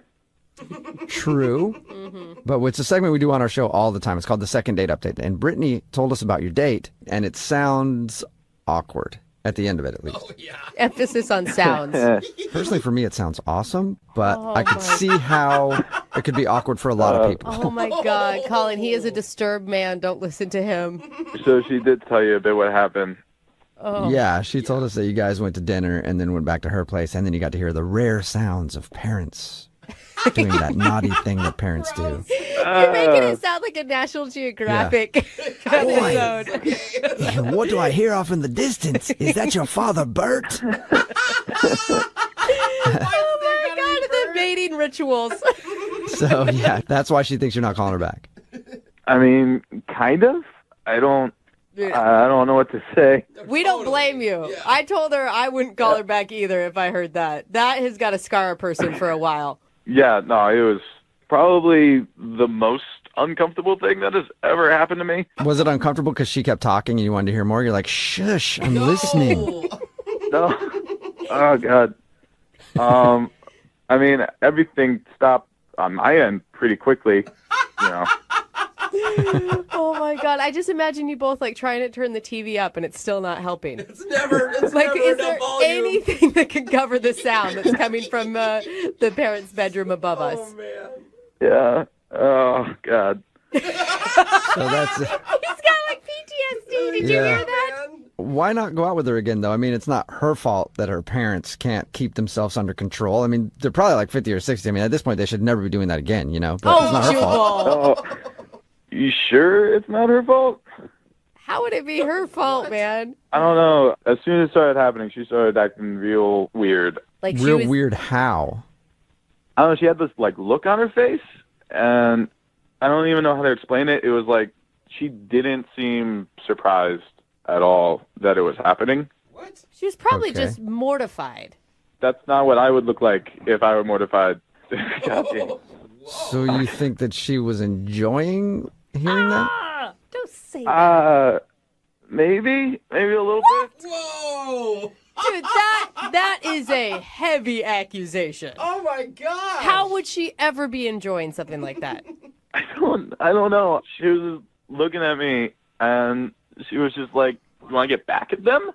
Speaker 2: True. But it's a segment we do on our show all the time. It's called the Second Date Update. And Brittany told us about your date, and it sounds awkward at the end of it, at least.
Speaker 3: Oh, yeah. Emphasis on sounds.
Speaker 2: Personally, for me, it sounds awesome, but I could see how it could be awkward for a lot of people.
Speaker 3: Oh, my God. Colin, he is a disturbed man. Don't listen to him.
Speaker 18: So she did tell you a bit what happened.
Speaker 3: Oh.
Speaker 2: Yeah, she told us that you guys went to dinner and then went back to her place, and then you got to hear the rare sounds of parents doing that naughty thing that parents do.
Speaker 3: You're making it sound like a National Geographic episode.
Speaker 2: What do I hear off in the distance? Is that your father, Bert?
Speaker 3: Oh my God, the mating rituals.
Speaker 2: So, yeah, that's why she thinks you're not calling her back.
Speaker 18: I mean, kind of. I don't know what to say.
Speaker 3: We don't blame you. I told her I wouldn't call her back either if I heard that. That has got to scar a person for a while.
Speaker 18: Yeah, no, it was probably the most uncomfortable thing that has ever happened to me.
Speaker 2: Was it uncomfortable because she kept talking and you wanted to hear more? You're like, shush, I'm listening.
Speaker 18: No. Oh, God. I mean, everything stopped on my end pretty quickly,
Speaker 3: Oh, my my God. I just imagine you both like trying to turn the TV up and it's still not helping.
Speaker 6: It's never
Speaker 3: Is there anything that can cover the sound that's coming from the parents' bedroom above us?
Speaker 6: Oh, man.
Speaker 18: Yeah. Oh, God.
Speaker 2: So that's
Speaker 3: He's got like PTSD. Did you hear that?
Speaker 2: Why not go out with her again, though? I mean, it's not her fault that her parents can't keep themselves under control. I mean, they're probably like 50 or 60. I mean, at this point, they should never be doing that again, you know? But it's not her fault.
Speaker 18: Oh, you sure it's not her fault?
Speaker 3: How would it be her fault, man?
Speaker 18: I don't know. As soon as it started happening, she started acting real weird.
Speaker 3: Like
Speaker 2: Real weird how?
Speaker 18: I don't know. She had this like look on her face, and I don't even know how to explain it. It was like she didn't seem surprised at all that it was happening.
Speaker 6: What?
Speaker 3: She was probably
Speaker 2: Okay.
Speaker 3: just mortified.
Speaker 18: That's not what I would look like if I were mortified. God damn.
Speaker 2: So you think that she was enjoying hearing that?
Speaker 3: Don't say that.
Speaker 18: Maybe a little bit.
Speaker 6: Whoa!
Speaker 3: Dude, that is a heavy accusation.
Speaker 6: Oh, my God.
Speaker 3: How would she ever be enjoying something like that?
Speaker 18: I don't know. She was looking at me, and she was just like, "You want to get back at them?"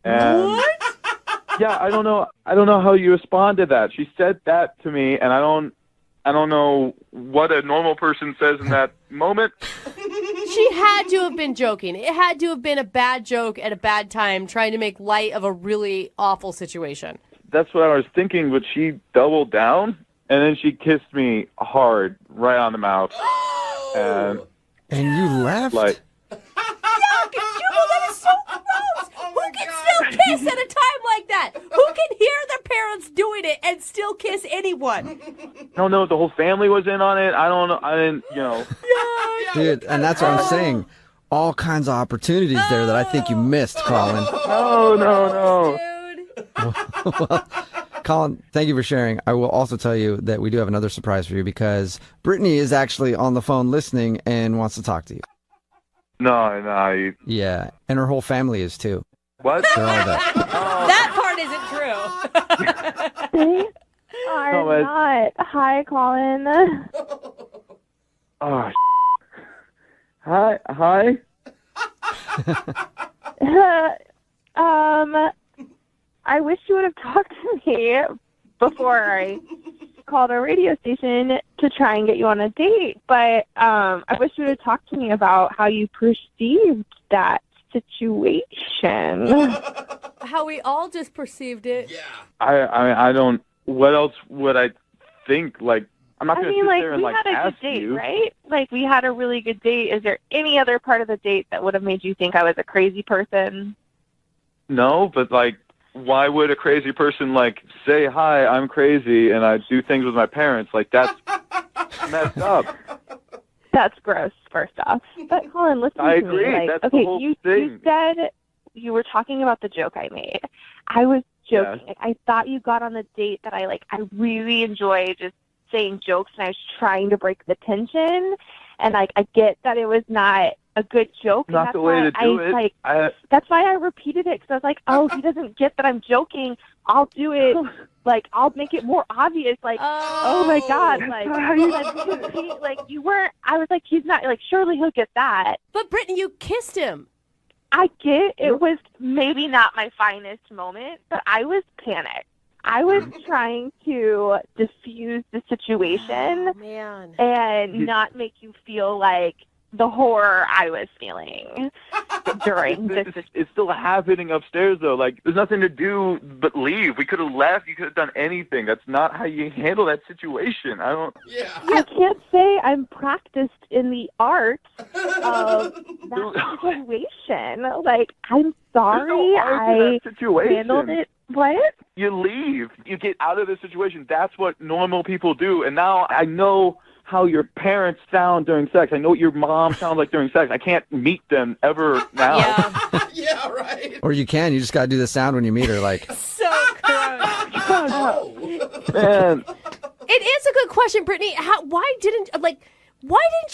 Speaker 18: And
Speaker 3: What?
Speaker 18: yeah, I don't know how you respond to that. She said that to me, and I don't know what a normal person says in that moment.
Speaker 3: She had to have been joking. It had to have been a bad joke at a bad time, trying to make light of a really awful situation.
Speaker 18: That's what I was thinking, but she doubled down, and then she kissed me hard right on the mouth. And
Speaker 2: you left?
Speaker 18: Like,
Speaker 3: Yuck! Jubal, that is so gross! Who can still kiss at a time like that? Who can hear their parents doing it and still kiss anyone?
Speaker 18: I don't know if the whole family was in on it. I don't know. I didn't,
Speaker 2: Dude, and that's what I'm saying. All kinds of opportunities there that I think you missed, Colin.
Speaker 18: No.
Speaker 2: Well, Colin, thank you for sharing. I will also tell you that we do have another surprise for you because Brittany is actually on the phone listening and wants to talk to you.
Speaker 18: No.
Speaker 2: Yeah, and her whole family is too.
Speaker 18: What?
Speaker 2: They're all there.
Speaker 3: That part isn't true.
Speaker 17: I'm not. Hi, Colin.
Speaker 18: Oh, hi.
Speaker 17: I wish you would have talked to me before I called our radio station to try and get you on a date, but I wish you would have talked to me about how you perceived that situation.
Speaker 3: How we all just perceived it. Yeah.
Speaker 18: I don't. What else would I think? Like, I'm not going to sit there and
Speaker 17: we had a
Speaker 18: ask
Speaker 17: good date,
Speaker 18: you.
Speaker 17: right? Like, we had a really good date. Is there any other part of the date that would have made you think I was a crazy person?
Speaker 18: No, but like, why would a crazy person like say, "Hi, I'm crazy," and I do things with my parents? Like, that's messed up.
Speaker 17: That's gross, first off. But Colin, listen
Speaker 18: I
Speaker 17: to
Speaker 18: agree.
Speaker 17: me. Like,
Speaker 18: That's
Speaker 17: okay,
Speaker 18: the whole
Speaker 17: you
Speaker 18: thing.
Speaker 17: said you were talking about the joke I made. I was joking.
Speaker 18: Yes.
Speaker 17: I thought you got on the date that I really enjoy just saying jokes, and I was trying to break the tension. And I get that it was not a good joke. And
Speaker 18: Not
Speaker 17: that's
Speaker 18: the way
Speaker 17: why
Speaker 18: to do it.
Speaker 17: That's why I repeated it, because I was like, oh, he doesn't get that I'm joking. I'll do it. Like, I'll make it more obvious. Like, oh my God. Like, you weren't, I was like, he's not, like, surely he'll get that.
Speaker 3: But Brittany, you kissed him.
Speaker 17: I get it was maybe not my finest moment, but I was panicked. I was trying to diffuse the situation and not make you feel like the horror I was feeling during this.
Speaker 18: It's still happening upstairs, though. Like, there's nothing to do but leave. We could have left. You could have done anything. That's not how you handle that situation. I don't.
Speaker 17: I can't say I'm practiced in the art of that situation. Like, I'm sorry.
Speaker 18: art in that situation.
Speaker 17: Handled it. What?
Speaker 18: You leave. You get out of the situation. That's what normal people do. And now I know how your parents sound during sex. I know what your mom sounds like during sex. I can't meet them ever now.
Speaker 6: Yeah, right.
Speaker 2: Or you can. You just got to do the sound when you meet her. Like,
Speaker 3: So gross.
Speaker 18: Man.
Speaker 3: It is a good question, Brittany. Why didn't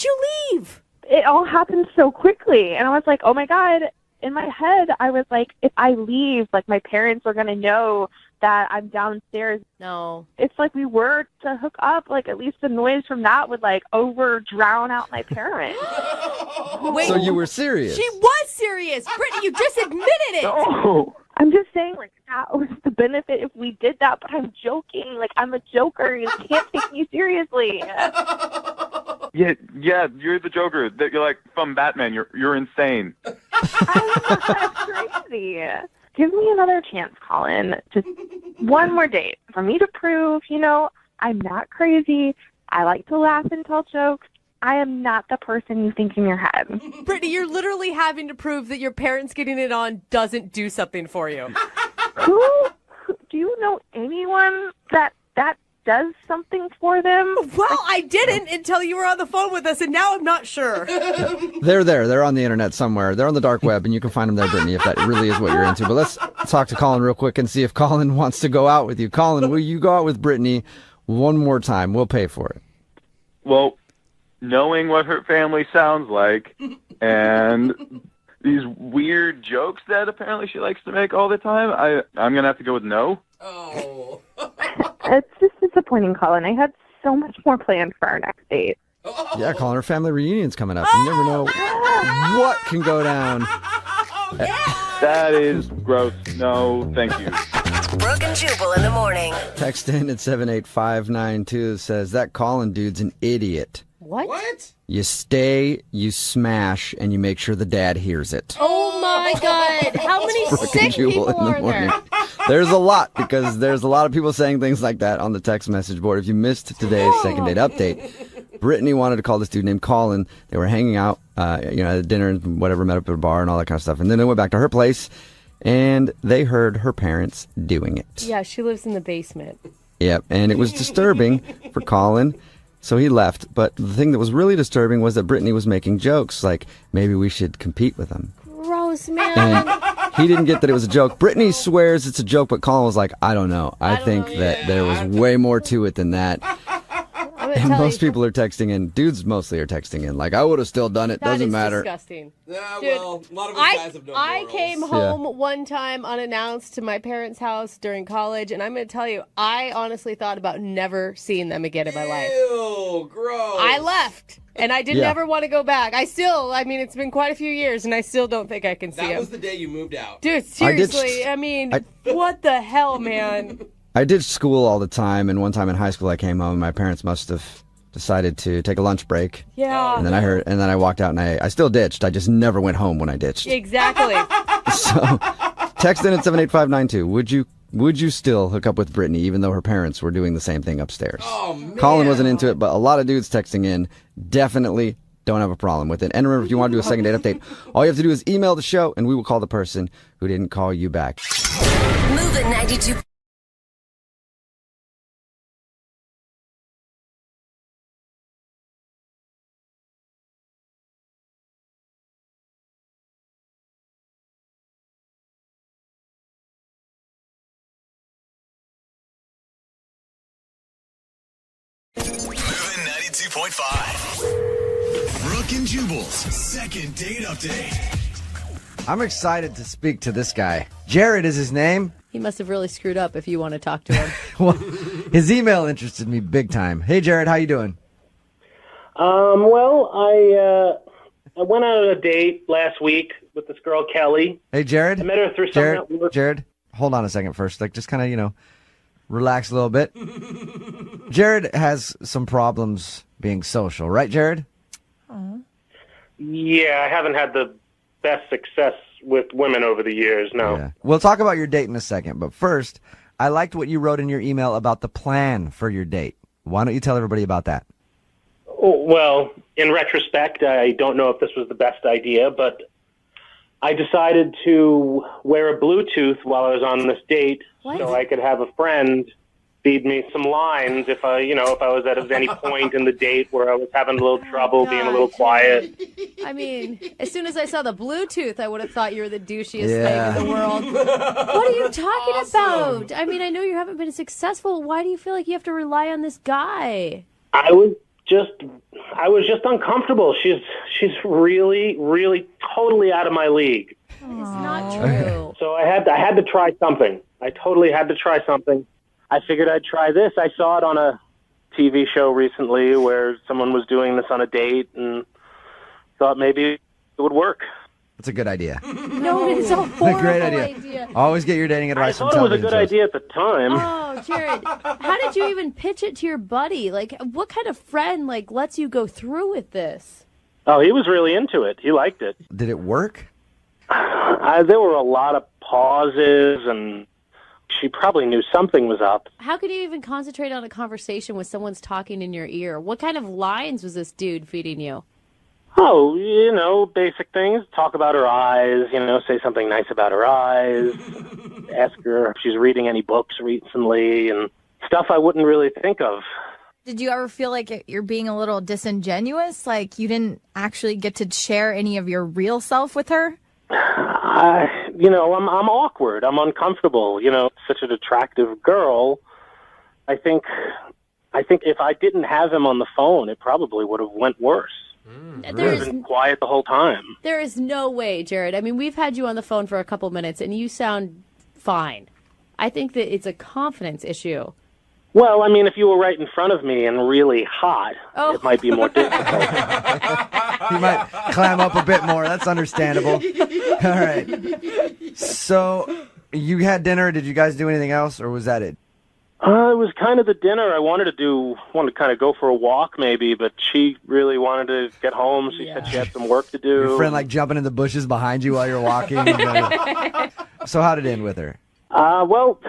Speaker 3: you leave?
Speaker 17: It all happened so quickly. And I was like, oh my God. In my head, I was like, if I leave, like, my parents are going to know that I'm downstairs.
Speaker 3: No.
Speaker 17: If like we were to hook up, like at least the noise from that would like drown out my parents.
Speaker 3: Wait,
Speaker 2: So you were serious?
Speaker 3: She was serious. Brittany, you just admitted it.
Speaker 17: No. I'm just saying, like, that was the benefit if we did that, but I'm joking. Like, I'm a joker. You can't take me seriously.
Speaker 18: Yeah, you're the Joker. You're like from Batman. You're insane.
Speaker 17: That's crazy. Give me another chance, Colin. Just one more date for me to prove, I'm not crazy. I like to laugh and tell jokes. I am not the person you think in your head.
Speaker 3: Brittany, you're literally having to prove that your parents getting it on doesn't do something for you.
Speaker 17: Do you know anyone that does something for them?
Speaker 3: Well, I didn't until you were on the phone with us, and now I'm not sure.
Speaker 2: They're there. They're on the internet somewhere. They're on the dark web, and you can find them there, Brittany, if that really is what you're into. But let's talk to Colin real quick and see if Colin wants to go out with you. Colin, will you go out with Brittany one more time? We'll pay for it.
Speaker 18: Well, knowing what her family sounds like and these weird jokes that apparently she likes to make all the time, I'm going to have to go with no.
Speaker 6: Oh.
Speaker 17: It's just disappointing, Colin. I had so much more planned for our next date.
Speaker 2: Yeah, Colin, her family reunion's coming up. You never know what can go down.
Speaker 18: That is gross. No, thank you.
Speaker 8: Brooke and Jubal in the morning.
Speaker 2: Text in at 78592 says, that Colin dude's an idiot.
Speaker 3: What?
Speaker 2: You stay, you smash, and you make sure the dad hears it.
Speaker 3: Oh, my God. How many
Speaker 2: Brooke
Speaker 3: sick
Speaker 2: and Jubal
Speaker 3: people
Speaker 2: in the
Speaker 3: are
Speaker 2: morning.
Speaker 3: there?
Speaker 2: There's a lot, because there's a lot of people saying things like that on the text message board. If you missed today's second date update, Brittany wanted to call this dude named Colin. They were hanging out, at dinner and whatever, met up at a bar and all that kind of stuff. And then they went back to her place, and they heard her parents doing it.
Speaker 3: Yeah, she lives in the basement.
Speaker 2: Yep, and it was disturbing for Colin, so he left. But the thing that was really disturbing was that Brittany was making jokes, like, maybe we should compete with him.
Speaker 3: Gross, man.
Speaker 2: And he didn't get that it was a joke. Brittany swears it's a joke, but Colin was like, I don't know. I think that there was way more to it than that. And most people are texting in. Dudes mostly are texting in. Like, I would have still done it. Doesn't matter.
Speaker 3: Disgusting.
Speaker 6: Yeah,
Speaker 3: Dude,
Speaker 6: well, a lot of us guys have no
Speaker 3: I
Speaker 6: morals.
Speaker 3: came home one time unannounced to my parents' house during college, and I'm going to tell you, I honestly thought about never seeing them again in my life.
Speaker 6: Ew, gross.
Speaker 3: I left, and I did never want to go back. It's been quite a few years, and I still don't think I can see
Speaker 6: That
Speaker 3: them.
Speaker 6: was the day you moved out.
Speaker 3: Dude, seriously, what the hell, man?
Speaker 2: I did school all the time, and one time in high school I came home, and my parents must have decided to take a lunch break.
Speaker 3: Yeah.
Speaker 2: And then I walked out, and I still ditched. I just never went home when I ditched.
Speaker 3: Exactly.
Speaker 2: So, text in at 78592. Would you still hook up with Brittany even though her parents were doing the same thing upstairs?
Speaker 6: Oh, man.
Speaker 2: Colin wasn't into it, but a lot of dudes texting in definitely don't have a problem with it. And remember, if you want to do a second date update, all you have to do is email the show, and we will call the person who didn't call you back.
Speaker 8: Move at 92.
Speaker 1: Moving 92.5. Brooke and Jubal's second date update.
Speaker 2: I'm excited to speak to this guy. Jared is his name.
Speaker 3: He must have really screwed up if you want to talk to him.
Speaker 2: Well, his email interested me big time. Hey, Jared, how you doing?
Speaker 19: Well, I went on a date last week with this girl, Kelly.
Speaker 2: Hey, Jared.
Speaker 19: I met her through something.
Speaker 2: Jared, hold on a second first. Like, just kind of, relax a little bit. Jared has some problems being social, right, Jared?
Speaker 19: Yeah, I haven't had the best success with women over the years, no.
Speaker 2: Yeah. We'll talk about your date in a second, but first, I liked what you wrote in your email about the plan for your date. Why don't you tell everybody about that?
Speaker 19: Oh, well, in retrospect, I don't know if this was the best idea, but I decided to wear a Bluetooth while I was on this date so I could have a friend feed me some lines if I was at any point in the date where I was having a little trouble, being a little quiet.
Speaker 3: I mean, as soon as I saw the Bluetooth, I would have thought you were the douchiest thing in the world. What are you talking about? I mean, I know you haven't been successful. Why do you feel like you have to rely on this guy?
Speaker 19: I was just uncomfortable. She's really, really totally out of my league.
Speaker 3: It's not true.
Speaker 19: So I had to try something. I I totally had to try something. I figured I'd try this. I saw it on a TV show recently where someone was doing this on a date and thought maybe it would work.
Speaker 2: That's a good idea.
Speaker 3: No, it's a horrible
Speaker 2: Great idea. Always get your dating advice from
Speaker 19: I thought it was a
Speaker 2: television
Speaker 19: good
Speaker 2: shows.
Speaker 19: idea at the time.
Speaker 3: Oh, Jared, how did you even pitch it to your buddy? Like, what kind of friend, like, lets you go through with this?
Speaker 19: Oh, he was really into it. He liked it.
Speaker 2: Did it work?
Speaker 19: There were a lot of pauses, and she probably knew something was up.
Speaker 3: How could you even concentrate on a conversation when someone's talking in your ear? What kind of lines was this dude feeding you?
Speaker 19: Oh, basic things. Talk about her eyes, say something nice about her eyes. Ask her if she's reading any books recently and stuff I wouldn't really think of.
Speaker 5: Did you ever feel like you're being a little disingenuous? Like you didn't actually get to share any of your real self with her?
Speaker 19: I'm awkward. I'm uncomfortable. Such an attractive girl. I think if I didn't have him on the phone, it probably would have went worse. I've been quiet the whole time.
Speaker 3: There is no way, Jared. I mean, we've had you on the phone for a couple minutes, and you sound fine. I think that it's a confidence issue.
Speaker 19: Well, I mean, if you were right in front of me and really hot, it might be more difficult.
Speaker 2: You might clam up a bit more. That's understandable. All right. So you had dinner. Did you guys do anything else, or was that it?
Speaker 19: It was kind of the dinner. I wanted to kind of go for a walk maybe, but she really wanted to get home. She said she had some work to do.
Speaker 2: Your friend like jumping in the bushes behind you while you're walking. So how did it end with her?
Speaker 19: Well,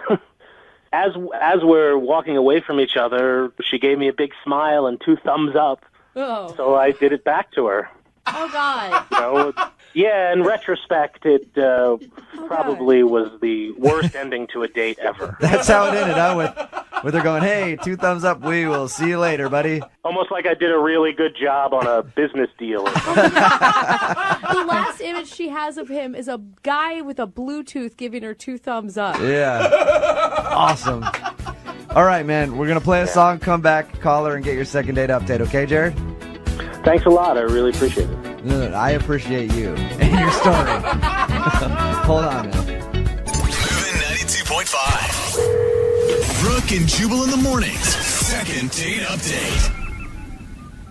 Speaker 19: as we're walking away from each other, she gave me a big smile and 2 thumbs up.
Speaker 3: Oh.
Speaker 19: So I did it back to her.
Speaker 3: Oh, God.
Speaker 19: Yeah, in retrospect, it probably was the worst ending to a date ever.
Speaker 2: That's how it ended, huh? With her going, hey, 2 thumbs up, we will see you later, buddy.
Speaker 19: Almost like I did a really good job on a business deal.
Speaker 3: The last image she has of him is a guy with a Bluetooth giving her 2 thumbs up.
Speaker 2: Yeah. Awesome. All right, man, we're going to play a song, come back, call her, and get your second date update, okay, Jared?
Speaker 19: Thanks a lot. I really appreciate it.
Speaker 2: No, I appreciate you and your story. Hold on, man.
Speaker 1: Moving 92.5. Brooke and Jubal in the mornings. Second date update.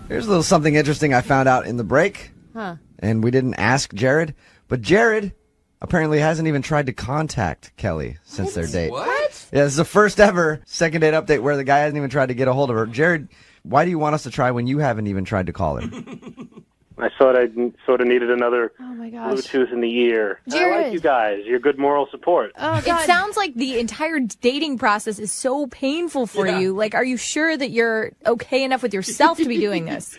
Speaker 2: Here's a little something interesting I found out in the break.
Speaker 3: Huh.
Speaker 2: And we didn't ask Jared, but Jared apparently hasn't even tried to contact Kelly since their date.
Speaker 6: What?
Speaker 2: Yeah, this is the first ever second date update where the guy hasn't even tried to get a hold of her. Jared, why do you want us to try when you haven't even tried to call her?
Speaker 19: I thought I sort of needed another
Speaker 3: gosh.
Speaker 19: Bluetooth in the ear. I
Speaker 5: Jared.
Speaker 19: like you guys. You're good moral support.
Speaker 3: Oh,
Speaker 5: It sounds like the entire dating process is so painful for you. Like, are you sure that you're okay enough with yourself to be doing this?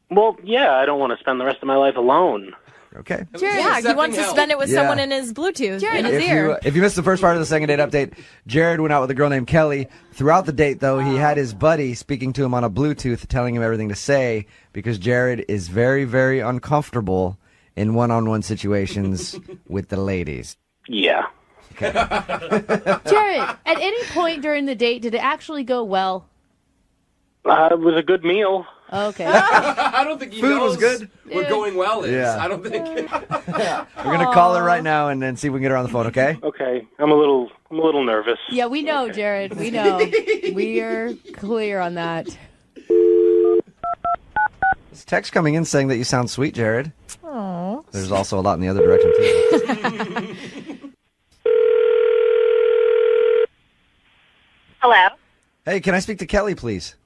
Speaker 19: Well, yeah, I don't want to spend the rest of my life alone.
Speaker 2: Okay.
Speaker 5: Jared, yeah, he wants to spend it with someone in his Bluetooth, in his ear.
Speaker 2: If you missed the first part of the second date update, Jared went out with a girl named Kelly. Throughout the date, though, he had his buddy speaking to him on a Bluetooth, telling him everything to say, because Jared is very, very uncomfortable in one-on-one situations with the ladies.
Speaker 19: Yeah.
Speaker 3: Jared, at any point during the date, did it actually go well?
Speaker 19: It was a good meal.
Speaker 3: Okay.
Speaker 6: I don't think he
Speaker 2: Food
Speaker 6: knows
Speaker 2: was good.
Speaker 6: what going well is.
Speaker 2: Yeah.
Speaker 6: I don't think.
Speaker 2: We're going to call her right now and then see if we can get her on the phone, okay?
Speaker 19: Okay. I'm a little nervous.
Speaker 3: Yeah, we know, Jared. We know. We are clear on that.
Speaker 2: This text coming in saying that you sound sweet, Jared.
Speaker 5: Aww.
Speaker 2: There's also a lot in the other direction, too.
Speaker 20: Hello.
Speaker 2: Hey, can I speak to Kelly, please?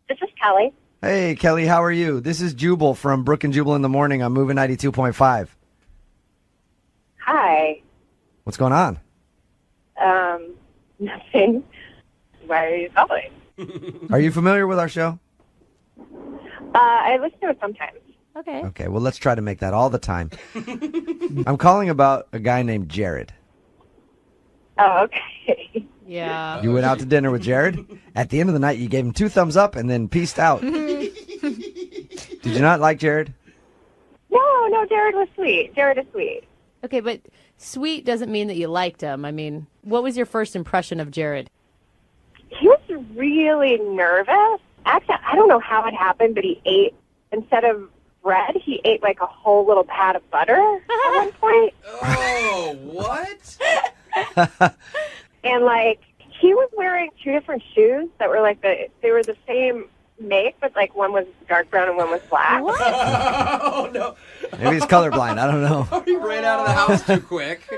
Speaker 20: This is Kelly.
Speaker 2: Hey, Kelly, how are you? This is Jubal from Brooke and Jubal in the Morning. I'm moving 92.5.
Speaker 20: Hi.
Speaker 2: What's going on?
Speaker 20: Nothing. Why are you calling?
Speaker 2: Are you familiar with our show?
Speaker 20: I listen to it sometimes.
Speaker 3: Okay.
Speaker 2: Okay, well, let's try to make that all the time. I'm calling about a guy named Jared.
Speaker 20: Oh, okay.
Speaker 3: Yeah.
Speaker 2: You went out to dinner with Jared. At the end of the night, you gave him 2 thumbs up and then peaced out. Did you not like Jared?
Speaker 20: No, Jared was sweet. Jared is sweet.
Speaker 3: Okay, but sweet doesn't mean that you liked him. I mean, what was your first impression of Jared?
Speaker 20: He was really nervous. Actually, I don't know how it happened, but he ate, instead of bread, he ate like a whole little pat of butter at one point.
Speaker 6: Oh, what?
Speaker 20: And like he was wearing two different shoes that were like they were the same make, but like one was dark brown and one was black.
Speaker 5: What?
Speaker 6: Oh, no.
Speaker 2: Maybe he's colorblind. I don't know.
Speaker 6: He ran out of the house too quick.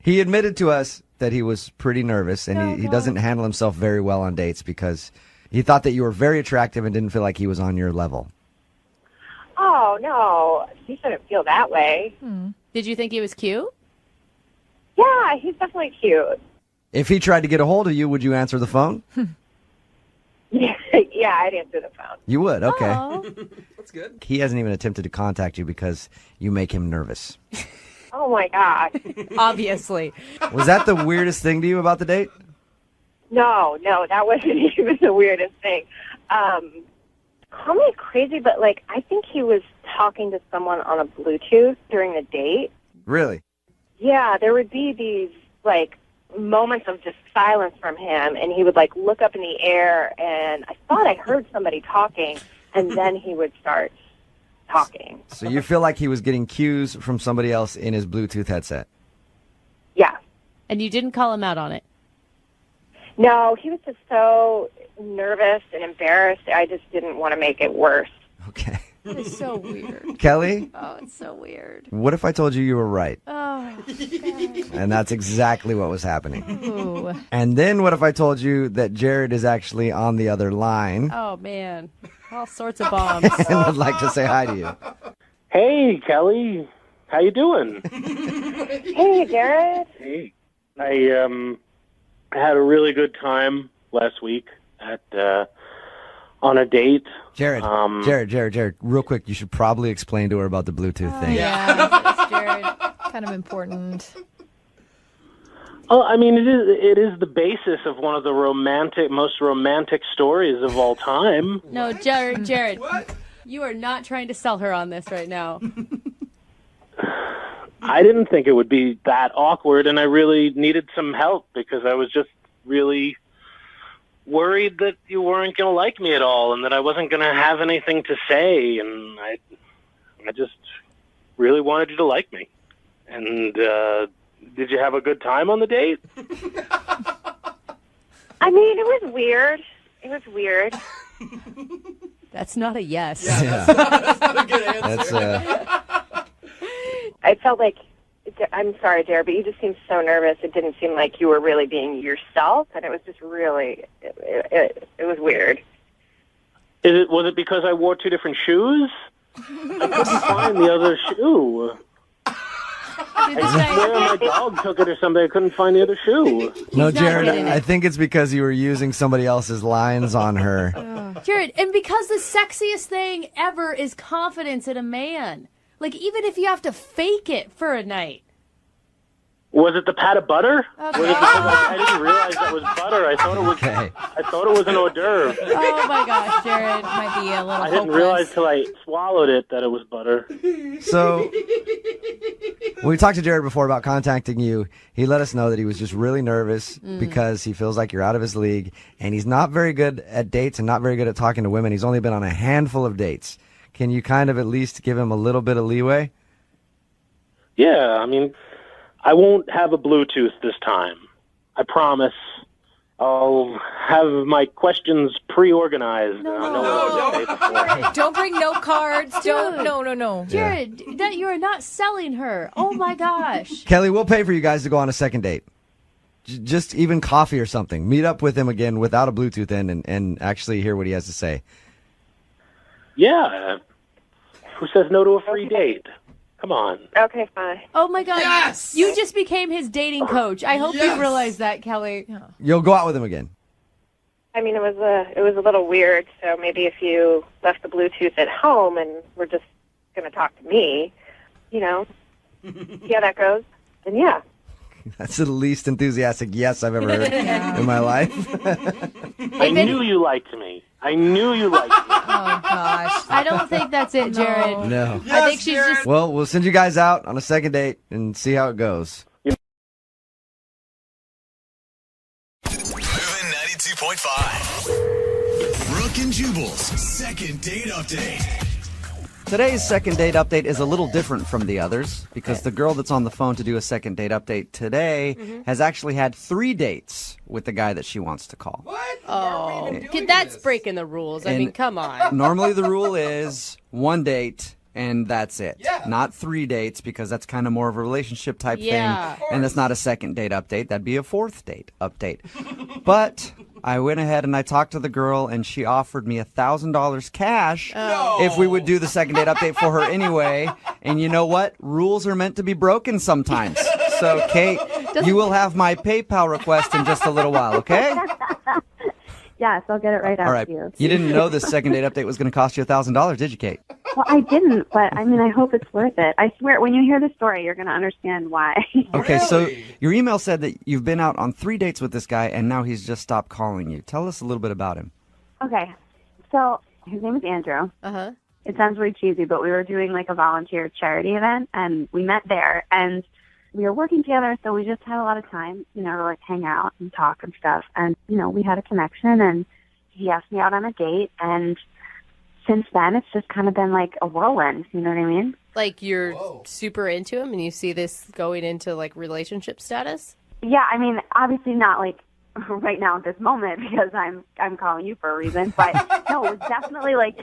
Speaker 2: He admitted to us that he was pretty nervous, and he doesn't handle himself very well on dates because he thought that you were very attractive and didn't feel like he was on your level.
Speaker 20: Oh, no. He shouldn't feel that way.
Speaker 3: Did you think he was cute?
Speaker 20: Yeah, he's definitely cute.
Speaker 2: If he tried to get a hold of you, would you answer the phone?
Speaker 20: Yeah, I'd answer the phone.
Speaker 2: You would? Okay.
Speaker 6: That's good.
Speaker 2: He hasn't even attempted to contact you because you make him nervous.
Speaker 20: Oh, my God.
Speaker 3: Obviously.
Speaker 2: Was that the weirdest thing to you about the date?
Speaker 20: No, that wasn't even the weirdest thing. Call me crazy, but like I think he was talking to someone on a Bluetooth during the date.
Speaker 2: Really?
Speaker 20: Yeah, there would be these like moments of just silence from him, and he would like look up in the air, and I thought I heard somebody talking, and then he would start talking.
Speaker 2: So you feel like he was getting cues from somebody else in his Bluetooth headset?
Speaker 20: Yeah.
Speaker 3: And you didn't call him out on it?
Speaker 20: No, he was just so nervous and embarrassed. I just didn't want to make it worse.
Speaker 2: Okay.
Speaker 3: That is so weird.
Speaker 2: Kelly?
Speaker 3: Oh, it's so weird.
Speaker 2: What if I told you were right?
Speaker 3: Oh, God.
Speaker 2: And that's exactly what was happening.
Speaker 3: Ooh.
Speaker 2: And then what if I told you that Jared is actually on the other line
Speaker 3: Oh, man. All sorts of bombs.
Speaker 2: and would like to say hi to you?
Speaker 19: Hey, Kelly. How you doing?
Speaker 20: Hey, Jared.
Speaker 19: Hey. I had a really good time last week at on a date.
Speaker 2: Jared, Jared, real quick, you should probably explain to her about the Bluetooth thing.
Speaker 5: Yeah, Jared. Kind of important.
Speaker 19: Oh, I mean, it is the basis of one of the most romantic stories of all time.
Speaker 3: No, Jared, you are not trying to sell her on this right now.
Speaker 19: I didn't think it would be that awkward, and I really needed some help because I was just really worried that you weren't going to like me at all and that I wasn't going to have anything to say, and I just really wanted you to like me. And did you have a good time on the date?
Speaker 20: I mean, it was weird.
Speaker 3: That's not a yes.
Speaker 2: Yeah.
Speaker 6: That's not a good answer.
Speaker 20: I felt like, I'm sorry, Jared, but you just seemed so nervous. It didn't seem like you were really being yourself, and it was just really, it was weird.
Speaker 19: Was it because I wore two different shoes? I couldn't find the other shoe. I swear my dog took it or something. I couldn't find the other shoe.
Speaker 2: No, Jared, I think it's because you were using somebody else's lines on her.
Speaker 3: Jared, and because the sexiest thing ever is confidence in a man. Like, even if you have to fake it for a night.
Speaker 19: Was it the pat of butter?
Speaker 3: Okay.
Speaker 19: Was it because I didn't realize that was butter? I thought it was an hors d'oeuvre.
Speaker 3: Oh my gosh, Jared.
Speaker 5: Might be a little
Speaker 19: I didn't realize till I swallowed it that it was butter.
Speaker 2: So, when we talked to Jared before about contacting you, he let us know that he was just really nervous because he feels like you're out of his league, and he's not very good at dates and not very good at talking to women. He's only been on a handful of dates. Can you kind of at least give him a little bit of leeway?
Speaker 19: Yeah, I mean, I won't have a Bluetooth this time. I promise. I'll have my questions pre-organized.
Speaker 5: Don't bring note cards. No.
Speaker 3: Jared, that you are not selling her. Oh my gosh.
Speaker 2: Kelly, we'll pay for you guys to go on a second date. Just even coffee or something. Meet up with him again without a Bluetooth in and actually hear what he has to say.
Speaker 19: Yeah. Who says no to a free date? Come on.
Speaker 20: Okay, fine.
Speaker 3: Oh my God.
Speaker 6: Yes!
Speaker 3: You just became his dating coach. I hope you realize that, Kelly. Yeah.
Speaker 2: You'll go out with him again.
Speaker 20: I mean, it was a little weird, so maybe if you left the Bluetooth at home and were just going to talk to me, see how that goes, then yeah.
Speaker 2: That's the least enthusiastic yes I've ever heard in my life.
Speaker 19: I knew you liked me.
Speaker 5: Oh, gosh.
Speaker 3: I don't think that's it, Jared.
Speaker 2: No.
Speaker 3: I think she's just...
Speaker 2: Well, we'll send you guys out on a second date and see how it goes.
Speaker 1: Moving 92.5. Brooke and Jubal's second date update.
Speaker 2: Today's second date update is a little different from the others because the girl that's on the phone to do a second date update today has actually had 3 dates with the guy that she wants to call.
Speaker 6: What?
Speaker 3: Oh, that's breaking the rules. I mean, come on.
Speaker 2: Normally the rule is 1 date and that's it.
Speaker 6: Yeah.
Speaker 2: Not 3 dates because that's kind of more of a relationship type
Speaker 3: Yeah.
Speaker 2: thing. And that's not a second date update. That'd be a 4th date update. But I went ahead and I talked to the girl and she offered me $1,000 cash if we would do the second date update for her anyway. And you know what? Rules are meant to be broken sometimes. So, Kate, you will have my PayPal request in just a little while, okay?
Speaker 17: Yes, I'll get it right
Speaker 2: All right.
Speaker 17: after you.
Speaker 2: You didn't know this second date update was going to cost you $1,000, did you, Kate?
Speaker 17: Well, I didn't, but I mean, I hope it's worth it. I swear, when you hear the story, you're going to understand why.
Speaker 2: Okay, so your email said that you've been out on 3 dates with this guy and now he's just stopped calling you. Tell us a little bit about him.
Speaker 17: Okay, so his name is Andrew.
Speaker 3: Uh-huh.
Speaker 17: It sounds really cheesy, but we were doing like a volunteer charity event, and we met there, and we were working together, so we just had a lot of time, to like hang out and talk and stuff. And, we had a connection, and he asked me out on a date, and since then, it's just kind of been like a whirlwind, you know what I mean?
Speaker 3: Like you're super into him and you see this going into like relationship status?
Speaker 17: Yeah, I mean, obviously not like right now at this moment because I'm calling you for a reason, but no, it was definitely like,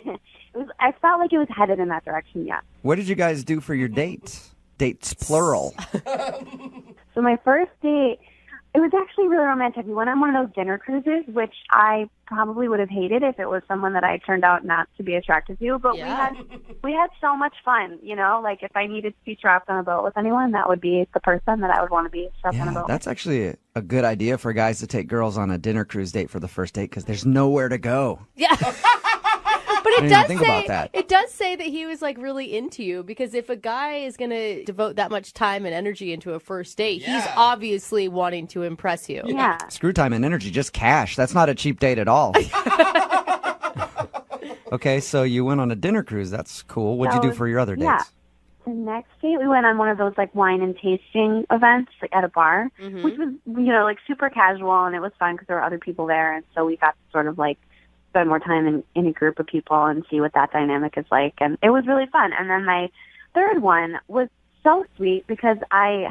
Speaker 17: I felt like it was headed in that direction, yeah.
Speaker 2: What did you guys do for your dates? Dates, plural.
Speaker 17: So my first date, it was actually really romantic. We went on one of those dinner cruises, which I probably would have hated if it was someone that I turned out not to be attracted to. But we had so much fun, like if I needed to be trapped on a boat with anyone, that would be the person that I would want to be trapped on a boat.
Speaker 2: That's actually a good idea for guys to take girls on a dinner cruise date for the first date because there's nowhere to go.
Speaker 3: Yeah. But
Speaker 2: I didn't even think about that.
Speaker 3: It does say that he was like really into you because if a guy is going to devote that much time and energy into a first date, he's obviously wanting to impress you.
Speaker 17: Yeah.
Speaker 2: Screw time and energy, just cash. That's not a cheap date at all. Okay, so you went on a dinner cruise. That's cool. What'd you do for your other dates?
Speaker 17: Yeah. The next date, we went on one of those like wine and tasting events like, at a bar, which was, like super casual, and it was fun because there were other people there, and so we got to sort of like spend more time in a group of people and see what that dynamic is like. And it was really fun. And then my third one was so sweet because I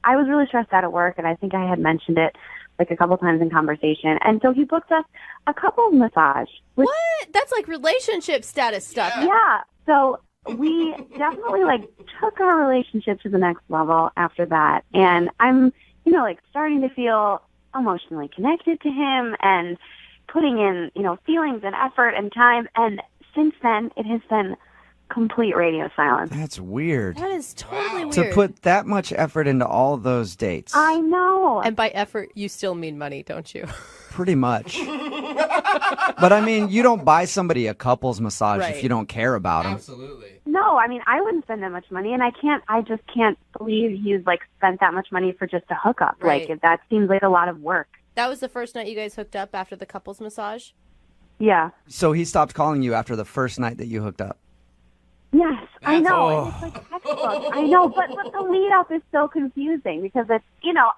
Speaker 17: was really stressed out at work, and I think I had mentioned it like a couple times in conversation. And so he booked us a couples massage.
Speaker 3: What? That's like relationship status stuff.
Speaker 17: Yeah. So we definitely like took our relationship to the next level after that. And I'm, like starting to feel emotionally connected to him and putting in, feelings and effort and time. And since then, it has been complete radio silence.
Speaker 2: That's weird.
Speaker 3: That is totally weird.
Speaker 2: To put that much effort into all those dates.
Speaker 17: I know.
Speaker 3: And by effort, you still mean money, don't you?
Speaker 2: Pretty much. But I mean, you don't buy somebody a couples massage if you don't care about them.
Speaker 6: Absolutely.
Speaker 17: No, I mean, I wouldn't spend that much money, and I just can't believe he's like spent that much money for just a hookup.
Speaker 3: Right.
Speaker 17: Like, that seems like a lot of work.
Speaker 3: That was the first night you guys hooked up after the couples massage?
Speaker 17: Yeah.
Speaker 2: So he stopped calling you after the first night that you hooked up?
Speaker 17: Yes, I know. And it's like textbook. I know, but the lead up is so confusing because it's,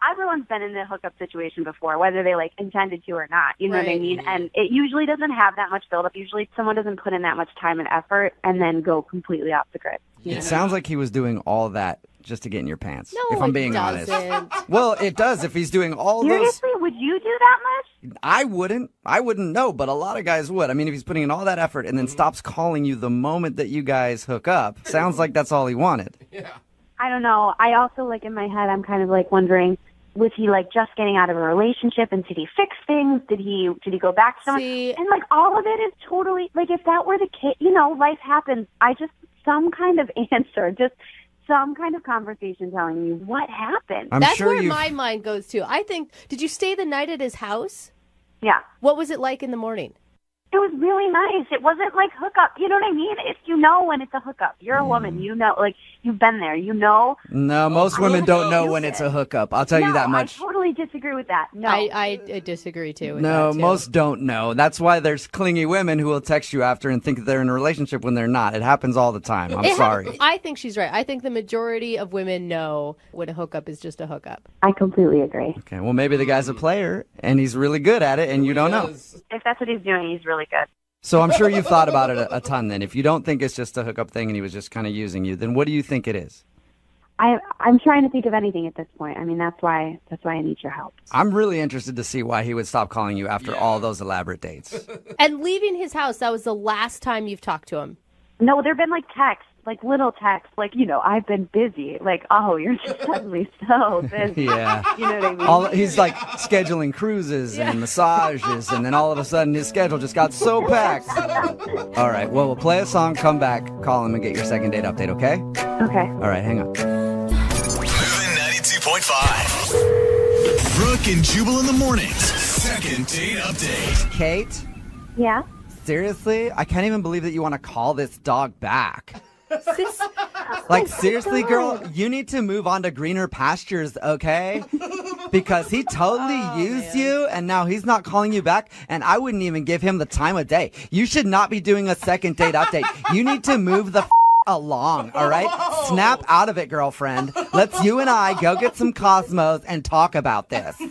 Speaker 17: everyone's been in the hookup situation before, whether they like intended to or not. You know what I mean? And it usually doesn't have that much buildup. Usually someone doesn't put in that much time and effort and then go completely off the grid.
Speaker 2: It sounds like he was doing all that just to get in your pants,
Speaker 3: No,
Speaker 2: if I'm
Speaker 3: it
Speaker 2: being honest.
Speaker 3: doesn't.
Speaker 2: Well, it does if he's doing all those.
Speaker 17: Seriously, would you do that much?
Speaker 2: I wouldn't know, but a lot of guys would. I mean, if he's putting in all that effort and then stops calling you the moment that you guys hook up, sounds like that's all he wanted.
Speaker 6: Yeah.
Speaker 17: I don't know. I also, like, in my head, I'm kind of like wondering, was he like just getting out of a relationship and did he fix things? Did he go back to someone? And like all of it is totally like, if that were the case, life happens. Some kind of answer, just some kind of conversation telling me what happened.
Speaker 3: That's where my mind goes to. I think, did you stay the night at his house?
Speaker 17: Yeah.
Speaker 3: What was it like in the morning?
Speaker 17: It was really nice. It wasn't like hookup. You know what I mean? It's, when it's a hookup. You're a woman. Like, you've been there.
Speaker 2: No, most women don't know when it's a hookup. I'll tell you that much.
Speaker 17: I totally disagree with that. No.
Speaker 3: I disagree, too. With
Speaker 2: No,
Speaker 3: that, too.
Speaker 2: most don't know. That's why there's clingy women who will text you after and think that they're in a relationship when they're not. It happens all the time. I'm sorry.
Speaker 3: I think she's right. I think the majority of women know when a hookup is just a hookup.
Speaker 17: I completely agree.
Speaker 2: Okay, well, maybe the guy's a player, and he's really good at it, and you don't know.
Speaker 17: If that's what he's doing, he's really good.
Speaker 2: So I'm sure you've thought about it a ton then. If you don't think it's just a hookup thing and he was just kind of using you, then what do you think it is?
Speaker 17: I'm trying to think of anything at this point. I mean, that's why I need your help.
Speaker 2: I'm really interested to see why he would stop calling you after all those elaborate dates.
Speaker 3: And leaving his house, that was the last time you've talked to him.
Speaker 17: No, there've been like texts, like little texts, like, I've been busy. Like, oh, you're just suddenly so busy.
Speaker 2: Yeah.
Speaker 17: You know what I mean?
Speaker 2: He's like scheduling cruises and massages, and then all of a sudden his schedule just got so packed. All right, well, we'll play a song, come back, call him, and get your second date update, okay?
Speaker 17: Okay.
Speaker 2: All right, hang on.
Speaker 1: Moving 92.5. Brooke and Jubal in the mornings. Second date update.
Speaker 2: Kate?
Speaker 17: Yeah?
Speaker 2: Seriously? I can't even believe that you want to call this dog back. Like, seriously, girl, you need to move on to greener pastures, okay? Because he totally used you, and now he's not calling you back, and I wouldn't even give him the time of day. You should not be doing a second date update. You need to move the along, all right? Snap out of it, girlfriend. Let's you and I go get some Cosmos and talk about this.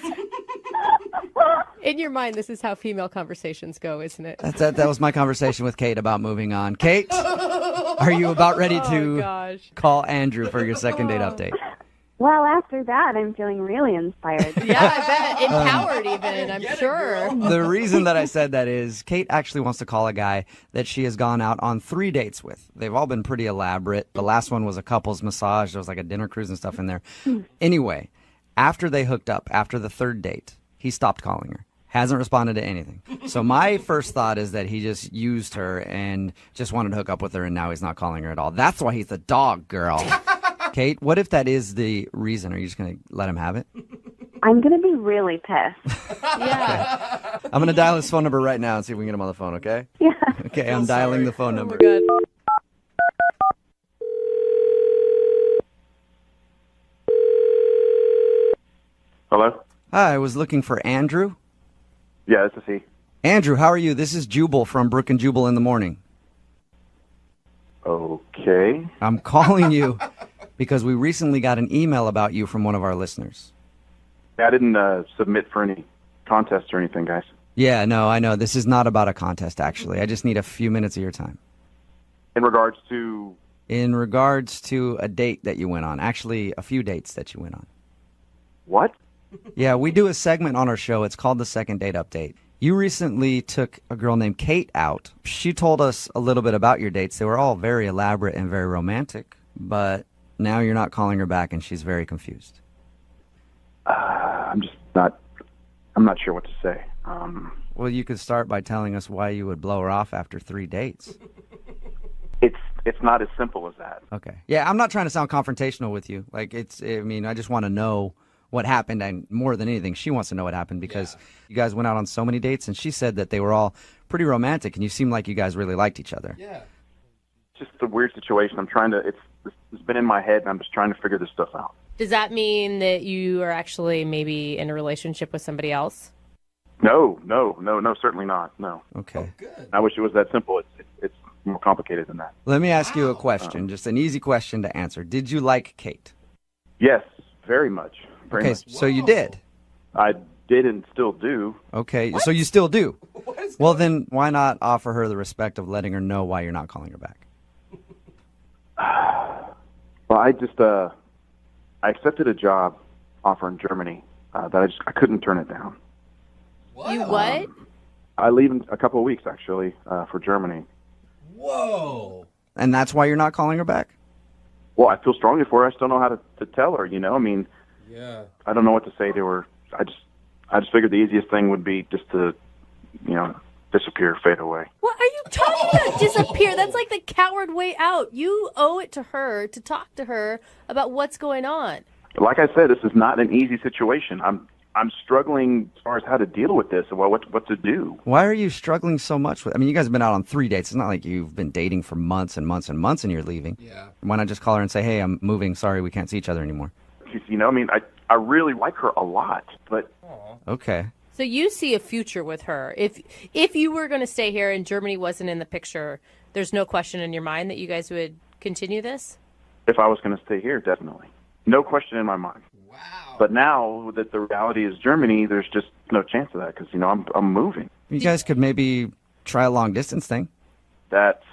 Speaker 3: In your mind, this is how female conversations go, isn't it?
Speaker 2: That was my conversation with Kate about moving on. Kate, are you about ready to call Andrew for your second date update?
Speaker 17: Well, after that, I'm feeling really inspired.
Speaker 3: Yeah, I bet. Empowered even, I'm sure.
Speaker 2: The reason that I said that is Kate actually wants to call a guy that she has gone out on 3 dates with. They've all been pretty elaborate. The last one was a couple's massage. There was like a dinner cruise and stuff in there. Anyway, after they hooked up, after the 3rd date, he stopped calling her. Hasn't responded to anything. So my first thought is that he just used her and just wanted to hook up with her, and now he's not calling her at all. That's why he's a dog, girl. Kate, what if that is the reason? Are you just going to let him have it?
Speaker 17: I'm going to be really pissed.
Speaker 3: Yeah.
Speaker 2: I'm going to dial his phone number right now and see if we can get him on the phone, okay?
Speaker 17: Yeah.
Speaker 2: Okay, I'm dialing the phone number.
Speaker 3: Oh,
Speaker 9: Hello?
Speaker 2: Hi, I was looking for Andrew.
Speaker 9: Yeah, this is he.
Speaker 2: Andrew, how are you? This is Jubal from Brooke and Jubal in the morning.
Speaker 9: Okay.
Speaker 2: I'm calling you because we recently got an email about you from one of our listeners.
Speaker 9: I didn't submit for any contests or anything, guys.
Speaker 2: Yeah, no, I know. This is not about a contest, actually. I just need a few minutes of your time.
Speaker 9: In regards to...
Speaker 2: In regards to a date that you went on. Actually, a few dates that you went on.
Speaker 9: What?
Speaker 2: Yeah, we do a segment on our show. It's called the Second Date Update. You recently took a girl named Kate out. She told us a little bit about your dates. They were all very elaborate and very romantic, but now you're not calling her back and she's very confused.
Speaker 9: I'm not sure what to say.
Speaker 2: Well, you could start by telling us why you would blow her off after 3 dates.
Speaker 9: It's not as simple as that.
Speaker 2: Okay. Yeah, I'm not trying to sound confrontational with you. I just want to know what happened, and more than anything, she wants to know what happened because you guys went out on so many dates, and she said that they were all pretty romantic, and you seemed like you guys really liked each other.
Speaker 9: Yeah. It's just a weird situation. It's been in my head, and I'm just trying to figure this stuff out.
Speaker 3: Does that mean that you are actually maybe in a relationship with somebody else?
Speaker 9: No, certainly not. No.
Speaker 2: Okay.
Speaker 9: I wish it was that simple. It's more complicated than that.
Speaker 2: Let me ask you a question, just an easy question to answer. Did you like Kate?
Speaker 9: Yes, very much. Very
Speaker 2: Okay,
Speaker 9: much.
Speaker 2: so you did.
Speaker 9: I did and still do.
Speaker 2: Okay, so you still do. Well, then why not offer her the respect of letting her know why you're not calling her back?
Speaker 9: Well, I accepted a job offer in Germany that I couldn't turn it down.
Speaker 3: You what?
Speaker 9: I leave in a couple of weeks, actually, for Germany.
Speaker 6: Whoa.
Speaker 2: And that's why you're not calling her back?
Speaker 9: Well, I feel strongly for her. I just don't know how to tell her, I mean,
Speaker 6: Yeah.
Speaker 9: I don't know what to say to her. I just figured the easiest thing would be just to, disappear, fade away.
Speaker 3: What are you talking about? Disappear? That's like the coward way out. You owe it to her to talk to her about what's going on.
Speaker 9: Like I said, this is not an easy situation. I'm struggling as far as how to deal with this and what to do.
Speaker 2: Why are you struggling so much with? I mean, you guys have been out on 3 dates. It's not like you've been dating for months and months and months and you're leaving.
Speaker 6: Yeah.
Speaker 2: Why not just call her and say, "Hey, I'm moving. Sorry, we can't see each other anymore."
Speaker 9: I really like her a lot, but
Speaker 2: Okay.
Speaker 3: So you see a future with her. If you were going to stay here and Germany wasn't in the picture, there's no question in your mind that you guys would continue this?
Speaker 9: if I was going to stay here, definitely. No question in my mind. Wow. But now that the reality is Germany, there's just no chance of that because, I'm moving.
Speaker 2: You guys could maybe try a long distance thing.
Speaker 21: That's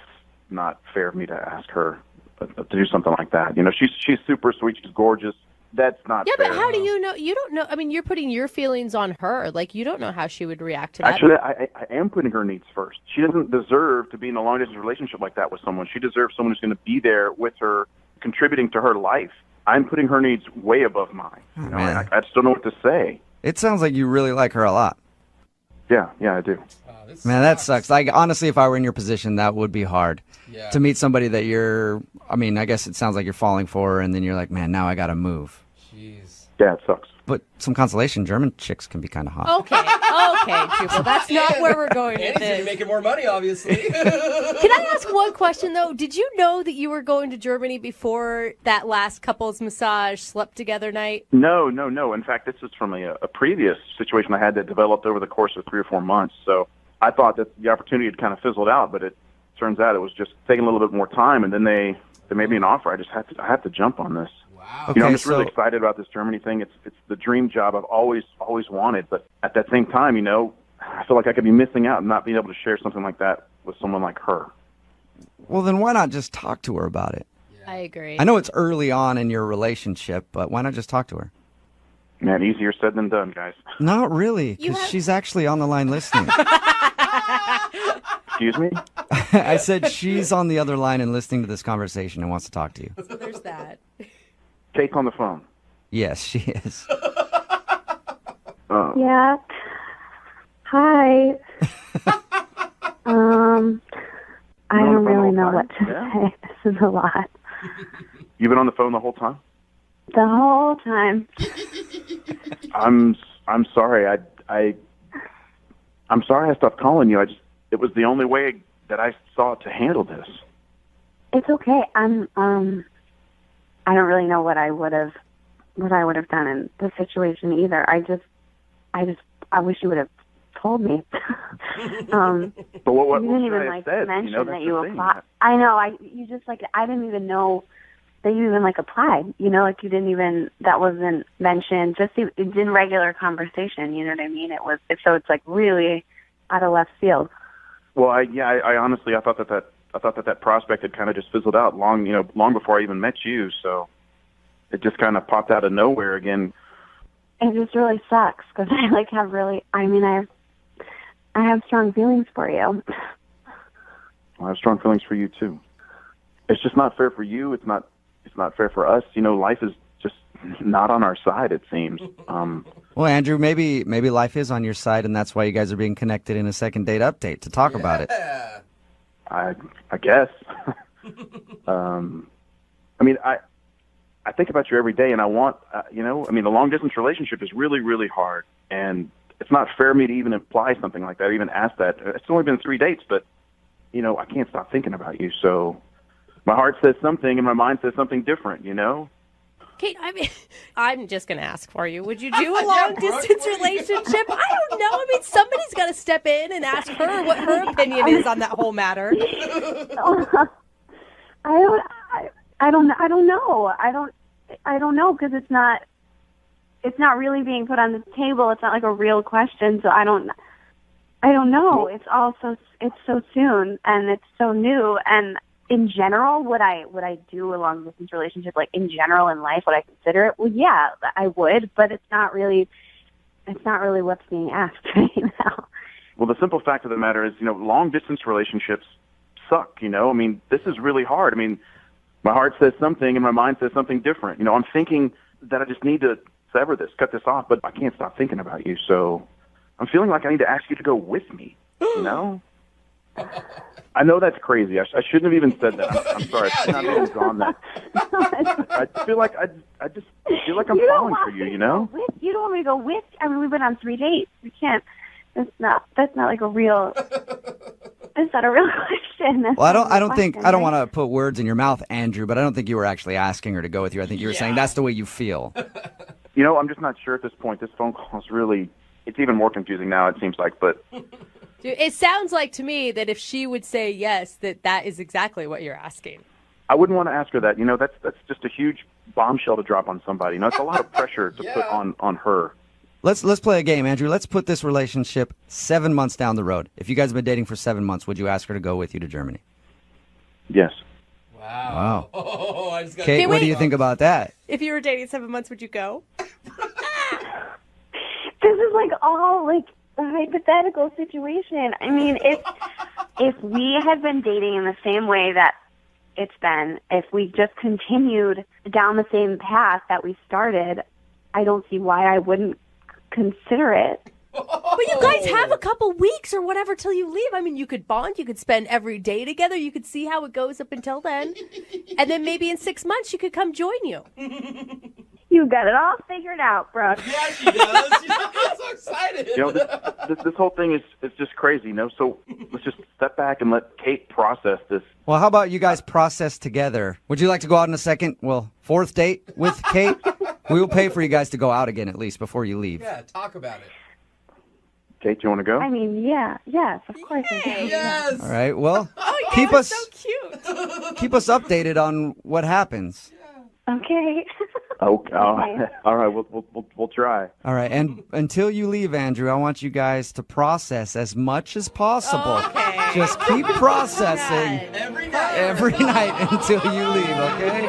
Speaker 21: not fair of me to ask her to do something like that. She's super sweet. She's gorgeous. That's not
Speaker 3: Yeah,
Speaker 21: fair.
Speaker 3: but how do you know? You don't know. I mean, you're putting your feelings on her. Like, you don't know how she would react to that.
Speaker 21: Actually, I am putting her needs first. She doesn't deserve to be in a long-distance relationship like that with someone. She deserves someone who's going to be there with her, contributing to her life. I'm putting her needs way above mine. I just don't know what to say.
Speaker 2: It sounds like you really like her a lot.
Speaker 21: Yeah, I do.
Speaker 2: Man, that sucks. Like, honestly, if I were in your position, that would be hard.
Speaker 6: Yeah.
Speaker 2: To meet somebody that I guess it sounds like you're falling for, and then you're like, man, now I got to move.
Speaker 6: Jeez.
Speaker 21: Yeah, it sucks.
Speaker 2: But some consolation, German chicks can be kind of hot.
Speaker 3: Okay, Jubal, that's not where we're going with
Speaker 6: And he's
Speaker 3: this.
Speaker 6: making more money, obviously.
Speaker 3: Can I ask one question, though? Did you know that you were going to Germany before that last couple's massage slept together night?
Speaker 21: No. In fact, this is from a previous situation I had that developed over the course of 3 or 4 months. So I thought that the opportunity had kind of fizzled out, but it turns out it was just taking a little bit more time, and then they made me an offer. I have to jump on this.
Speaker 2: Okay,
Speaker 21: I'm just really excited about this Germany thing. It's the dream job I've always wanted. But at that same time, I feel like I could be missing out and not being able to share something like that with someone like her.
Speaker 2: Well, then why not just talk to her about it?
Speaker 3: I agree.
Speaker 2: I know it's early on in your relationship, but why not just talk to her?
Speaker 21: Man, easier said than done, guys.
Speaker 2: Not really, because she's actually on the line listening.
Speaker 21: Excuse me?
Speaker 2: I said she's on the other line and listening to this conversation and wants to talk to you.
Speaker 3: So there's that.
Speaker 21: Kate's on the phone.
Speaker 2: Yes, she is.
Speaker 17: Yeah. Hi. I don't really know what to say. This is a lot.
Speaker 21: You've been on the phone the whole time?
Speaker 17: The whole time.
Speaker 21: I'm sorry. I'm sorry I stopped calling you. It was the only way that I saw to handle this.
Speaker 17: It's okay. I don't really know what I would have done in the situation either. I wish you would have told me.
Speaker 21: But what
Speaker 17: you didn't
Speaker 21: should
Speaker 17: even
Speaker 21: I have said?
Speaker 17: mention
Speaker 21: That's
Speaker 17: that you
Speaker 21: the thing.
Speaker 17: applied. I know. I didn't even know that you even applied. You didn't even, that wasn't mentioned. Just in regular conversation. You know what I mean? So it's really out of left field.
Speaker 21: Well, I honestly thought that prospect had kind of just fizzled out long before I even met you. So it just kind of popped out of nowhere again.
Speaker 17: It just really sucks because I have strong feelings for you.
Speaker 21: I have strong feelings for you too. It's just not fair for you. It's not fair for us. Life is just not on our side, it seems.
Speaker 2: Well, Andrew, maybe life is on your side, and that's why you guys are being connected in a second date update to talk about it.
Speaker 21: I guess. I think about you every day, and I want, a long-distance relationship is really, really hard, and it's not fair of me to even imply something like that, or even ask that. It's only been 3 dates, but, I can't stop thinking about you, so my heart says something, and my mind says something different,
Speaker 3: Kate, I'm just going to ask for you. Would you do a long-distance relationship? I don't know. Somebody's got to step in and ask her what her opinion is on that whole matter.
Speaker 17: I don't know. I don't know because it's not really being put on the table. It's not like a real question, so I don't know. It's so soon and it's so new. And in general, would I do a long distance relationship? Like in general in life, would I consider it? Well, yeah, I would, but it's not really what's being asked right now.
Speaker 21: Well, the simple fact of the matter is, long distance relationships suck. This is really hard. My heart says something and my mind says something different. I'm thinking that I just need to sever this, cut this off, but I can't stop thinking about you. So I'm feeling like I need to ask you to go with me, I know that's crazy. I shouldn't have even said that. I'm sorry. I should not have even gone that. I feel like I'm falling for you,
Speaker 17: You don't want me to go with? We've been on 3 dates. We can't. That's not like a real. That's not a real question.
Speaker 2: Well, I don't want to put words in your mouth, Andrew, but I don't think you were actually asking her to go with you. I think you were saying that's the way you feel.
Speaker 21: I'm just not sure at this point. This phone call is really, it's even more confusing now, it seems like, but.
Speaker 3: Dude, it sounds like to me that if she would say yes, that is exactly what you're asking.
Speaker 21: I wouldn't want to ask her that. That's just a huge bombshell to drop on somebody. It's a lot of pressure to put on her.
Speaker 2: let's play a game, Andrew. Let's put this relationship 7 months down the road. If you guys have been dating for 7 months, would you ask her to go with you to Germany?
Speaker 21: Yes.
Speaker 2: Wow.
Speaker 6: Oh, I just got
Speaker 2: Kate, what do you think about that?
Speaker 4: If you were dating 7 months, would you go?
Speaker 17: This is like all like a hypothetical situation. I mean, if we had been dating in the same way that it's been, if we just continued down the same path that we started, I don't see why I wouldn't consider it.
Speaker 4: But you guys have a couple weeks or whatever till you leave. I mean, you could bond. You could spend every day together. You could see how it goes up until then. And then maybe in 6 months, she could come join you.
Speaker 17: You got it all figured out, Brooke.
Speaker 6: Yeah, she does. I'm so excited.
Speaker 21: You know, this whole thing is just crazy, you know? So let's just step back and let Kate process this.
Speaker 2: Well, how about you guys process together? Would you like to go out on a fourth date with Kate? We will pay for you guys to go out again at least before you leave.
Speaker 6: Yeah, talk about it.
Speaker 21: Kate, you want to go?
Speaker 17: I mean, yes, of course.
Speaker 6: Yes.
Speaker 2: All right, well, keep us updated on what happens.
Speaker 17: Okay.
Speaker 21: Okay. All right. We'll try.
Speaker 2: All right, and until you leave, Andrew, I want you guys to process as much as possible.
Speaker 4: Okay.
Speaker 2: Just keep processing every night until you leave, okay?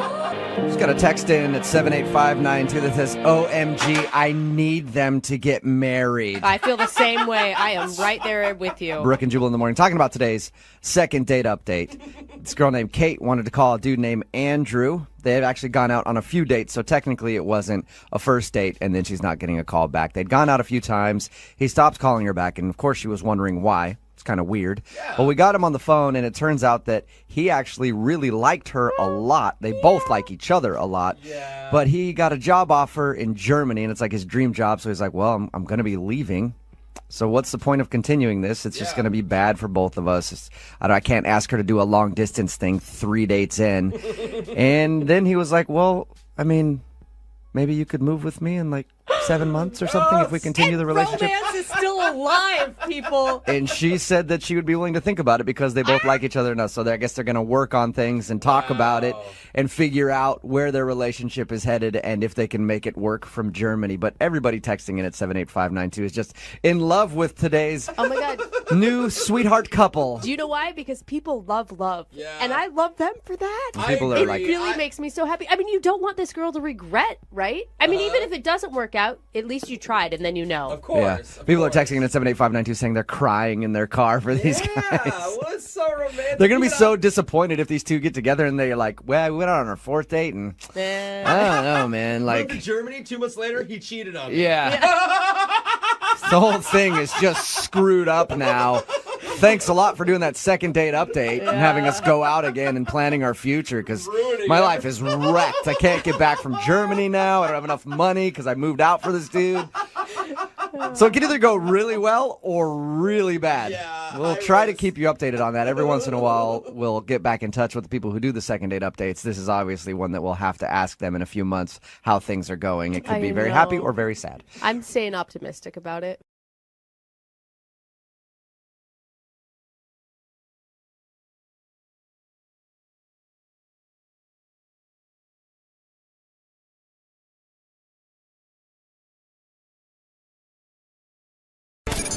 Speaker 2: Just got a text in at 78592 that says, OMG, I need them to get married.
Speaker 3: I feel the same way. I am right there with you.
Speaker 2: Brooke and Jubal in the morning, talking about today's second date update. This girl named Kate wanted to call a dude named Andrew. They had actually gone out on a few dates, so technically it wasn't a first date, and then she's not getting a call back. They'd gone out a few times. He stopped calling her back, and of course she was wondering why. It's kind of weird. Yeah. Well, we got him on the phone, and it turns out that he actually really liked her a lot. They both like each other a lot. Yeah. But he got a job offer in Germany, and it's like his dream job, so he's like, well, I'm going to be leaving. So what's the point of continuing this? It's just going to be bad for both of us. I can't ask her to do a long-distance thing 3 dates in. And then he was like, well, I mean, maybe you could move with me in like 7 months or something if we continue the relationship.
Speaker 4: Romance is still alive, people.
Speaker 2: And she said that she would be willing to think about it because they both like each other enough. So I guess they're going to work on things and talk about it and figure out where their relationship is headed and if they can make it work from Germany. But everybody texting in at 78592 is just in love with today's new sweetheart couple.
Speaker 4: Do you know why? Because people love love. Yeah. And I love them for that.
Speaker 2: People
Speaker 4: it really makes me so happy. I mean, you don't want this girl to regret, right? I mean, even if it doesn't work out, at least you tried and then you know.
Speaker 6: Of course.
Speaker 2: Yeah. People are texting in at 78592 saying they're crying in their car for these guys.
Speaker 6: Well, it's so romantic.
Speaker 2: They're going to be so disappointed if these two get together and they're like, well, we went out on our fourth date and I don't know, man. Like,
Speaker 6: moved to Germany 2 months later, he cheated on me.
Speaker 2: Yeah. The whole thing is just screwed up now. Thanks a lot for doing that second date update and having us go out again and planning our future because my life is wrecked. I can't get back from Germany now. I don't have enough money because I moved out for this dude. So it can either go really well or really bad. Yeah, we'll try to keep you updated on that. Every once in a while, we'll get back in touch with the people who do the second date updates. This is obviously one that we'll have to ask them in a few months how things are going. It could be very happy or very sad.
Speaker 3: I'm staying optimistic about it.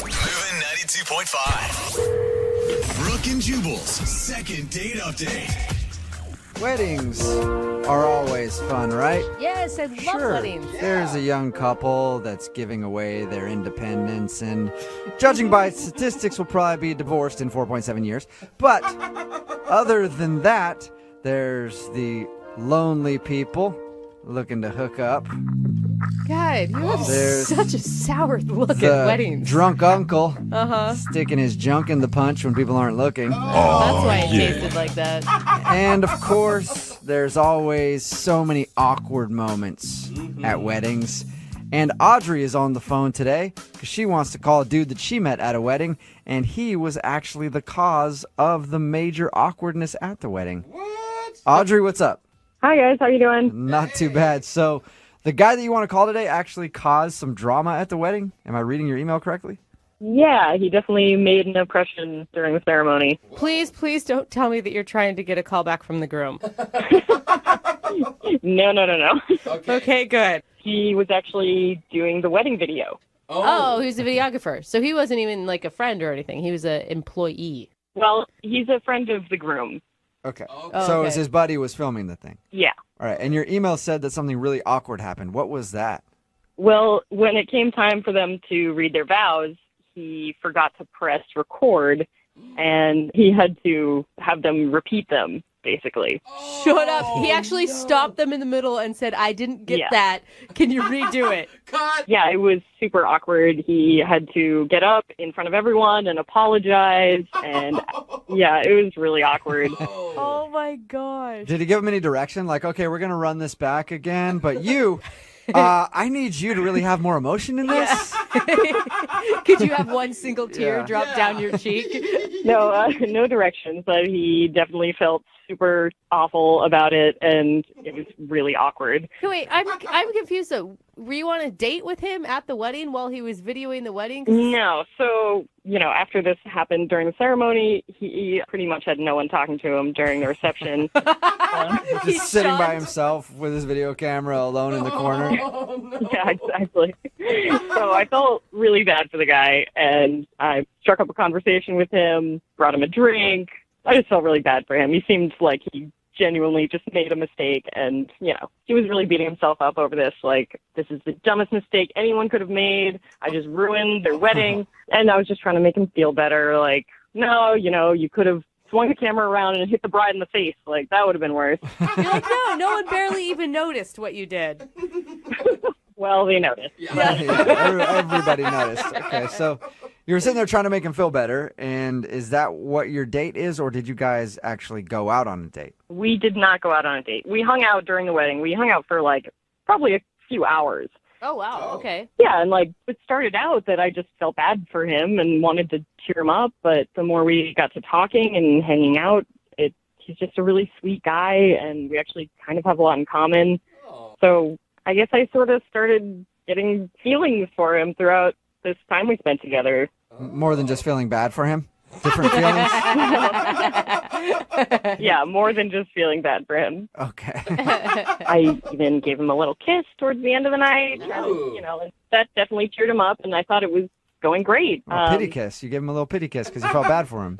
Speaker 1: Moving 92.5. Brooke and Jubal's second date update.
Speaker 2: Weddings are always fun, right?
Speaker 3: Yes, I love weddings.
Speaker 2: There's a young couple that's giving away their independence, and judging by statistics, will probably be divorced in 4.7 years. But other than that, there's the lonely people looking to hook up.
Speaker 3: God, you have such a sour look at
Speaker 2: The
Speaker 3: weddings.
Speaker 2: drunk uncle
Speaker 3: Uh-huh.
Speaker 2: sticking his junk in the punch when people aren't looking.
Speaker 3: That's why it tasted like that.
Speaker 2: And of course, there's always so many awkward moments at weddings. And Audrey is on the phone today because she wants to call a dude that she met at a wedding, and he was actually the cause of the major awkwardness at the wedding. What? Audrey, what's up?
Speaker 22: Hi, guys. How you doing?
Speaker 2: Not too bad. So the guy that you want to call today actually caused some drama at the wedding? Am I reading your email correctly?
Speaker 22: Yeah, he definitely made an impression during the ceremony.
Speaker 3: Please don't tell me that you're trying to get a call back from the groom.
Speaker 22: No.
Speaker 3: Okay, good.
Speaker 22: he was actually doing the wedding video.
Speaker 3: Oh, he was a videographer. So he wasn't even like a friend or anything. He was an employee.
Speaker 22: Well, he's a friend of the groom.
Speaker 2: Okay.
Speaker 3: Oh,
Speaker 2: So it
Speaker 3: okay.
Speaker 2: was his buddy was filming the thing.
Speaker 22: Yeah.
Speaker 2: All right. And your email said that something really awkward happened. What was that?
Speaker 22: Well, when it came time for them to read their vows, he forgot to press record, and he had to have them repeat them, basically.
Speaker 3: Shut up. He actually stopped them in the middle and said, I didn't get
Speaker 22: Yeah.
Speaker 3: that. Can you redo it?
Speaker 22: Yeah, it was super awkward. He had to get up in front of everyone and apologize, and yeah, it was really awkward.
Speaker 3: Oh my gosh.
Speaker 2: Did he give him any direction? Like, okay, we're going to run this back again, but you, I need you to really have more emotion in this.
Speaker 3: Could you have one single tear
Speaker 2: Yeah.
Speaker 3: drop down your cheek?
Speaker 22: No, no directions, but he definitely felt super awful about it, and it was really awkward.
Speaker 3: Okay, wait, I'm confused though. Were you on a date with him at the wedding while he was videoing the wedding?
Speaker 22: No, so, after this happened during the ceremony, he pretty much had no one talking to him during the reception.
Speaker 2: Just sitting by himself with his video camera alone in the corner.
Speaker 22: Yeah, exactly. So I felt really bad for the guy, and I struck up a conversation with him, brought him a drink. I just felt really bad for him. He seemed like he genuinely just made a mistake, and, he was really beating himself up over this. Like, this is the dumbest mistake anyone could have made. I just ruined their wedding, and I was just trying to make him feel better. Like, no, you could have swung the camera around and hit the bride in the face. Like, that would have been worse.
Speaker 3: You're like, no one barely even noticed what you did.
Speaker 22: Well, they noticed.
Speaker 2: Everybody noticed. Okay, so you were sitting there trying to make him feel better, and is that what your date is, or did you guys actually go out on a date?
Speaker 22: We did not go out on a date. We hung out during the wedding. We hung out for, probably a few hours.
Speaker 3: Oh, wow. Okay.
Speaker 22: Yeah, and, it started out that I just felt bad for him and wanted to cheer him up, but the more we got to talking and hanging out, he's just a really sweet guy, and we actually kind of have a lot in common. So I guess I sort of started getting feelings for him throughout this time we spent together.
Speaker 2: More than just feeling bad for him? Different feelings?
Speaker 22: Yeah, more than just feeling bad for him.
Speaker 2: Okay.
Speaker 22: I even gave him a little kiss towards the end of the night. And, that definitely cheered him up, and I thought it was going great.
Speaker 2: Pity kiss. You gave him a little pity kiss because you felt bad for him.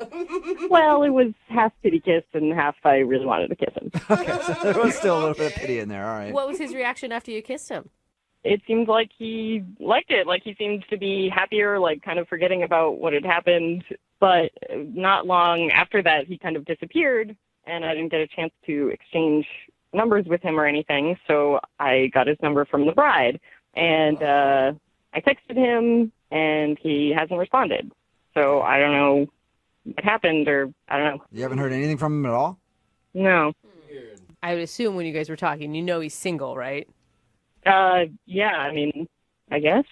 Speaker 22: Well, it was half pity kiss and half I really wanted to kiss him.
Speaker 2: Okay, so there was still a little bit of pity in there. All right.
Speaker 3: What was his reaction after you kissed him?
Speaker 22: It seemed like he liked it. Like, he seemed to be happier, kind of forgetting about what had happened. But not long after that, he kind of disappeared, and I didn't get a chance to exchange numbers with him or anything. So I got his number from the bride, and I texted him, and he hasn't responded. So I don't know what happened, or I don't know.
Speaker 2: You haven't heard anything from him at all?
Speaker 22: No.
Speaker 3: I would assume when you guys were talking, he's single, right?
Speaker 22: Yeah, I mean, I guess.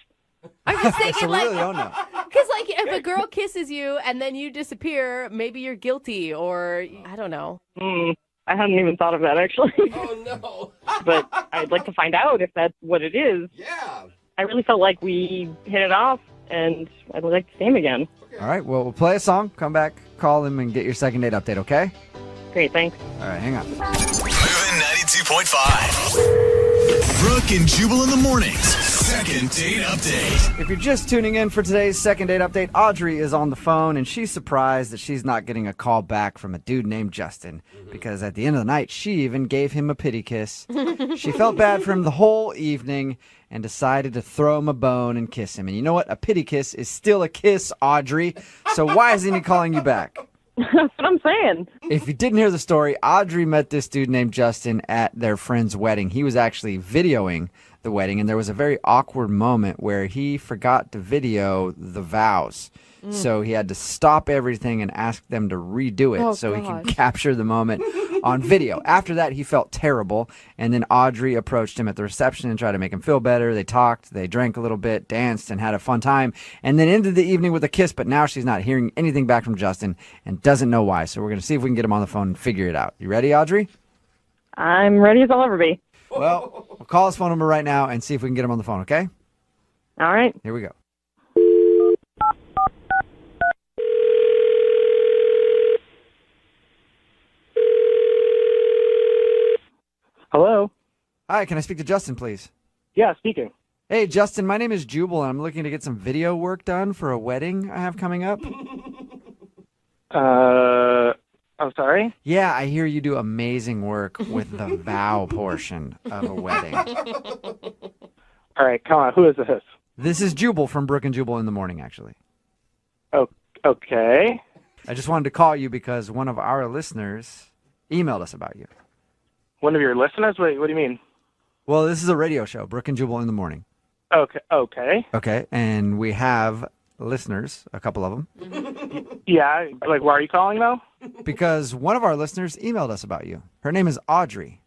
Speaker 3: I'm just thinking,
Speaker 2: So we really don't know.
Speaker 3: because if a girl kisses you and then you disappear, maybe you're guilty, or I don't know.
Speaker 22: I hadn't even thought of that, actually.
Speaker 6: Oh, no.
Speaker 22: But I'd like to find out if that's what it is.
Speaker 6: Yeah.
Speaker 22: I really felt like we hit it off, and I'd like to see him again.
Speaker 2: All right, well, we'll play a song, come back, call him, and get your second date update, okay?
Speaker 22: Great, thanks.
Speaker 2: All right, hang on.
Speaker 1: Moving 92.5. Brooke and Jubal in the mornings. Second date update.
Speaker 2: If you're just tuning in for today's second date update, Audrey is on the phone, and she's surprised that she's not getting a call back from a dude named Justin, because at the end of the night, she even gave him a pity kiss. She felt bad for him the whole evening and decided to throw him a bone and kiss him. And you know what? A pity kiss is still a kiss, Audrey. So why isn't he calling you back?
Speaker 22: That's what I'm saying.
Speaker 2: If you didn't hear the story, Audrey met this dude named Justin at their friend's wedding. He was actually videoing the wedding, and there was a very awkward moment where he forgot to video the vows. So he had to stop everything and ask them to redo it so he could capture the moment on video. After that, he felt terrible, and then Audrey approached him at the reception and tried to make him feel better. They talked, they drank a little bit, danced, and had a fun time, and then ended the evening with a kiss, but now she's not hearing anything back from Justin and doesn't know why. So we're going to see if we can get him on the phone and figure it out. You ready, Audrey?
Speaker 22: I'm ready as I'll ever be.
Speaker 2: Well, we'll call his phone number right now and see if we can get him on the phone, okay?
Speaker 22: All right.
Speaker 2: Here we go.
Speaker 22: Hello?
Speaker 2: Hi, can I speak to Justin, please?
Speaker 11: Yeah, speaking.
Speaker 2: Hey, Justin, my name is Jubal, and I'm looking to get some video work done for a wedding I have coming up.
Speaker 11: I'm sorry?
Speaker 2: Yeah, I hear you do amazing work with the vow portion of a wedding.
Speaker 11: All right, come on. Who is this?
Speaker 2: This is Jubal from Brooke and Jubal in the Morning, actually.
Speaker 11: Oh, okay.
Speaker 2: I just wanted to call you because one of our listeners emailed us about you.
Speaker 11: One of your listeners? What do you mean?
Speaker 2: Well, this is a radio show, Brooke and Jubal in the Morning.
Speaker 11: Okay.
Speaker 2: Okay, and we have listeners, a couple of them.
Speaker 11: Yeah, like, why are you calling, though?
Speaker 2: Because one of our listeners emailed us about you. Her name is Audrey.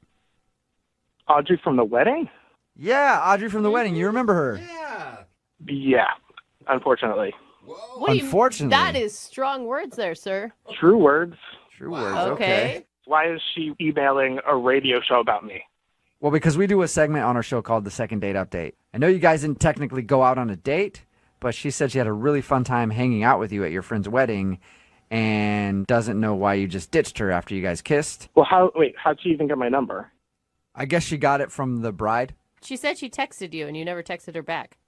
Speaker 11: Audrey from the wedding?
Speaker 2: Yeah, Audrey from the wedding. You remember her?
Speaker 11: Yeah, unfortunately.
Speaker 3: What do you-
Speaker 2: Unfortunately.
Speaker 3: that is strong words there, sir.
Speaker 11: True words.
Speaker 2: True words,
Speaker 3: Okay.
Speaker 11: Why is she emailing a radio show about me?
Speaker 2: Well, because we do a segment on our show called the Second Date Update. I know you guys didn't technically go out on a date, but she said she had a really fun time hanging out with you at your friend's wedding and doesn't know why you just ditched her after you guys kissed.
Speaker 11: Well, how'd she even get my number?
Speaker 2: I guess she got it from the bride.
Speaker 3: She said she texted you and you never texted her back.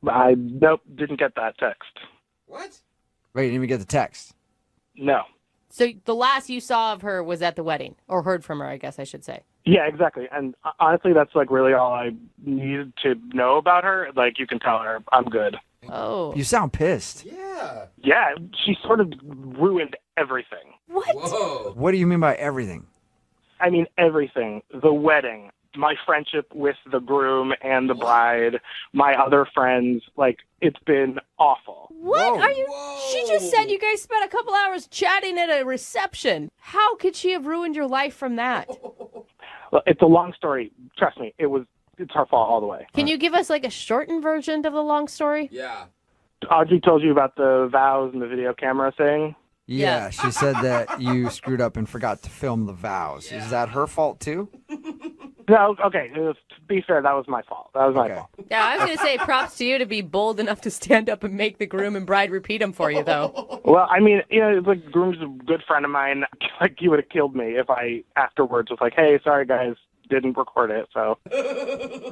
Speaker 11: Nope, didn't get that text.
Speaker 6: What?
Speaker 2: Wait, you didn't even get the text.
Speaker 11: No.
Speaker 3: So the last you saw of her was at the wedding, or heard from her, I guess I should say.
Speaker 11: Yeah, exactly. And honestly, that's like really all I needed to know about her. Like, you can tell her I'm good.
Speaker 3: Oh.
Speaker 2: You sound pissed.
Speaker 11: Yeah, she sort of ruined everything.
Speaker 3: What?
Speaker 6: Whoa.
Speaker 2: What do you mean by everything?
Speaker 11: I mean, everything. The wedding, my friendship with the groom and the bride, my other friends. Like, it's been awful.
Speaker 3: What are you? She just said you guys spent a couple hours chatting at a reception. How could she have ruined your life from that?
Speaker 11: Well, it's a long story. Trust me, it's her fault all the way.
Speaker 3: Can you give us like a shortened version of the long story?
Speaker 6: Yeah.
Speaker 11: Audrey told you about the vows and the video camera thing?
Speaker 2: Yeah, she said that you screwed up and forgot to film the vows. Is that her fault too?
Speaker 11: No, okay. To be fair, that was my fault. That was my fault.
Speaker 3: Yeah, I was going to say props to you to be bold enough to stand up and make the groom and bride repeat them for you, though.
Speaker 11: Well, I mean, like, groom's a good friend of mine. Like, he would have killed me if I afterwards was like, hey, sorry, guys, didn't record it. So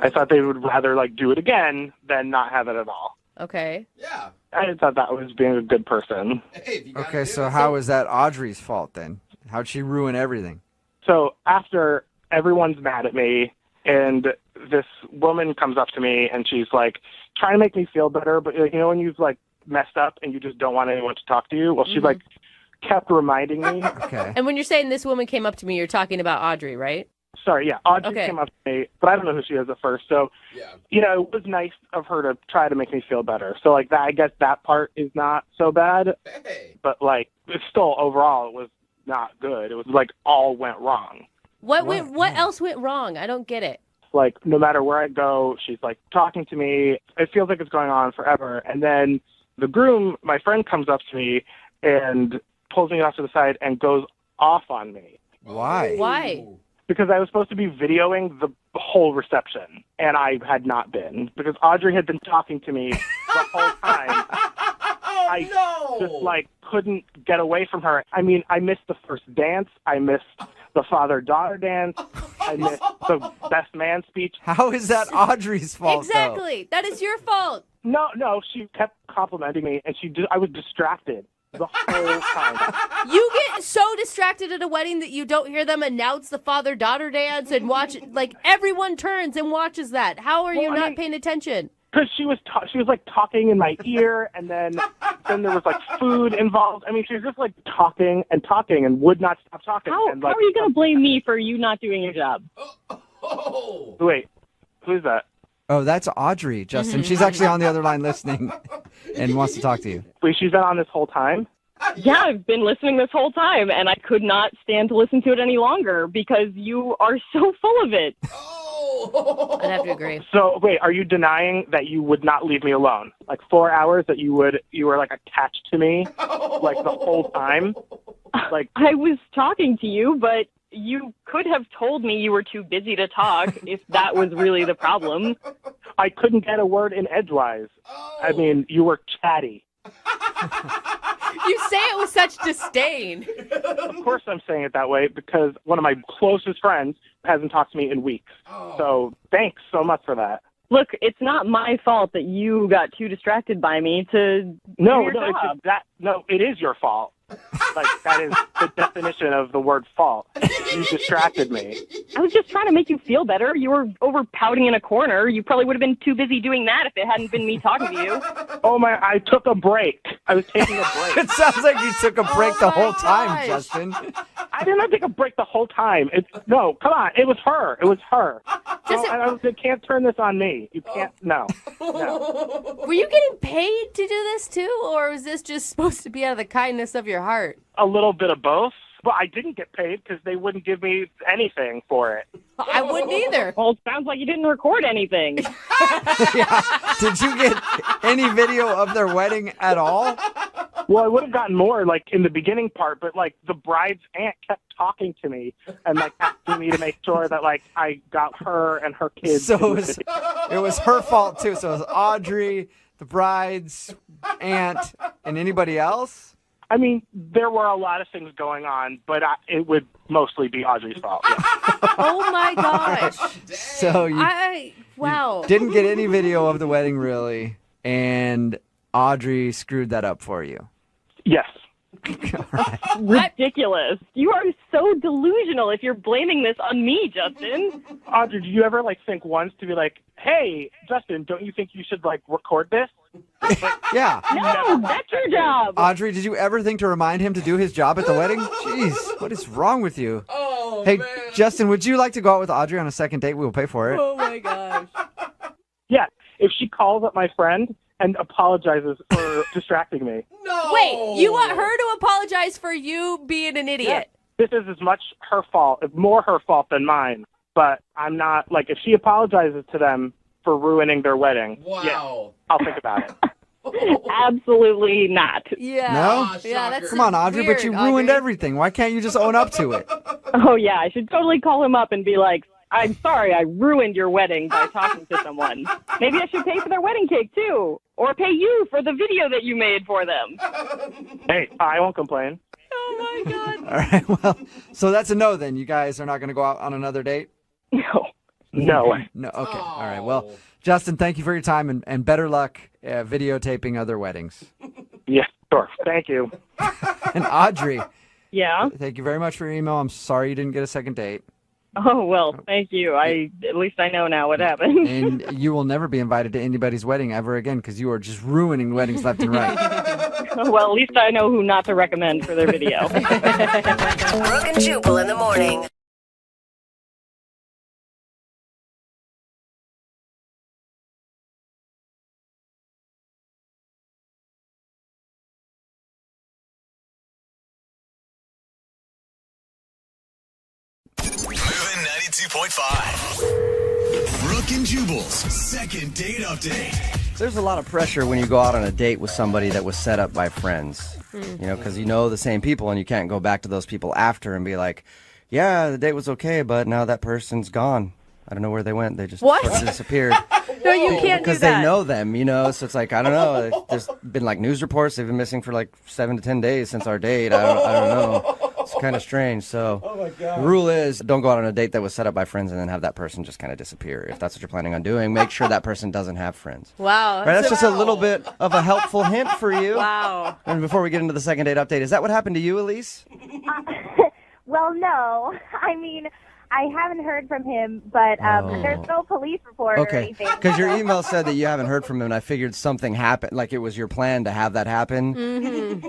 Speaker 11: I thought they would rather, like, do it again than not have it at all.
Speaker 3: Okay.
Speaker 6: Yeah.
Speaker 11: I thought that was being a good person.
Speaker 2: Okay, so how is that Audrey's fault then? How'd she ruin everything?
Speaker 11: So after everyone's mad at me, and this woman comes up to me, and she's like trying to make me feel better, but like, when you've like messed up and you just don't want anyone to talk to you. Well, she like kept reminding me.
Speaker 2: Okay.
Speaker 3: And when you're saying this woman came up to me, you're talking about Audrey, right?
Speaker 11: Sorry, yeah, Audrey
Speaker 3: Okay.
Speaker 11: came up to me, but I don't know who she is at first. So, it was nice of her to try to make me feel better. So, like, that, I guess that part is not so bad. But, like, it's still, overall, it was not good. It was, like, all went wrong.
Speaker 3: What else went wrong? I don't get it.
Speaker 11: Like, no matter where I go, she's, like, talking to me. It feels like it's going on forever. And then the groom, my friend, comes up to me and pulls me off to the side and goes off on me.
Speaker 2: Why?
Speaker 3: Why?
Speaker 11: Because I was supposed to be videoing the whole reception, and I had not been. Because Audrey had been talking to me the whole time. I just, like, couldn't get away from her. I mean, I missed the first dance. I missed the father-daughter dance. I missed the best man speech.
Speaker 2: How is that Audrey's fault,
Speaker 3: Exactly. That is your fault.
Speaker 11: No, she kept complimenting me, and I was distracted the whole time.
Speaker 3: You get so distracted at a wedding that you don't hear them announce the father-daughter dance and watch, like, everyone turns and watches that. How are you not paying attention?
Speaker 11: Because she was like talking in my ear, and then there was like food involved. I mean, she was just like talking and would not stop talking.
Speaker 22: How
Speaker 11: and, like,
Speaker 22: are you going to blame me for you not doing your job?
Speaker 11: Wait, who's that?
Speaker 2: Oh, that's Audrey, Justin. She's actually on the other line listening and wants to talk to you.
Speaker 11: Wait, she's been on this whole time?
Speaker 22: Yeah, I've been listening this whole time, and I could not stand to listen to it any longer because you are so full of it.
Speaker 3: I'd have to agree.
Speaker 11: So, wait, are you denying that you would not leave me alone? Like 4 hours that you were like attached to me, like the whole time? Like,
Speaker 22: I was talking to you, but you could have told me you were too busy to talk if that was really the problem.
Speaker 11: I couldn't get a word in edgewise. I mean, you were chatty.
Speaker 4: You say it with such disdain.
Speaker 11: Of course I'm saying it that way because one of my closest friends hasn't talked to me in weeks. So thanks so much for that.
Speaker 22: Look, it's not my fault that you got too distracted by me to do your job.
Speaker 11: It is your fault. Like, that is the definition of the word fault. You distracted me.
Speaker 22: I was just trying to make you feel better. You were over pouting in a corner. You probably would have been too busy doing that if it hadn't been me talking to you.
Speaker 11: Oh my, I took a break. I was taking a break.
Speaker 2: It sounds like you took a break the whole time, Justin.
Speaker 11: I did not take a break the whole time. No, come on. It was her. It was her. You can't turn this on me. You can't. No.
Speaker 4: Were you getting paid to do this too, or was this just supposed to be out of the kindness of your heart?
Speaker 11: A little bit of both. But I didn't get paid because they wouldn't give me anything for it.
Speaker 4: I wouldn't either.
Speaker 22: Well, it sounds like you didn't record anything.
Speaker 2: Did you get any video of their wedding at all?
Speaker 11: Well, I would have gotten more, like, in the beginning part, but, like, the bride's aunt kept talking to me and, like, asking me to make sure that, like, I got her and her kids.
Speaker 2: So it was her fault, too. So it was Audrey, the bride's aunt, and anybody else?
Speaker 11: I mean, there were a lot of things going on, but it would mostly be Audrey's fault. Yeah.
Speaker 4: Oh, my gosh.
Speaker 2: So
Speaker 4: wow.
Speaker 2: you didn't get any video of the wedding, really, and Audrey screwed that up for you.
Speaker 11: Yes.
Speaker 22: Ridiculous. You are so delusional if you're blaming this on me, Justin.
Speaker 11: Audrey, do you ever, like, think once to be like, hey, Justin, don't you think you should, like, record this?
Speaker 2: Yeah.
Speaker 22: No, that's your job.
Speaker 2: Audrey, did you ever think to remind him to do his job at the wedding? Jeez, what is wrong with you?
Speaker 6: Oh,
Speaker 2: hey,
Speaker 6: man.
Speaker 2: Justin, would you like to go out with Audrey on a second date? We will pay for it.
Speaker 4: Oh, my gosh.
Speaker 11: Yeah, if she calls up my friend and apologizes for distracting me.
Speaker 6: No!
Speaker 4: Wait, you want her to apologize for you being an idiot?
Speaker 11: This is as much her fault, more her fault than mine. But I'm not, like, if she apologizes to them for ruining their wedding,
Speaker 6: Wow.
Speaker 11: I'll think about it.
Speaker 22: Absolutely not.
Speaker 4: Yeah.
Speaker 2: No?
Speaker 4: Yeah, that's
Speaker 2: Come on, Audrey,
Speaker 4: weird,
Speaker 2: but you ruined
Speaker 4: Audrey.
Speaker 2: everything. Why can't you just own up to it?
Speaker 22: Oh, yeah, I should totally call him up and be like, I'm sorry, I ruined your wedding by talking to someone. Maybe I should pay for their wedding cake, too. Or pay you for the video that you made for them.
Speaker 11: Hey, I won't complain.
Speaker 4: Oh, my God.
Speaker 2: All right, well, so that's a no then. You guys are not going to go out on another date?
Speaker 11: No. No.
Speaker 2: No, okay. All right, well, Justin, thank you for your time and better luck videotaping other weddings.
Speaker 11: Yeah, sure. Thank you.
Speaker 2: And Audrey.
Speaker 22: Yeah?
Speaker 2: Thank you very much for your email. I'm sorry you didn't get a second date.
Speaker 22: Oh, well, thank you. At least I know now what happened.
Speaker 2: And you will never be invited to anybody's wedding ever again because you are just ruining weddings left and right.
Speaker 22: Well, at least I know who not to recommend for their video.
Speaker 8: Brooke and Jubal in the morning.
Speaker 1: Moving 92.5. Brooke and Jubal's second date update.
Speaker 2: There's a lot of pressure when you go out on a date with somebody that was set up by friends. You know, because you know the same people and you can't go back to those people after and be like, yeah, the date was okay, but now that person's gone. I don't know where they went. They just sort of disappeared.
Speaker 4: No, you can't
Speaker 2: because
Speaker 4: do that.
Speaker 2: they know them, you know. So it's like, I don't know. There's been like news reports. They've been missing for like 7 to 10 days since our date. I don't know. It's kind of strange. So the rule is don't go out on a date that was set up by friends and then have that person just kind of disappear. If that's what you're planning on doing, make sure that person doesn't have friends.
Speaker 4: Wow.
Speaker 2: Right, that's just a little bit of a helpful hint for you.
Speaker 4: Wow.
Speaker 2: And before we get into the second date update, is that what happened to you, Elise?
Speaker 10: Well, no. I mean, I haven't heard from him, but there's no police report or
Speaker 2: Okay,
Speaker 10: anything.
Speaker 2: because your email said that you haven't heard from him, and I figured something happened, like it was your plan to have that happen,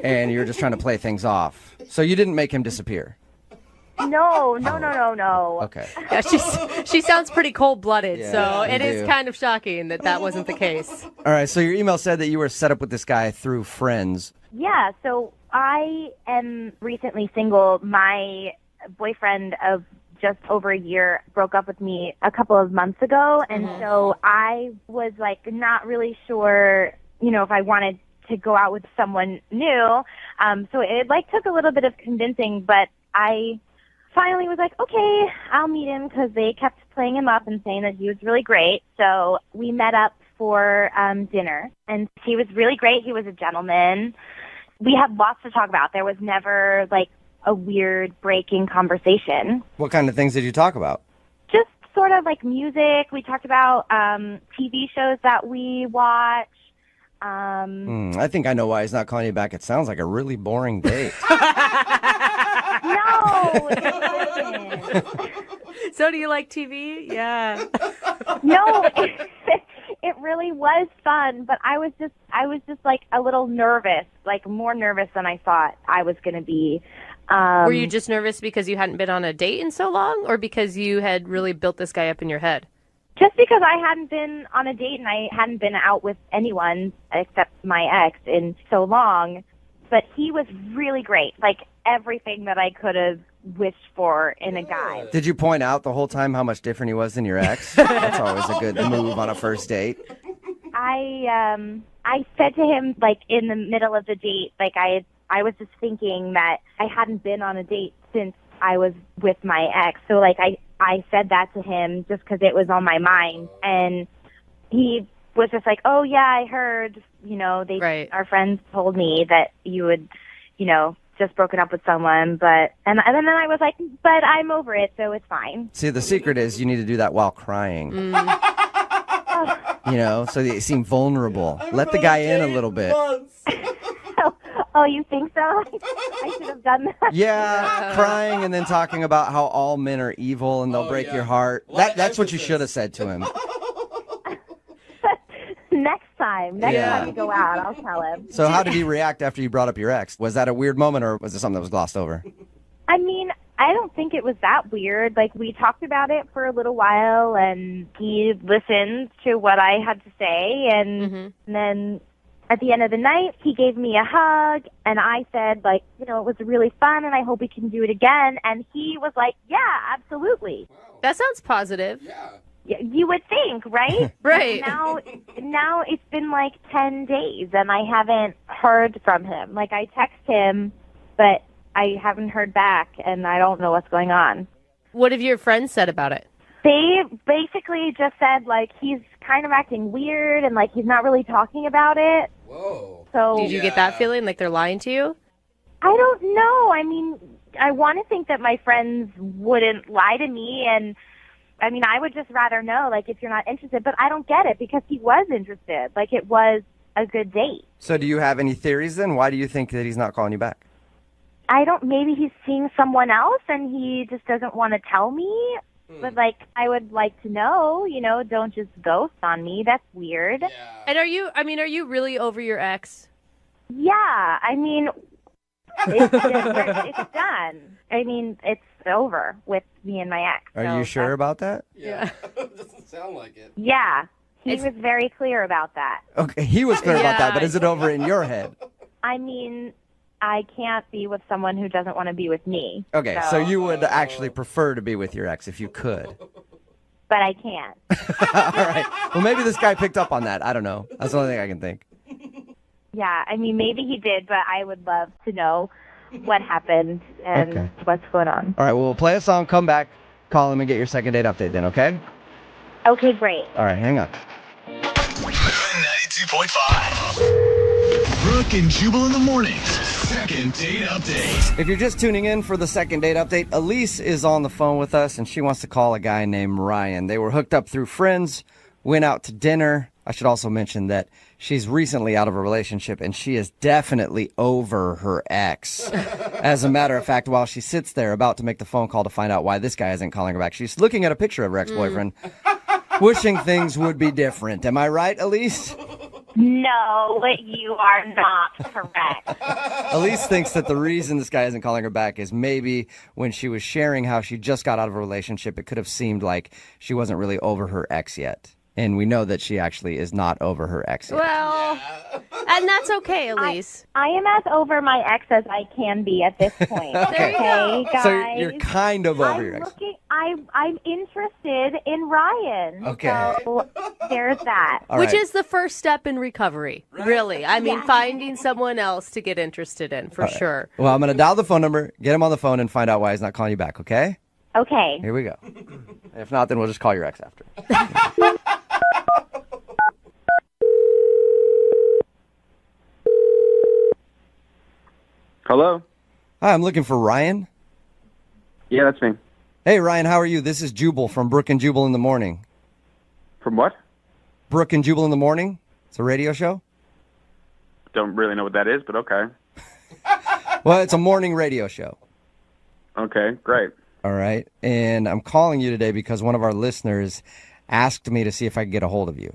Speaker 2: and you're just trying to play things off. So you didn't make him disappear.
Speaker 10: No.
Speaker 2: Okay.
Speaker 4: Yeah, she sounds pretty cold-blooded,
Speaker 2: Yeah,
Speaker 4: so
Speaker 2: you
Speaker 4: it is
Speaker 2: do.
Speaker 4: kind of shocking that wasn't the case.
Speaker 2: All right, so your email said that you were set up with this guy through friends.
Speaker 10: Yeah, so I am recently single. My boyfriend of just over a year broke up with me a couple of months ago, and so I was like not really sure, you know, if I wanted to go out with someone new. So it like took a little bit of convincing, but I finally was like, okay, I'll meet him, because they kept playing him up and saying that he was really great. So we met up for dinner, and he was really great. He was a gentleman.
Speaker 7: We had lots to talk about. There was never, like, a weird breaking conversation.
Speaker 2: What kind of things did you talk about?
Speaker 7: Just sort of like music. We talked about TV shows that we watch.
Speaker 2: I think I know why he's not calling you back. It sounds like a really boring date.
Speaker 7: No, it wasn't.
Speaker 4: So do you like TV? Yeah.
Speaker 7: No, it really was fun, but I was just like a little nervous, like more nervous than I thought I was going to be.
Speaker 3: Were you just nervous because you hadn't been on a date in so long, or because you had really built this guy up in your head?
Speaker 7: Just because I hadn't been on a date and I hadn't been out with anyone except my ex in so long. But he was really great, like everything that I could have wished for in a guy.
Speaker 2: Did you point out the whole time how much different he was than your ex? That's always a good move on a first date.
Speaker 7: I said to him, like, in the middle of the date, like, I was just thinking that I hadn't been on a date since I was with my ex. So, like, I said that to him just because it was on my mind. And he was just like, oh, yeah, I heard, our friends told me that you had, just broken up with someone. And then I was like, but I'm over it, so it's fine.
Speaker 2: See, the secret is you need to do that while crying. So you seem vulnerable. Let the guy in a little bit.
Speaker 7: Oh, you think so? I should have done that.
Speaker 2: Yeah, crying and then talking about how all men are evil and they'll break your heart. That's what you should have said to him.
Speaker 7: Next time we go out, I'll tell him.
Speaker 2: So how did he react after you brought up your ex? Was that a weird moment, or was it something that was glossed over?
Speaker 7: I mean, I don't think it was that weird. Like, we talked about it for a little while, and he listened to what I had to say, and then at the end of the night, he gave me a hug, and I said, like, it was really fun, and I hope we can do it again. And he was like, yeah, absolutely.
Speaker 3: That sounds positive.
Speaker 7: Yeah. You would think, right?
Speaker 3: Right.
Speaker 7: Now it's been like 10 days, and I haven't heard from him. Like, I text him, but I haven't heard back, and I don't know what's going on.
Speaker 3: What have your friends said about it?
Speaker 7: They basically just said, like, he's kind of acting weird, and, like, he's not really talking about it.
Speaker 6: Whoa.
Speaker 7: So
Speaker 3: did you get that feeling, like they're lying to you?
Speaker 7: I don't know. I mean, I want to think that my friends wouldn't lie to me, and I mean, I would just rather know, like, if you're not interested. But I don't get it, because he was interested. Like, it was a good date.
Speaker 2: So do you have any theories then? Why do you think that he's not calling you back?
Speaker 7: Maybe he's seeing someone else and he just doesn't want to tell me. But, like, I would like to know, don't just ghost on me. That's weird. Yeah.
Speaker 3: And are you really over your ex?
Speaker 7: Yeah. I mean, it's done. I mean, it's over with me and my ex.
Speaker 2: Are you sure about that?
Speaker 6: Yeah. Doesn't sound like it.
Speaker 7: Yeah. He was very clear about that.
Speaker 2: Okay, he was clear about that, but is it over in your head?
Speaker 7: I mean, I can't be with someone who doesn't want to be with me.
Speaker 2: Okay, so you would actually prefer to be with your ex if you could.
Speaker 7: But I can't.
Speaker 2: All right. Well, maybe this guy picked up on that. I don't know. That's the only thing I can think.
Speaker 7: Yeah, I mean, maybe he did, but I would love to know what happened and what's going on.
Speaker 2: All right, well, we'll play a song, come back, call him, and get your second date update then, okay?
Speaker 7: Okay, great.
Speaker 2: All right, hang on.
Speaker 1: 92.5. Brooke and Jubal in the mornings. Second date update.
Speaker 2: If you're just tuning in for the second date update, Elise is on the phone with us, and she wants to call a guy named Ryan. They were hooked up through friends, went out to dinner. I should also mention that she's recently out of a relationship, and she is definitely over her ex. As a matter of fact, while she sits there about to make the phone call to find out why this guy isn't calling her back, she's looking at a picture of her ex-boyfriend, wishing things would be different. Am I right, Elise?
Speaker 7: No, you are not correct.
Speaker 2: Elise thinks that the reason this guy isn't calling her back is maybe when she was sharing how she just got out of a relationship, it could have seemed like she wasn't really over her ex yet. And we know that she actually is not over her ex yet.
Speaker 3: Well, and that's okay, Elise.
Speaker 7: I am as over my ex as I can be at this point.
Speaker 3: There you go.
Speaker 7: Guys.
Speaker 2: So you're kind of over your ex.
Speaker 7: I'm interested in Ryan.
Speaker 2: Okay.
Speaker 7: So there's that.
Speaker 3: Which is the first step in recovery, really. I mean, finding someone else to get interested in, for sure.
Speaker 2: Well, I'm going to dial the phone number, get him on the phone, and find out why he's not calling you back, okay?
Speaker 7: Okay.
Speaker 2: Here we go. If not, then we'll just call your ex after.
Speaker 21: Hello?
Speaker 2: Hi, I'm looking for Ryan.
Speaker 21: Yeah, that's me.
Speaker 2: Hey, Ryan, how are you? This is Jubal from Brooke and Jubal in the Morning.
Speaker 21: From what?
Speaker 2: Brooke and Jubal in the Morning? It's a radio show?
Speaker 21: Don't really know what that is, but okay.
Speaker 2: Well, it's a morning radio show.
Speaker 21: Okay, great.
Speaker 2: All right. And I'm calling you today because one of our listeners asked me to see if I could get a hold of you.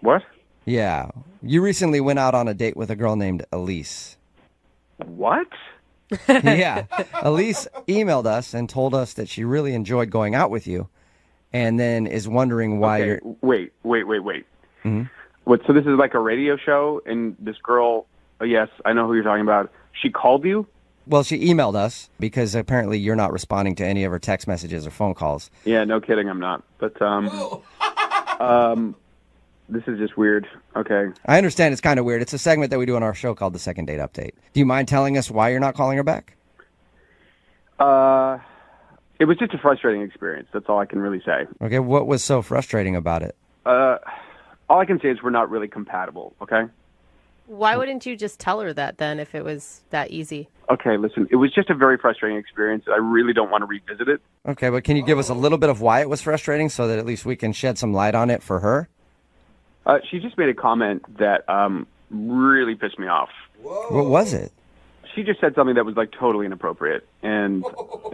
Speaker 21: What?
Speaker 2: Yeah. You recently went out on a date with a girl named Elise.
Speaker 21: What?
Speaker 2: Yeah. Elise emailed us and told us that she really enjoyed going out with you and then is wondering why
Speaker 21: Okay,
Speaker 2: you're...
Speaker 21: Wait.
Speaker 2: Mhm.
Speaker 21: What? So this is like a radio show, and this girl, oh, yes, I know who you're talking about. She called you?
Speaker 2: Well, she emailed us because apparently you're not responding to any of her text messages or phone calls.
Speaker 21: Yeah, no kidding, I'm not. But, this is just weird. Okay.
Speaker 2: I understand it's kind of weird. It's a segment that we do on our show called the Second Date Update. Do you mind telling us why you're not calling her back?
Speaker 21: It was just a frustrating experience. That's all I can really say.
Speaker 2: Okay, what was so frustrating about it?
Speaker 21: All I can say is we're not really compatible, okay?
Speaker 3: Why wouldn't you just tell her that then if it was that easy?
Speaker 21: Okay, listen, it was just a very frustrating experience. I really don't want to revisit it.
Speaker 2: Okay, but can you give us a little bit of why it was frustrating so that at least we can shed some light on it for her?
Speaker 21: She just made a comment that really pissed me off.
Speaker 2: What was it?
Speaker 21: She just said something that was like totally inappropriate, and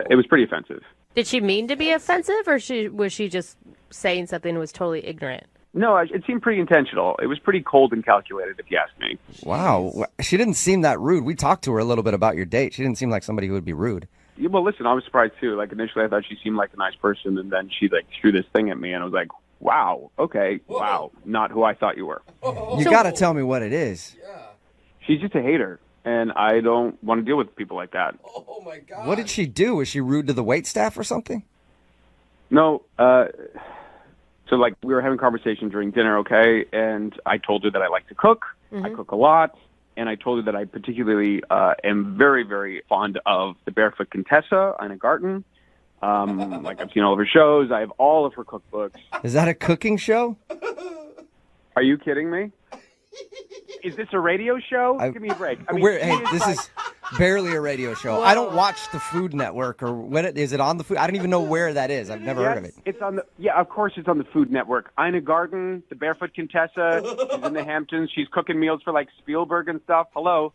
Speaker 21: it was pretty offensive.
Speaker 3: Did she mean to be offensive, or was she just saying something that was totally ignorant?
Speaker 21: No, it seemed pretty intentional. It was pretty cold and calculated, if you ask me.
Speaker 2: Wow, she didn't seem that rude. We talked to her a little bit about your date. She didn't seem like somebody who would be rude.
Speaker 21: Yeah, well, listen, I was surprised too. Like initially, I thought she seemed like a nice person, and then she like threw this thing at me, and I was like, "Wow, okay, wow, not who I thought you were."
Speaker 2: You got to tell me what it is.
Speaker 21: She's just a hater, and I don't want to deal with people like that.
Speaker 2: What did she do? Was she rude to the wait staff or something?
Speaker 21: No, so like we were having a conversation during dinner, okay, and I told her that I like to cook. I cook a lot, and I told her that I particularly am very, very fond of the Barefoot Contessa, Ina Garten. Like I've seen all of her shows. I have all of her cookbooks.
Speaker 2: Is that a cooking show?
Speaker 21: Are you kidding me? Is this a radio show? Give me a break. I mean,
Speaker 2: Hey, this is barely a radio show. I don't watch the Food Network or is it on the Food? I don't even know where that is. I've never heard of it.
Speaker 21: It's on the of course it's on the Food Network. Ina Garten, the Barefoot Contessa. She's in the Hamptons. She's cooking meals for like Spielberg and stuff. Hello.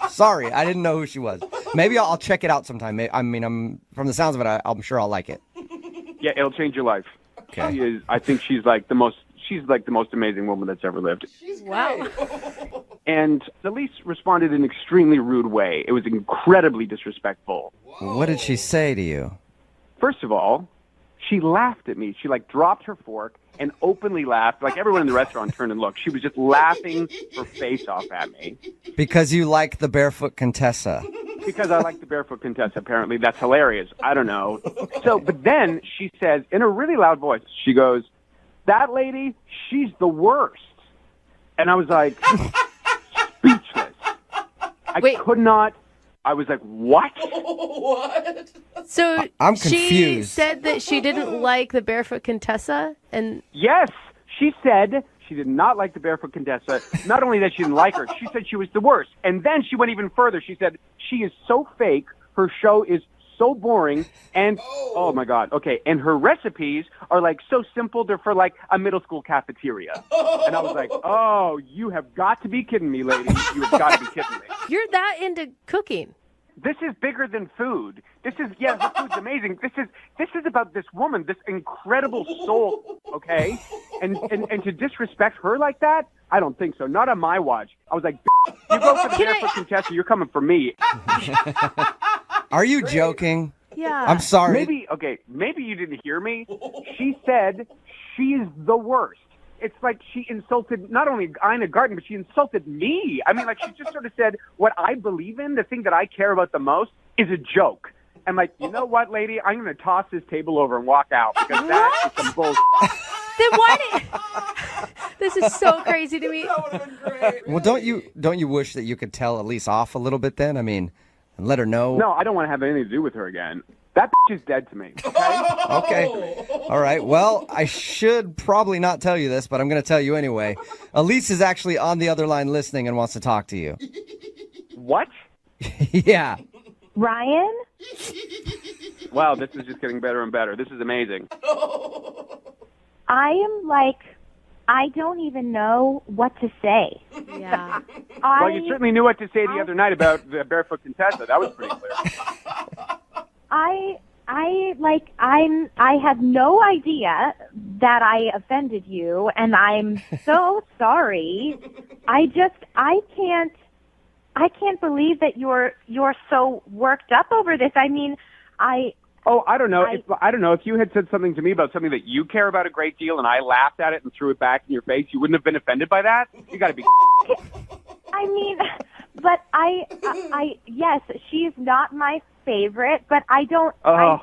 Speaker 2: Sorry, I didn't know who she was. Maybe I'll check it out sometime. I'm from the sounds of it, I'm sure I'll like it.
Speaker 21: Yeah, it'll change your life.
Speaker 2: Okay.
Speaker 21: I think she's like the most amazing woman that's ever lived.
Speaker 3: Wow.
Speaker 21: And Elise responded in an extremely rude way. It was incredibly disrespectful.
Speaker 2: What did she say to you?
Speaker 21: First of all, she laughed at me. She like dropped her fork and openly laughed. Like everyone in the restaurant turned and looked. She was just laughing her face off at me.
Speaker 2: Because you like the Barefoot Contessa.
Speaker 21: Because I like the Barefoot Contessa, apparently. That's hilarious. I don't know. So, but then she says, in a really loud voice, she goes, "That lady, she's the worst." And I was like, speechless. I could not. I was like, what?
Speaker 3: What? So
Speaker 2: I'm
Speaker 3: she
Speaker 2: confused.
Speaker 3: said that she didn't like the Barefoot Contessa, and
Speaker 21: Yes, she said she did not like the Barefoot Contessa. Not only that she didn't like her, she said she was the worst. And then she went even further. She said she is so fake. Her show is so boring. And, oh my God, okay. And her recipes are like so simple. They're for like a middle school cafeteria. And I was like, oh, you have got to be kidding me, lady. You have got to be kidding me.
Speaker 3: you're that into cooking.
Speaker 21: This is bigger than food. This is, yeah, the food's amazing. This is about this woman, this incredible soul, okay? And to disrespect her like that, I don't think so. Not on my watch. I was like, you go for the Barefoot Contessa, you're coming for me.
Speaker 2: Are you joking?
Speaker 3: Yeah.
Speaker 2: I'm sorry.
Speaker 21: Maybe you didn't hear me. She said she is the worst. It's like she insulted not only Ina Garten, but she insulted me. I mean, like she just sort of said, what I believe in, the thing that I care about the most, is a joke. I'm like, you know what, lady? I'm going to toss this table over and walk out because that is some bullshit.
Speaker 3: Then why did... This is so crazy to me. That would have been great.
Speaker 2: Well, don't you wish that you could tell Elise off a little bit then? I mean, and let her know.
Speaker 21: No, I don't want to have anything to do with her again. That bitch is dead to me. Okay?
Speaker 2: Okay. All right. Well, I should probably not tell you this, but I'm going to tell you anyway. Elise is actually on the other line listening and wants to talk to you.
Speaker 12: What?
Speaker 2: Yeah.
Speaker 7: Ryan?
Speaker 12: Wow, this is just getting better and better. This is amazing.
Speaker 7: I am like, I don't even know what to say.
Speaker 4: Yeah.
Speaker 12: Well, you certainly knew what to say the other night about the Barefoot Contessa. That was pretty clear.
Speaker 7: I have no idea that I offended you, and I'm so sorry. I can't believe that you're so worked up over this. I mean, I don't know. I don't know if you had said something to me about something that you care about a great deal, and I laughed at it and threw it back in your face. You wouldn't have been offended by that. You got to be. I mean, but I yes, she's not my favorite, but I don't.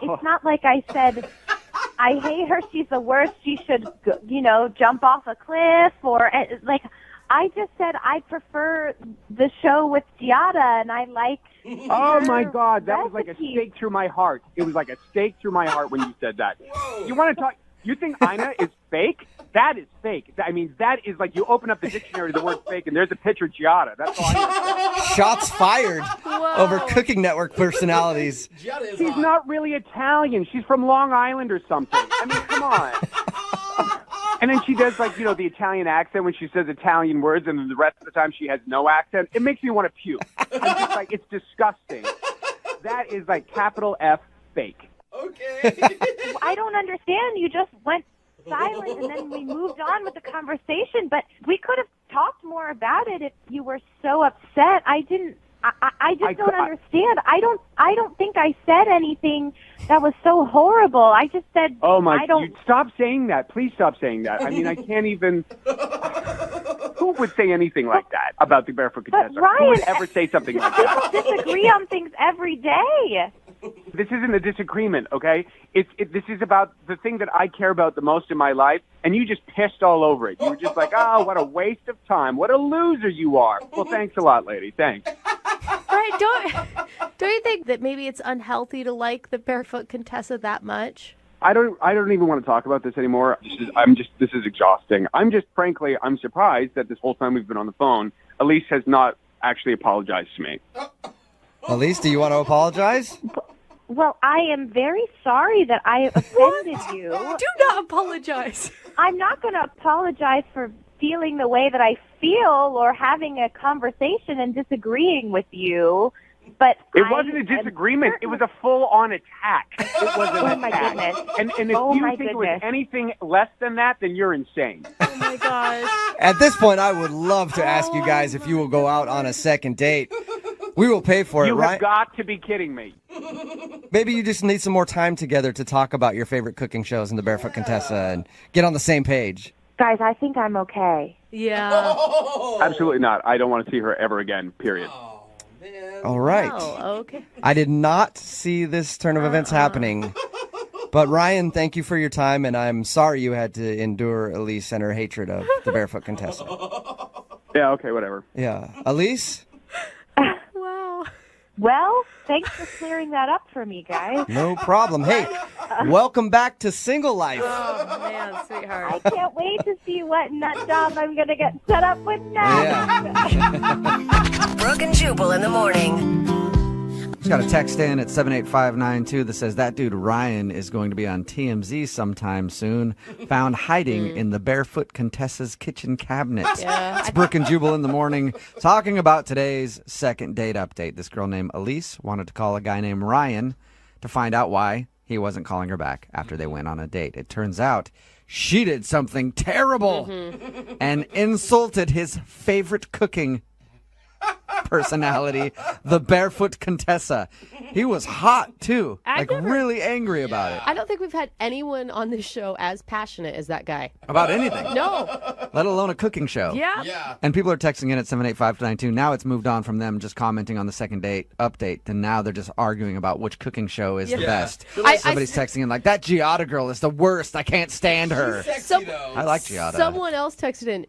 Speaker 7: It's not like I said I hate her. She's the worst. She should, jump off a cliff or like. I just said I prefer the show with Giada, and I like.
Speaker 12: Oh my God, that was like a stake through my heart. It was like a stake through my heart when you said that. Whoa. You want to talk? You think Ina is fake? That is fake. I mean, that is like you open up the dictionary, the word fake, and there's a picture of Giada. That's all I know.
Speaker 2: Shots fired over Cooking Network personalities.
Speaker 12: She's not really Italian. She's from Long Island or something. I mean, come on. And then she does, like, the Italian accent when she says Italian words, and then the rest of the time she has no accent. It makes me want to puke. I'm just like, it's disgusting. That is, like, capital F fake.
Speaker 7: Okay. I don't understand. You just went silent, and then we moved on with the conversation. But we could have talked more about it if you were so upset. I just don't understand. I don't think I said anything that was so horrible. I just said,
Speaker 12: oh my, stop saying that. Please stop saying that. I mean, I can't even. Who would say anything like that about the Barefoot Contessa?
Speaker 7: Ryan,
Speaker 12: who would ever say something like that?
Speaker 7: People disagree on things every day.
Speaker 12: This isn't a disagreement, okay? This is about the thing that I care about the most in my life, and you just pissed all over it. You were just like, oh, what a waste of time. What a loser you are. Well, thanks a lot, lady. Thanks.
Speaker 4: Right, don't you think that maybe it's unhealthy to like the Barefoot Contessa that much?
Speaker 12: I don't even want to talk about this anymore. This is exhausting. Frankly, I'm surprised that this whole time we've been on the phone, Elise has not actually apologized to me.
Speaker 2: Elise, do you want to apologize?
Speaker 7: Well, I am very sorry that I offended you.
Speaker 4: Do not apologize.
Speaker 7: I'm not going to apologize for feeling the way that I feel or having a conversation and disagreeing with you. But
Speaker 12: it wasn't a disagreement. It was a full-on attack. It was an attack.
Speaker 7: Goodness.
Speaker 12: And if you think it was anything less than that, then you're insane.
Speaker 4: Oh, my gosh.
Speaker 2: At this point, I would love to ask you guys if you will go out on a second date. We will pay for it, right?
Speaker 12: You have got to be kidding me.
Speaker 2: Maybe you just need some more time together to talk about your favorite cooking shows in the Barefoot Contessa and get on the same page.
Speaker 7: Guys, I think I'm okay.
Speaker 4: Yeah.
Speaker 12: Absolutely not. I don't want to see her ever again, period.
Speaker 2: All right.
Speaker 4: Oh, okay.
Speaker 2: I did not see this turn of events happening. But Ryan, thank you for your time, and I'm sorry you had to endure Elise and her hatred of the Barefoot Contessa.
Speaker 12: Yeah, okay, whatever.
Speaker 2: Yeah. Elise?
Speaker 4: Wow.
Speaker 7: Well, thanks for clearing that up for me, guys.
Speaker 2: No problem. Hey, welcome back to single life.
Speaker 4: Oh, man, sweetheart.
Speaker 7: I can't wait to see what nut job I'm going to get set up with next.
Speaker 2: Yeah.
Speaker 8: Brooke and Jubal in the morning.
Speaker 2: Just got a text in at 78592 that says that dude Ryan is going to be on TMZ sometime soon. Found hiding in the Barefoot Contessa's kitchen cabinet.
Speaker 4: Yeah.
Speaker 2: It's Brooke and Jubal in the morning talking about today's second date update. This girl named Elise wanted to call a guy named Ryan to find out why he wasn't calling her back after they went on a date. It turns out she did something terrible and insulted his favorite cooking personality, the Barefoot Contessa. He was hot, too. Really angry about it.
Speaker 4: I don't think we've had anyone on this show as passionate as that guy.
Speaker 2: About anything.
Speaker 4: No.
Speaker 2: Let alone a cooking show.
Speaker 4: Yeah.
Speaker 2: And people are texting in at 78592. Now it's moved on from them just commenting on the second date update to now they're just arguing about which cooking show is the best. Somebody's texting in like, that Giada girl is the worst. I can't stand her.
Speaker 3: Sexy,
Speaker 2: I like Giada.
Speaker 3: Someone else texted in,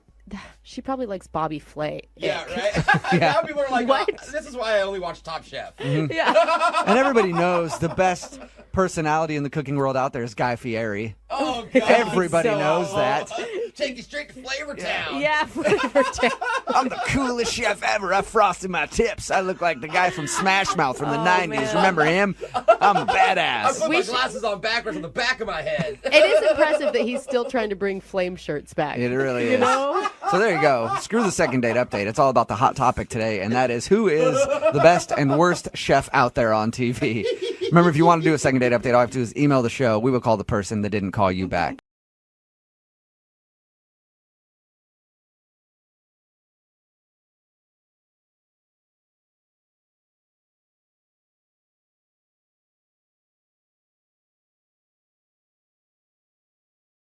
Speaker 3: she probably likes Bobby Flay.
Speaker 6: Yeah, right? Now people are like,
Speaker 3: What?
Speaker 6: Oh, this is why I only watch Top Chef.
Speaker 2: Yeah. And everybody knows the best personality in the cooking world out there is Guy Fieri.
Speaker 6: Oh, God.
Speaker 2: Everybody knows that.
Speaker 6: Take you straight to Flavor Town.
Speaker 3: Yeah, Flavor Town.
Speaker 2: I'm the coolest chef ever. I frosted my tips. I look like the guy from Smash Mouth from the 90s.
Speaker 6: man.
Speaker 2: Remember him? I'm a
Speaker 6: I
Speaker 2: badass.
Speaker 6: put my glasses on backwards on the back of my head.
Speaker 3: It is impressive that he's still trying to bring flame shirts back.
Speaker 2: It really is.
Speaker 3: You know?
Speaker 2: So there you go. Screw the second date update. It's all about the hot topic today, and that is who is the best and worst chef out there on TV. Remember, if you want to do a second date update, all you have to do is email the show. We will call the person that didn't call you back.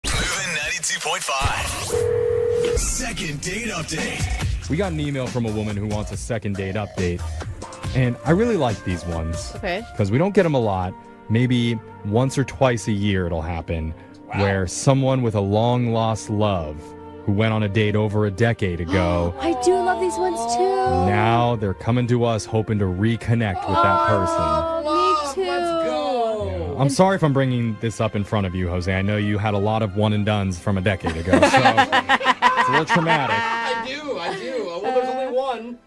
Speaker 1: Moving 92.5. Second date update.
Speaker 13: We got an email from a woman who wants a second date update. And I really like these ones.
Speaker 3: Okay.
Speaker 13: Because we don't get them a lot. Maybe once or twice a year it'll happen. Wow. Where someone with a long-lost love who went on a date over a decade ago,
Speaker 3: I do love these ones too.
Speaker 13: now they're coming to us hoping to reconnect with that person.
Speaker 3: Me too.
Speaker 6: Let's go.
Speaker 13: I'm sorry if I'm bringing this up in front of you, Jose. I know you had a lot of one-and-dones from a decade ago, so it's a little traumatic.
Speaker 6: I do. Well, there's only one.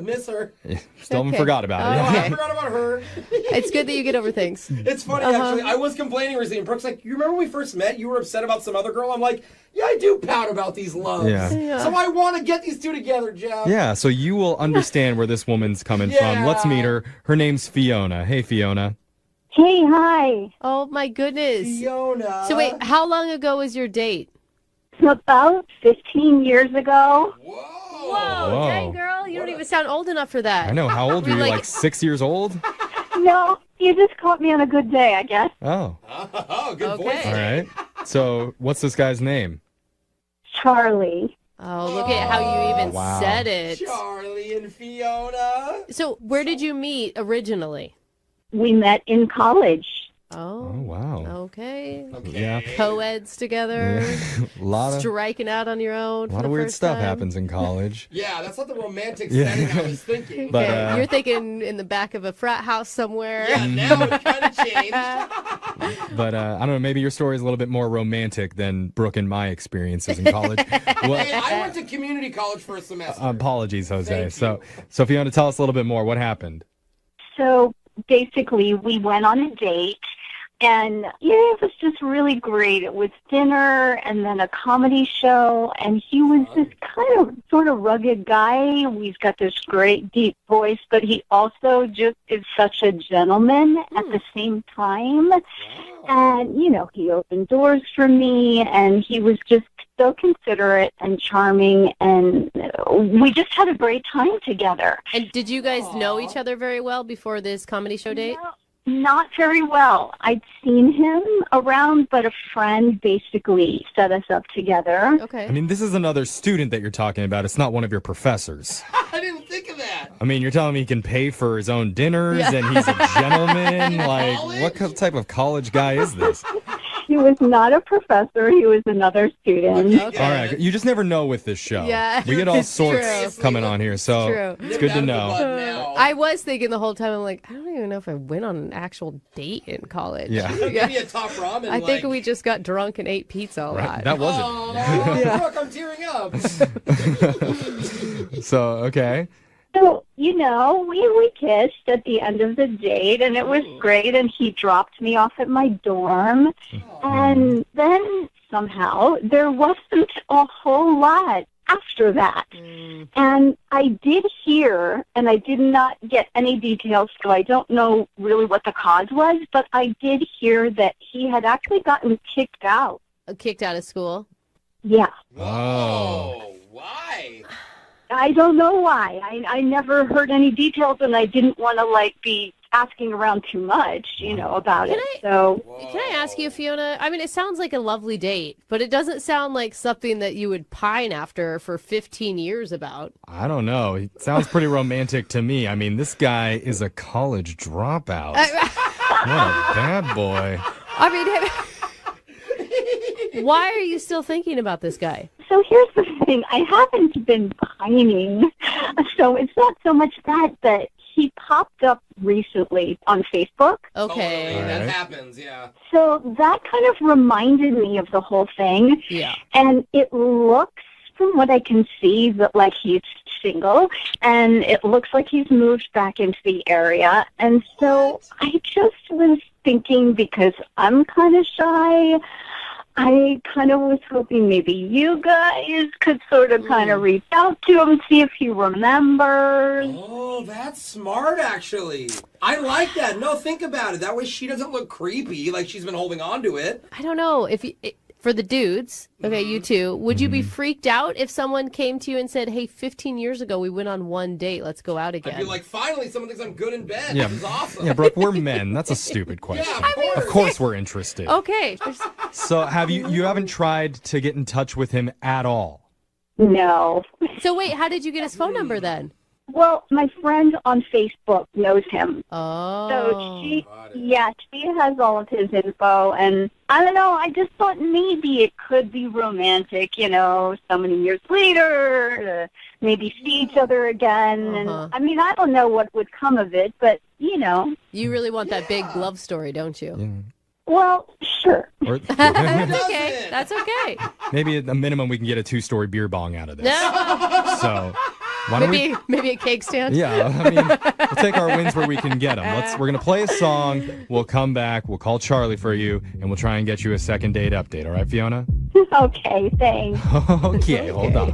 Speaker 6: Miss her.
Speaker 13: Still haven't forgot about it.
Speaker 6: I forgot about her.
Speaker 3: It's good that you get over things.
Speaker 6: It's funny, actually. I was complaining recently, and Brooke's like, you remember when we first met? You were upset about some other girl? I'm like, yeah, I do pout about these loves.
Speaker 13: Yeah.
Speaker 6: So I want to get these two together, Jeff.
Speaker 13: Yeah, so you will understand where this woman's coming from. Let's meet her. Her name's Fiona. Hey, Fiona.
Speaker 15: Hey, hi.
Speaker 3: Oh, my goodness.
Speaker 6: Fiona.
Speaker 3: So wait, how long ago was your date?
Speaker 15: About 15 years ago.
Speaker 3: Whoa, dang, girl. You don't even sound old enough for that.
Speaker 13: I know. How old are you?
Speaker 3: You're
Speaker 13: Like 6 years old?
Speaker 15: No, you just caught me on a good day, I guess.
Speaker 13: Oh.
Speaker 6: Oh, good voice.
Speaker 13: All right. So what's this guy's name?
Speaker 15: Charlie.
Speaker 3: Oh, look at how you even
Speaker 13: wow.
Speaker 3: said it.
Speaker 6: Charlie and Fiona.
Speaker 3: So where did you meet originally?
Speaker 15: We met in college.
Speaker 3: Oh,
Speaker 13: wow.
Speaker 3: Okay.
Speaker 13: Yeah.
Speaker 3: Co-eds together.
Speaker 13: A lot of
Speaker 3: striking out on your own.
Speaker 13: A lot of weird stuff happens in college.
Speaker 6: Yeah, that's not the romantic
Speaker 13: Yeah.
Speaker 6: setting I was thinking.
Speaker 13: But,
Speaker 3: Okay, you're thinking in the back of a frat house somewhere.
Speaker 6: Yeah, now it's kind of changed.
Speaker 13: But I don't know, maybe your story is a little bit more romantic than Brooke and my experiences in college.
Speaker 6: Hey, I went to community college for a semester.
Speaker 13: Apologies, Jose.
Speaker 6: Thank you.
Speaker 13: So if you want to tell us a little bit more, what happened?
Speaker 15: So basically, we went on a date, and it was just really great. It was dinner and then a comedy show, and he was this kind of sort of rugged guy. He's got this great deep voice, but he also just is such a gentleman at the same time. And, you know, he opened doors for me, and he was just so considerate and charming, and we just had a great time together.
Speaker 3: And did you guys know each other very well before this comedy show date?
Speaker 15: Not very well. I'd seen him around, but a friend basically set us up together.
Speaker 3: Okay.
Speaker 13: I mean, this is another student that you're talking about. It's not one of your professors.
Speaker 6: I didn't think of that.
Speaker 13: I mean, you're telling me he can pay for his own dinners and he's a gentleman? Like, what type of college guy is this?
Speaker 15: He was not a professor. He was another student.
Speaker 13: All right. You just never know with this show.
Speaker 3: Yeah,
Speaker 13: We get all
Speaker 3: it's
Speaker 13: sorts
Speaker 3: true.
Speaker 13: coming on here, so
Speaker 3: True.
Speaker 13: it's good to know.
Speaker 3: I was thinking the whole time, I'm like, I don't even know if I went on an actual date in college.
Speaker 13: Yeah.
Speaker 6: Give me a top ramen.
Speaker 3: I think we just got drunk and ate pizza a lot.
Speaker 13: That was
Speaker 6: Oh, Brooke, I'm tearing up.
Speaker 13: it. So, okay.
Speaker 15: So, you know, we kissed at the end of the date, and it was great, and he dropped me off at my dorm. And then somehow there wasn't a whole lot after that. And I did hear, and I did not get any details, so I don't know really what the cause was, but I did hear that he had actually gotten kicked out.
Speaker 3: Kicked out of school?
Speaker 15: Yeah.
Speaker 13: Oh.
Speaker 6: Why?
Speaker 15: I don't know why. I never heard any details, and I didn't want to, be asking around too much, about it. So,
Speaker 3: Can I ask you, Fiona? I mean, it sounds like a lovely date, but it doesn't sound like something that you would pine after for 15 years about.
Speaker 13: I don't know. It sounds pretty romantic to me. I mean, this guy is a college dropout. What a bad boy.
Speaker 3: I mean, why are you still thinking about this guy?
Speaker 15: so here's the thing. I haven't been pining, so it's not so much that he popped up recently on Facebook.
Speaker 3: Okay.
Speaker 6: That happens, yeah.
Speaker 15: So that kind of reminded me of the whole thing.
Speaker 3: Yeah.
Speaker 15: And it looks, from what I can see, that like he's single, and it looks like he's moved back into the area. And so I just was thinking, because I'm kind of shy, I kind of was hoping maybe you guys could sort of kind of reach out to him, see if he remembers.
Speaker 6: Oh, that's smart, actually. I like that. No, think about it. That way she doesn't look creepy, like she's been holding on to it.
Speaker 3: I don't know if for the dudes, okay, you two, would you be freaked out if someone came to you and said, hey, 15 years ago we went on one date, let's go out again?
Speaker 6: I'd be like, finally, someone thinks I'm good in bed.
Speaker 13: Yeah.
Speaker 6: This is awesome.
Speaker 13: Yeah, Brooke, we're men. That's a stupid question.
Speaker 6: Yeah,
Speaker 13: of course we're interested.
Speaker 3: Okay.
Speaker 13: So have you haven't tried to get in touch with him at all?
Speaker 15: No.
Speaker 3: So wait, how did you get his phone number then?
Speaker 15: Well, my friend on Facebook knows him.
Speaker 3: Oh.
Speaker 15: So she has all of his info, and I don't know, I just thought maybe it could be romantic, so many years later, maybe see each other again. And I mean, I don't know what would come of it, but,
Speaker 3: You really want that big love story, don't you?
Speaker 13: Yeah.
Speaker 15: Well, sure.
Speaker 3: That's okay. That's okay.
Speaker 13: Maybe at the minimum we can get a 2-story beer bong out of this.
Speaker 3: No.
Speaker 13: So why don't
Speaker 3: maybe a cake stand?
Speaker 13: Yeah, I mean, we'll take our wins where we can get them. We're going to play a song. We'll come back. We'll call Charlie for you, and we'll try and get you a second date update. All right, Fiona?
Speaker 15: Okay, thanks.
Speaker 13: Okay, hold on.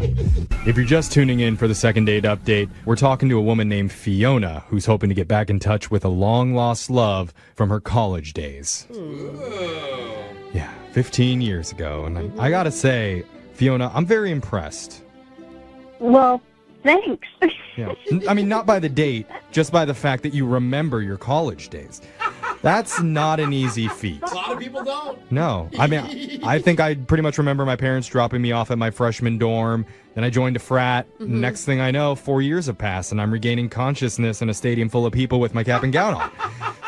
Speaker 13: If you're just tuning in for the second date update, we're talking to a woman named Fiona who's hoping to get back in touch with a long-lost love from her college days. Yeah, 15 years ago. And I got to say, Fiona, I'm very impressed.
Speaker 15: Well, thanks.
Speaker 13: Yeah. I mean, not by the date, just by the fact that you remember your college days. That's not an easy feat.
Speaker 6: A lot of people don't.
Speaker 13: No. I mean, I think I pretty much remember my parents dropping me off at my freshman dorm. Then I joined a frat. Next thing I know, 4 years have passed, and I'm regaining consciousness in a stadium full of people with my cap and gown on.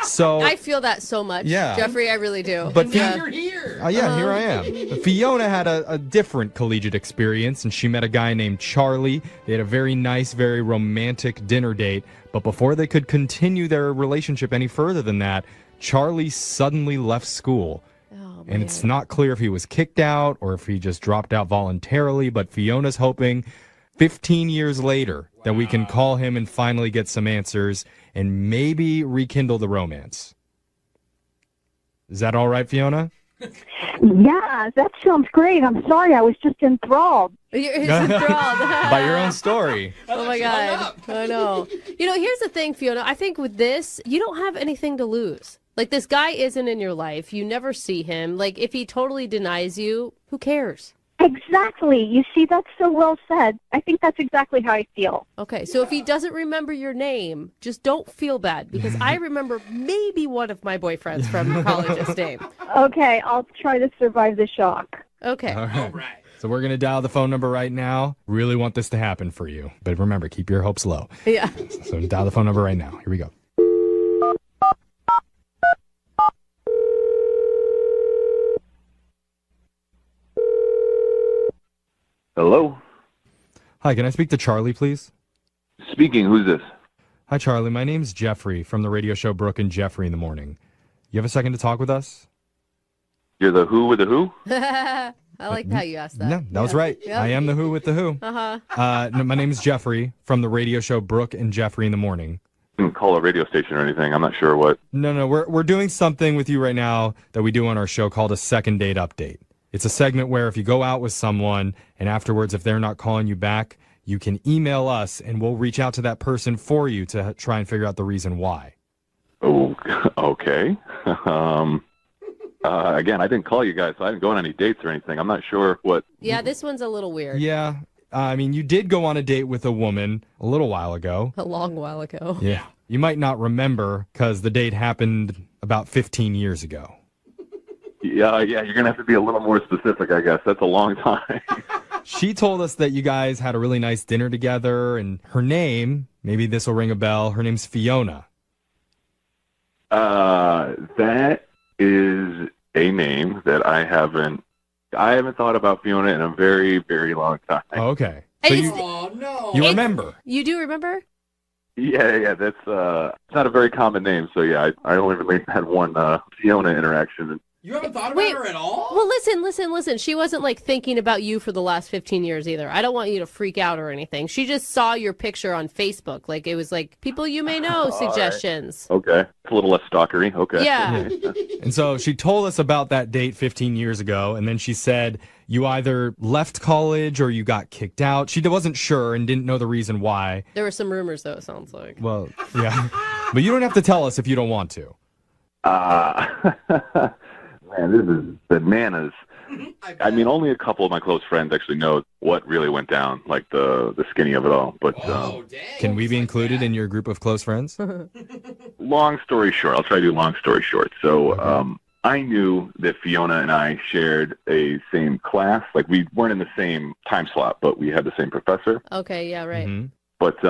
Speaker 13: So
Speaker 3: I feel that so much,
Speaker 13: Yeah.
Speaker 3: Jeffrey. I really do.
Speaker 13: But
Speaker 6: You're here.
Speaker 13: Yeah, here I am. Fiona had a different collegiate experience, and she met a guy named Charlie. They had a very nice, very romantic dinner date. But before they could continue their relationship any further than that, Charlie suddenly left school. And it's not clear if he was kicked out or if he just dropped out voluntarily, but Fiona's hoping 15 years later that we can call him and finally get some answers and maybe rekindle the romance. Is that all right, Fiona?
Speaker 15: Yeah, that sounds great. I'm sorry, I was just enthralled.
Speaker 3: You're enthralled.
Speaker 13: By your own story.
Speaker 3: Oh my God. I know. Here's the thing, Fiona. I think with this, you don't have anything to lose. Like, this guy isn't in your life. You never see him. Like, if he totally denies you, who cares?
Speaker 15: Exactly. You see, that's so well said. I think that's exactly how I feel.
Speaker 3: Okay, so if he doesn't remember your name, just don't feel bad, because I remember maybe one of my boyfriends from college's name.
Speaker 15: Okay, I'll try to survive the shock.
Speaker 3: Okay.
Speaker 13: All right. So we're going to dial the phone number right now. Really want this to happen for you. But remember, keep your hopes low.
Speaker 3: Yeah.
Speaker 13: So dial the phone number right now. Here we go.
Speaker 21: Hello?
Speaker 13: Hi, can I speak to Charlie, please?
Speaker 21: Speaking. Who's this?
Speaker 13: Hi, Charlie. My name's Jeffrey from the radio show Brooke and Jeffrey in the Morning. You have a second to talk with us?
Speaker 21: You're the who with the who?
Speaker 3: I like how you asked that.
Speaker 13: No, that was right.
Speaker 3: Yep.
Speaker 13: I am the who with the who. No, my name's Jeffrey from the radio show Brooke and Jeffrey in the Morning.
Speaker 21: Didn't call a radio station or anything. I'm not sure what.
Speaker 13: No, we're doing something with you right now that we do on our show called a second date update. It's a segment where if you go out with someone and afterwards, if they're not calling you back, you can email us and we'll reach out to that person for you to try and figure out the reason why.
Speaker 21: Oh, okay. Again, I didn't call you guys, so I didn't go on any dates or anything. I'm not sure what.
Speaker 3: Yeah, this one's a little weird.
Speaker 13: Yeah. I mean, you did go on a date with a woman a little while ago.
Speaker 3: A long while ago.
Speaker 13: Yeah. You might not remember because the date happened about 15 years ago.
Speaker 21: Yeah, you're going to have to be a little more specific, I guess. That's a long time.
Speaker 13: She told us that you guys had a really nice dinner together, and her name, maybe this will ring a bell, her name's Fiona.
Speaker 21: That is a name that I haven't thought about Fiona in a very, very long time.
Speaker 13: Oh, okay.
Speaker 3: So
Speaker 13: you remember?
Speaker 3: You do remember?
Speaker 21: Yeah, that's it's not a very common name. So yeah, I only really had one Fiona interaction.
Speaker 6: You haven't thought about her at all?
Speaker 3: Well, listen. She wasn't like thinking about you for the last 15 years either. I don't want you to freak out or anything. She just saw your picture on Facebook. Like it was like people you may know suggestions.
Speaker 21: Right. Okay, it's a little less stalkery. Okay.
Speaker 3: Yeah.
Speaker 13: And so she told us about that date 15 years ago, and then she said you either left college or you got kicked out. She wasn't sure and didn't know the reason why.
Speaker 3: There were some rumors, though, it sounds like.
Speaker 13: Well, yeah. But you don't have to tell us if you don't want to.
Speaker 21: Man, this is bananas. I mean, only a couple of my close friends actually know what really went down, like the skinny of it all. But
Speaker 13: can we be included in your group of close friends?
Speaker 21: Long story short, I'll try to do long story short. So I knew that Fiona and I shared a same class. Like we weren't in the same time slot, but we had the same professor.
Speaker 3: Okay, yeah, right.
Speaker 21: Mm-hmm. But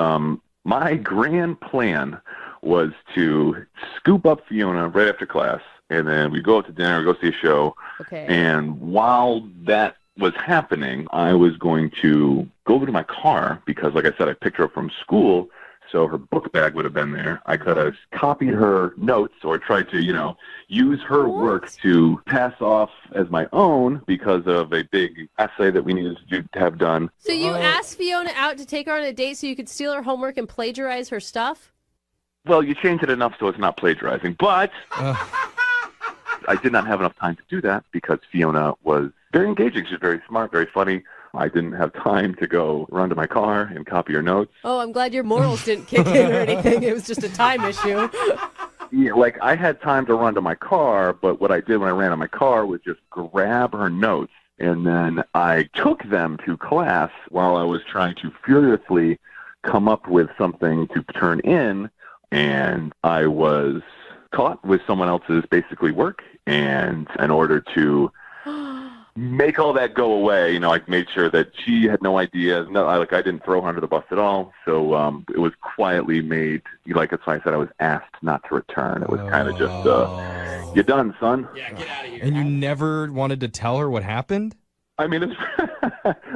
Speaker 21: my grand plan was to scoop up Fiona right after class, and then we go out to dinner, go see a show.
Speaker 3: Okay.
Speaker 21: And while that was happening, I was going to go over to my car because, like I said, I picked her up from school, so her book bag would have been there. I could have copied her notes or tried to, use her work to pass off as my own because of a big essay that we needed to have done.
Speaker 3: So you asked Fiona out to take her on a date so you could steal her homework and plagiarize her stuff?
Speaker 21: Well, you changed it enough so it's not plagiarizing, but I did not have enough time to do that because Fiona was very engaging. She was very smart, very funny. I didn't have time to go run to my car and copy her notes.
Speaker 3: Oh, I'm glad your morals didn't kick in or anything. It was just a time issue.
Speaker 21: Yeah, like I had time to run to my car, but what I did when I ran to my car was just grab her notes, and then I took them to class while I was trying to furiously come up with something to turn in, and I was caught with someone else's basically work, and in order to make all that go away, I made sure that she had no idea. No, I didn't throw her under the bus at all. So it was quietly made. That's why I said I was asked not to return. It was kind of just, you're done, son.
Speaker 6: Yeah, get out of here.
Speaker 13: And you never wanted to tell her what happened?
Speaker 21: I mean,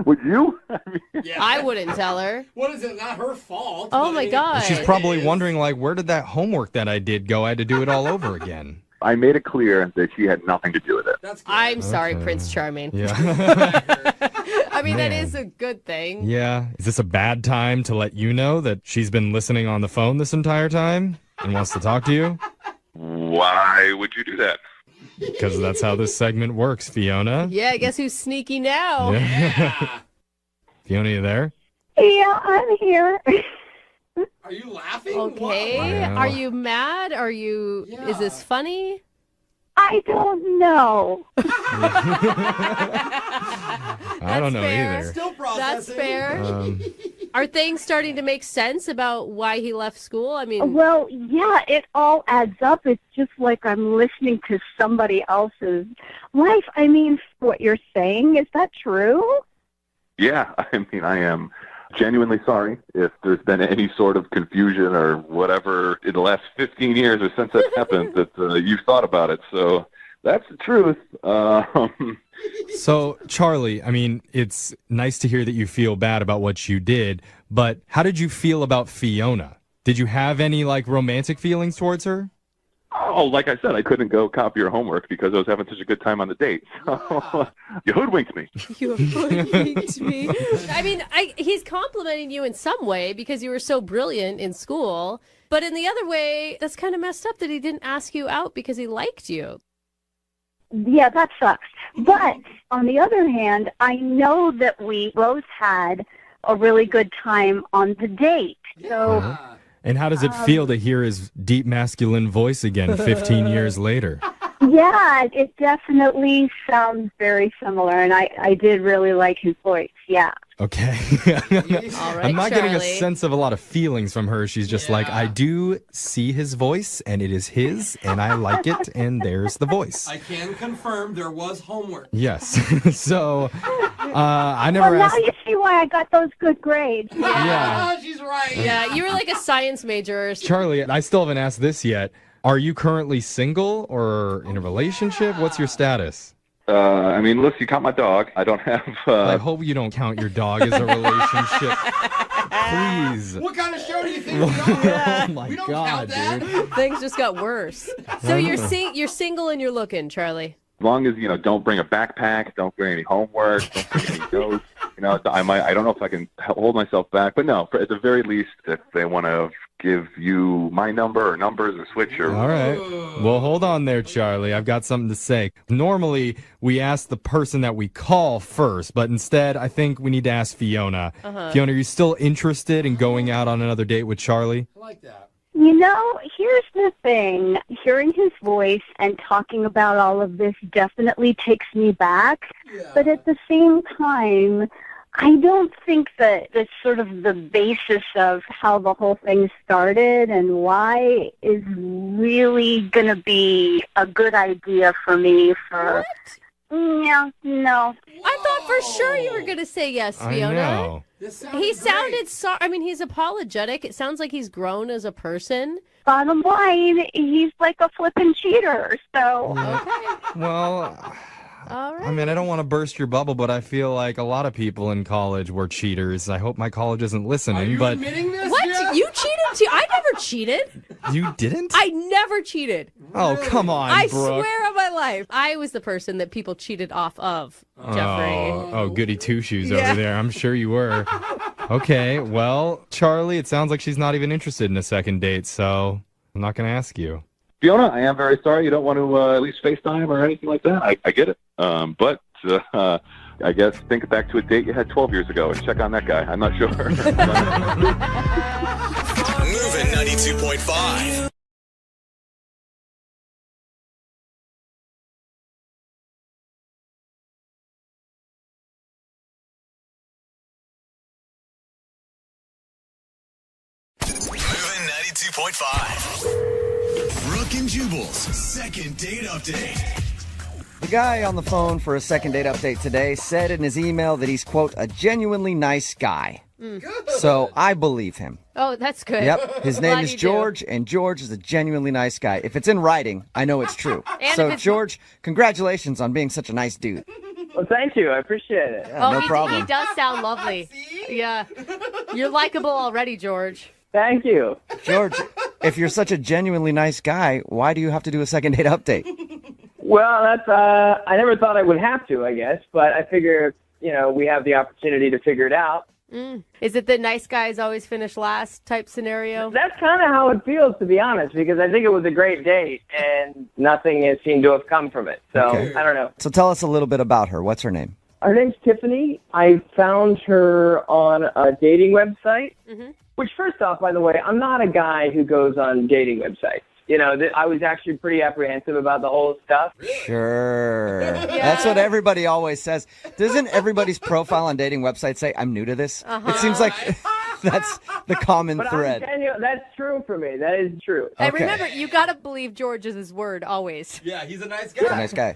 Speaker 21: would you?
Speaker 3: I wouldn't tell her.
Speaker 6: What is it? Not her fault.
Speaker 3: Oh my God.
Speaker 13: She's probably wondering, where did that homework that I did go? I had to do it all over again.
Speaker 21: I made it clear that she had nothing to do with it.
Speaker 3: I'm sorry, Prince Charming.
Speaker 13: Yeah.
Speaker 3: I mean,
Speaker 13: Man.
Speaker 3: that is a good thing.
Speaker 13: Yeah. Is this a bad time to let you know that she's been listening on the phone this entire time and wants to talk to you?
Speaker 21: Why would you do that?
Speaker 13: Because that's how this segment works, Fiona.
Speaker 3: Yeah, guess who's sneaky now?
Speaker 13: Yeah. Fiona, you there?
Speaker 15: Yeah, I'm here.
Speaker 6: Are you laughing?
Speaker 3: Okay.
Speaker 13: Wow.
Speaker 3: Are you mad? Is this funny?
Speaker 15: I don't know.
Speaker 13: I don't know
Speaker 3: fair.
Speaker 13: either.
Speaker 6: Still processing.
Speaker 3: That's fair. Are things starting to make sense about why he left school? I mean,
Speaker 15: Well, yeah, it all adds up. It's just like I'm listening to somebody else's life. I mean, what you're saying, is that true?
Speaker 21: Yeah, I mean, I am genuinely sorry if there's been any sort of confusion or whatever in the last 15 years or since that happened that you've thought about it. So that's the truth.
Speaker 13: So, Charlie, I mean, it's nice to hear that you feel bad about what you did, but how did you feel about Fiona? Did you have any, romantic feelings towards her?
Speaker 21: Oh, like I said, I couldn't go copy your homework because I was having such a good time on the date. So you hoodwinked me.
Speaker 3: You hoodwinked me. I mean, he's complimenting you in some way because you were so brilliant in school. But in the other way, that's kind of messed up that he didn't ask you out because he liked you.
Speaker 15: Yeah, that sucks. But on the other hand, I know that we both had a really good time on the date. So,
Speaker 13: And how does it feel to hear his deep masculine voice again 15 years later?
Speaker 15: yeah, it definitely sounds very similar, and I did really like his voice, yeah.
Speaker 13: Okay.
Speaker 3: All right,
Speaker 13: I'm not getting a
Speaker 3: Charlie.
Speaker 13: sense of a lot of feelings from her. She's just like, I do see his voice, and it is his, and I like it, and there's the voice.
Speaker 6: I can confirm there was homework.
Speaker 13: Yes. So, I never
Speaker 15: Well,
Speaker 13: asked.
Speaker 15: now you see why I got those good grades.
Speaker 13: Yeah.
Speaker 6: Oh, she's right.
Speaker 3: Yeah, you were like a science major.
Speaker 13: Charlie, I still haven't asked this yet. Are you currently single or in a relationship? What's your status?
Speaker 21: I mean, listen, you caught my dog. I don't have...
Speaker 13: I hope you don't count your dog as a relationship. Please.
Speaker 6: What kind of show do you think we are?
Speaker 13: Oh my
Speaker 6: We don't
Speaker 13: God,
Speaker 6: count that.
Speaker 13: dude.
Speaker 3: Things just got worse. So you're single and you're looking, Charlie.
Speaker 21: As long as, don't bring a backpack, don't bring any homework, don't bring any notes. I don't know if I can hold myself back, but no, at the very least, if they want to give you my number or numbers or switch or...
Speaker 13: All right. Well, hold on there, Charlie. I've got something to say. Normally, we ask the person that we call first, but instead, I think we need to ask Fiona. Fiona, are you still interested in going out on another date with Charlie?
Speaker 6: I like that.
Speaker 15: Here's the thing. Hearing his voice and talking about all of this definitely takes me back.
Speaker 6: Yeah.
Speaker 15: But at the same time, I don't think that the sort of the basis of how the whole thing started and why is really going to be a good idea for me for... No.
Speaker 3: I thought for sure you were going to say yes, Fiona.
Speaker 13: I know.
Speaker 3: He sounded he's apologetic. It sounds like he's grown as a person.
Speaker 15: Bottom line, he's like a flippin' cheater, so...
Speaker 13: Well...
Speaker 3: All right.
Speaker 13: I mean, I don't want to burst your bubble, but I feel like a lot of people in college were cheaters. I hope my college isn't listening.
Speaker 6: Are you
Speaker 13: but
Speaker 6: admitting this?
Speaker 3: What?
Speaker 6: Yeah?
Speaker 3: You cheated too? I never cheated.
Speaker 13: You didn't?
Speaker 3: I never cheated.
Speaker 13: Oh, come on,
Speaker 3: I
Speaker 13: Brooke.
Speaker 3: swear on my life. I was the person that people cheated off of, Jeffrey.
Speaker 13: Oh, goody two-shoes over there. I'm sure you were. Okay, well, Charlie, it sounds like she's not even interested in a second date, so I'm not going to ask you.
Speaker 21: Fiona, I am very sorry you don't want to at least FaceTime or anything like that. I get it. But I guess think back to a date you had 12 years ago and check on that guy. I'm not sure.
Speaker 1: Moving 92.5. Moving 92.5. Brooke and Jubal's second date update.
Speaker 2: The guy on the phone for a second date update today said in his email that he's, quote, a genuinely nice guy. So I believe him.
Speaker 3: Oh, that's good.
Speaker 2: Yep. His name is George, and George is a genuinely nice guy. If it's in writing, I know it's true. So, George, congratulations on being such a nice dude.
Speaker 14: Well, thank you. I appreciate it.
Speaker 2: Yeah, no problem.
Speaker 3: He does sound lovely. Yeah. You're likable already, George.
Speaker 14: Thank you.
Speaker 2: George, if you're such a genuinely nice guy, why do you have to do a second date update?
Speaker 14: Well, that's I never thought I would have to, I guess, but I figure, we have the opportunity to figure it out.
Speaker 3: Is it the nice guys always finish last type scenario?
Speaker 14: That's kind of how it feels, to be honest, because I think it was a great date, and nothing has seemed to have come from it. So, I don't know.
Speaker 2: So tell us a little bit about her. What's her name?
Speaker 14: Her name's Tiffany. I found her on a dating website, which, first off, by the way, I'm not a guy who goes on dating websites. I was actually pretty apprehensive about the whole stuff.
Speaker 2: Sure. That's what everybody always says. Doesn't everybody's profile on dating websites say, I'm new to this? It seems like that's the common thread.
Speaker 14: That's true for me. That is true.
Speaker 3: And remember, you got to believe George is his word always.
Speaker 6: Yeah, he's a nice guy.
Speaker 2: He's a nice guy.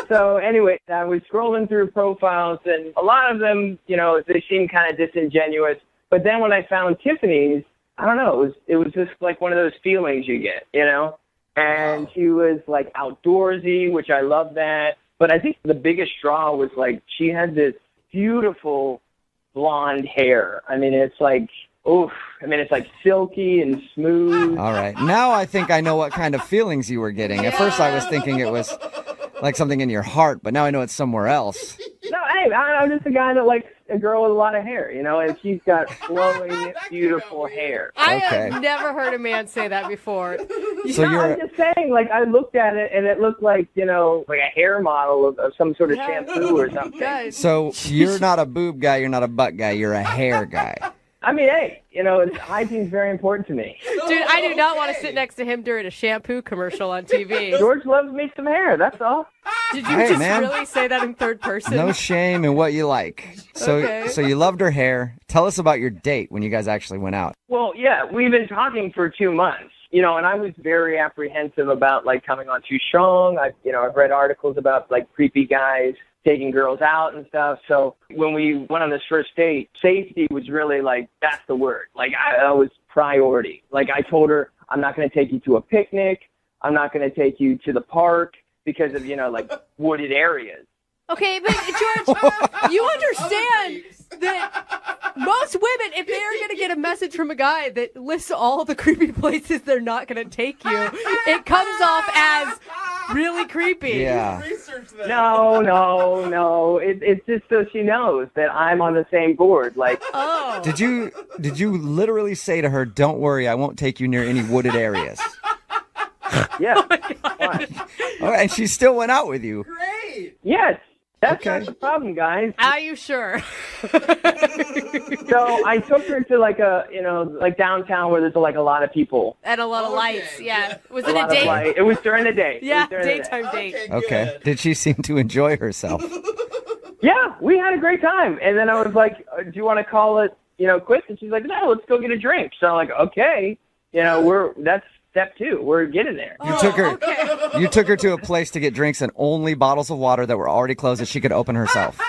Speaker 14: So anyway, I was scrolling through profiles, and a lot of them, they seemed kind of disingenuous. But then when I found Tiffany's, I don't know, it was just like one of those feelings you get, And she was like outdoorsy, which I love that. But I think the biggest draw was like she had this beautiful blonde hair. I mean, it's like, it's like silky and smooth.
Speaker 2: All right. Now I think I know what kind of feelings you were getting. At first I was thinking it was like something in your heart, but now I know it's somewhere else.
Speaker 14: No, hey, I'm just a guy that likes a girl with a lot of hair, and she's got flowing, beautiful hair.
Speaker 3: I have never heard a man say that before.
Speaker 14: I'm just saying, like, I looked at it, and it looked like, like a hair model of some sort of shampoo or something.
Speaker 2: So you're not a boob guy, you're not a butt guy, you're a hair guy.
Speaker 14: I mean, hey, hygiene's very important to me.
Speaker 3: Dude, I do not want to sit next to him during a shampoo commercial on TV.
Speaker 14: George loves me some hair, that's all.
Speaker 3: Did you really say that in third person?
Speaker 2: No shame in what you like. So you loved her hair. Tell us about your date when you guys actually went out.
Speaker 14: Well, yeah, we've been talking for 2 months. And I was very apprehensive about, like, coming on too strong. I've read articles about, like, creepy guys taking girls out and stuff. So when we went on this first date, safety was really, like, that's the word. Like, that was priority. Like, I told her, I'm not going to take you to a picnic. I'm not going to take you to the park because of, like, wooded areas.
Speaker 3: Okay, but George, you understand that
Speaker 4: Most women, if they are going to get a message from a guy that lists all the creepy places they're not going to take you, it comes off as really creepy.
Speaker 2: Yeah.
Speaker 14: No. It's just so she knows that I'm on the same board. Like,
Speaker 4: oh.
Speaker 2: Did you literally say to her, "Don't worry, I won't take you near any wooded areas"?
Speaker 14: Yeah.
Speaker 2: Oh, and she still went out with you.
Speaker 6: Great.
Speaker 14: Yes. That's
Speaker 2: Okay.
Speaker 14: not the problem, guys.
Speaker 4: Are you sure?
Speaker 14: So I took her to like like downtown where there's like a lot of people.
Speaker 4: And a lot of lights, yeah. Was
Speaker 14: A
Speaker 4: it a
Speaker 14: lot of
Speaker 4: date?
Speaker 14: light. It was during the day.
Speaker 4: Yeah,
Speaker 14: It was during the day.
Speaker 4: daytime date.
Speaker 2: Okay. Did she seem to enjoy herself?
Speaker 14: Yeah, we had a great time. And then I was like, do you want to call it, quits? And she's like, no, let's go get a drink. So I'm like, okay. That's step 2. We're getting there.
Speaker 2: You took her to a place to get drinks and only bottles of water that were already closed that she could open herself.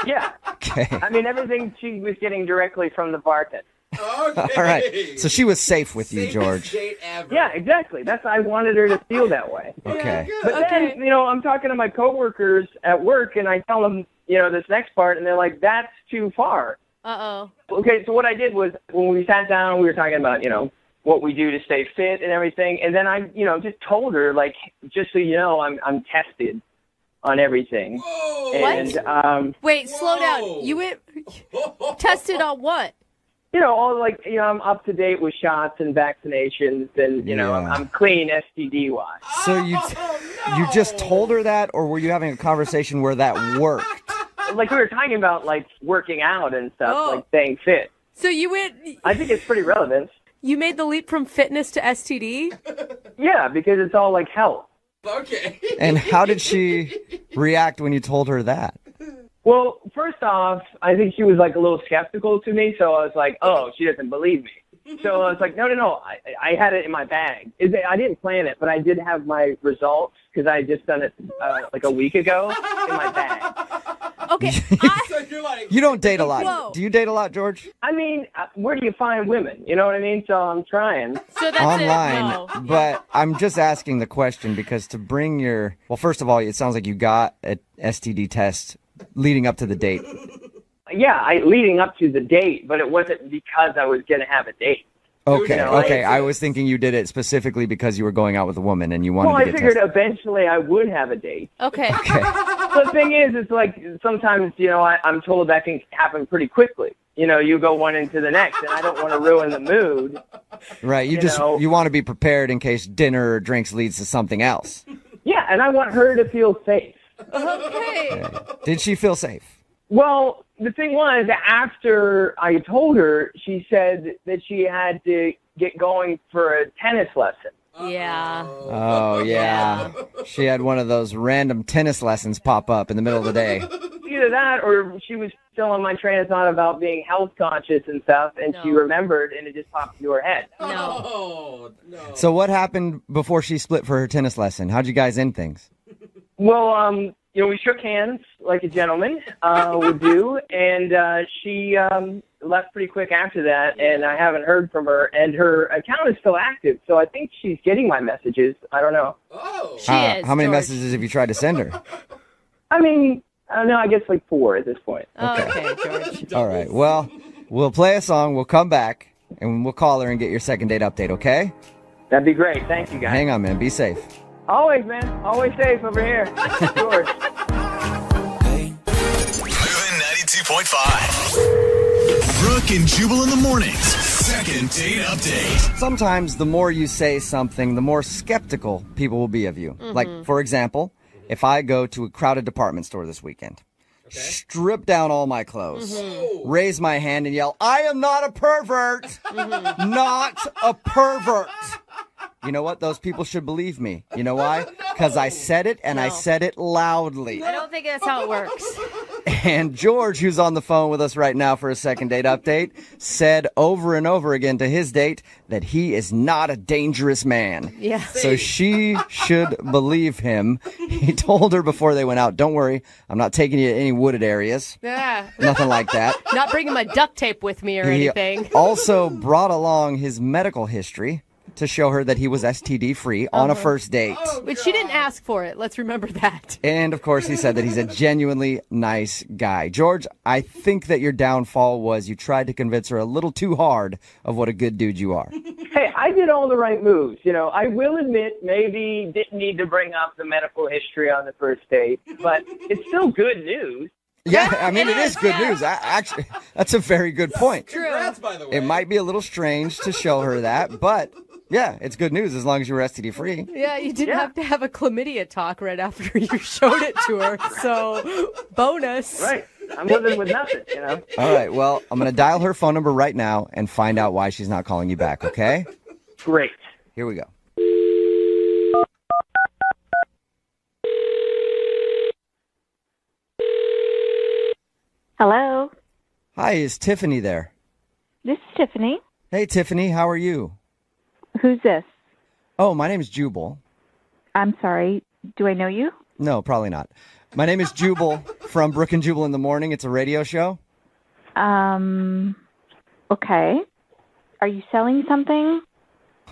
Speaker 14: Yeah.
Speaker 2: Okay.
Speaker 14: I mean, everything she was getting directly from the bartender.
Speaker 2: All right. So she was safe with you, George.
Speaker 14: Yeah, exactly. I wanted her to feel that way.
Speaker 2: Okay.
Speaker 14: But then, I'm talking to my coworkers at work, and I tell them, this next part, and they're like, that's too far.
Speaker 4: Uh-oh.
Speaker 14: Okay, so what I did was, when we sat down, we were talking about, what we do to stay fit and everything, and then I, just told her, like, just so you know, I'm tested on everything. And,
Speaker 4: Wait, slow down. You went tested on what?
Speaker 14: All I'm up to date with shots and vaccinations, and I'm clean STD wise.
Speaker 2: So you just told her that, or were you having a conversation where that worked?
Speaker 14: Like we were talking about, like working out and stuff, like staying fit.
Speaker 4: So you went.
Speaker 14: I think it's pretty relevant.
Speaker 4: You made the leap from fitness to STD?
Speaker 14: Yeah, because it's all like health.
Speaker 6: Okay.
Speaker 2: And how did she react when you told her that?
Speaker 14: Well, first off, I think she was like a little skeptical to me, so I was like, oh, she doesn't believe me. So I was like, no, I had it in my bag. I didn't plan it, but I did have my results because I had just done it like a week ago in my bag.
Speaker 4: Okay.
Speaker 2: You don't date a lot.
Speaker 4: Whoa.
Speaker 2: Do you date a lot, George?
Speaker 14: I mean, where do you find women? You know what I mean? So I'm trying.
Speaker 4: So that's
Speaker 2: Online.
Speaker 4: it. No.
Speaker 2: But I'm just asking the question because to bring your... Well, first of all, it sounds like you got an STD test leading up to the date.
Speaker 14: Yeah, leading up to the date, but it wasn't because I was going to have a date.
Speaker 2: Okay,
Speaker 14: like-
Speaker 2: I was thinking you did it specifically because you were going out with a woman and you wanted
Speaker 14: Well,
Speaker 2: to
Speaker 14: I
Speaker 2: get
Speaker 14: figured
Speaker 2: tested.
Speaker 14: eventually I would have a date.
Speaker 4: Okay.
Speaker 14: The thing is, it's like sometimes, I'm told that can happen pretty quickly. You go one into the next, and I don't want to ruin the mood.
Speaker 2: Right, you want to be prepared in case dinner or drinks leads to something else.
Speaker 14: Yeah, and I want her to feel safe.
Speaker 4: Okay.
Speaker 2: Did she feel safe?
Speaker 14: Well, the thing was, after I told her, she said that she had to get going for a tennis lesson.
Speaker 4: Yeah.
Speaker 2: Oh, yeah. She had one of those random tennis lessons pop up in the middle of the day.
Speaker 14: Either that, or she was still on my train of thought about being health conscious and stuff, and she remembered, and it just popped into her head.
Speaker 6: No.
Speaker 2: So what happened before she split for her tennis lesson? How'd you guys end things?
Speaker 14: Well, we shook hands like a gentleman would do, and she left pretty quick after that, and I haven't heard from her, and her account is still active, so I think she's getting my messages. I don't know.
Speaker 6: Oh.
Speaker 2: How many messages have you tried to send her?
Speaker 14: I mean, I don't know, I guess like 4 at this point.
Speaker 4: Okay, George.
Speaker 2: All right. Well, we'll play a song, we'll come back, and we'll call her and get your second date update, okay?
Speaker 14: That'd be great. Thank you, guys.
Speaker 2: Hang on, man. Be safe.
Speaker 14: Always, man. Always safe over here. George.
Speaker 1: Moving 92.5. Brooke and Jubal in the mornings. Second date update.
Speaker 2: Sometimes the more you say something, the more skeptical people will be of you. Like, for example, if I go to a crowded department store this weekend, strip down all my clothes, raise my hand and yell, I am not a pervert, not a pervert. You know what? Those people should believe me. You know why? Because I said it, and I said it loudly.
Speaker 4: I don't think that's how it works.
Speaker 2: And George, who's on the phone with us right now for a second date update, said over and over again to his date that he is not a dangerous man.
Speaker 4: Yeah.
Speaker 2: So she should believe him. He told her before they went out, don't worry, I'm not taking you to any wooded areas.
Speaker 4: Yeah.
Speaker 2: Nothing like that.
Speaker 4: Not bringing my duct tape with me or
Speaker 2: He
Speaker 4: anything.
Speaker 2: also brought along his medical history. to show her that he was STD free on a first date.
Speaker 3: But she didn't ask for it. Let's remember that.
Speaker 2: And of course, he said that he's a genuinely nice guy. George, I think that your downfall was you tried to convince her a little too hard of what a good dude you are.
Speaker 14: Hey, I did all the right moves. You know, I will admit maybe didn't need to bring up the medical history on the first date, but it's still good news.
Speaker 2: Yeah, I mean, it is good news. Actually, that's a very good point.
Speaker 6: Congrats, by the way.
Speaker 2: It might be a little strange to show her that, but yeah, it's good news as long as you were STD free.
Speaker 3: Yeah, you didn't have to have a chlamydia talk right after you showed it to her. So, bonus.
Speaker 14: Right. I'm living with nothing, you know.
Speaker 2: All right, well, I'm going to dial her phone number right now and find out why she's not calling you back, okay?
Speaker 14: Great.
Speaker 2: Here we go.
Speaker 17: Hello,
Speaker 2: Hi, is Tiffany there?
Speaker 17: this is Tiffany.
Speaker 2: Hey, Tiffany, how are you?
Speaker 17: Who's this?
Speaker 2: Oh, my name is Jubal.
Speaker 17: I'm sorry. Do I know you?
Speaker 2: No, probably not. My name is Jubal from Brooke and Jubal in the Morning. It's a radio show.
Speaker 17: Okay. Are you selling something?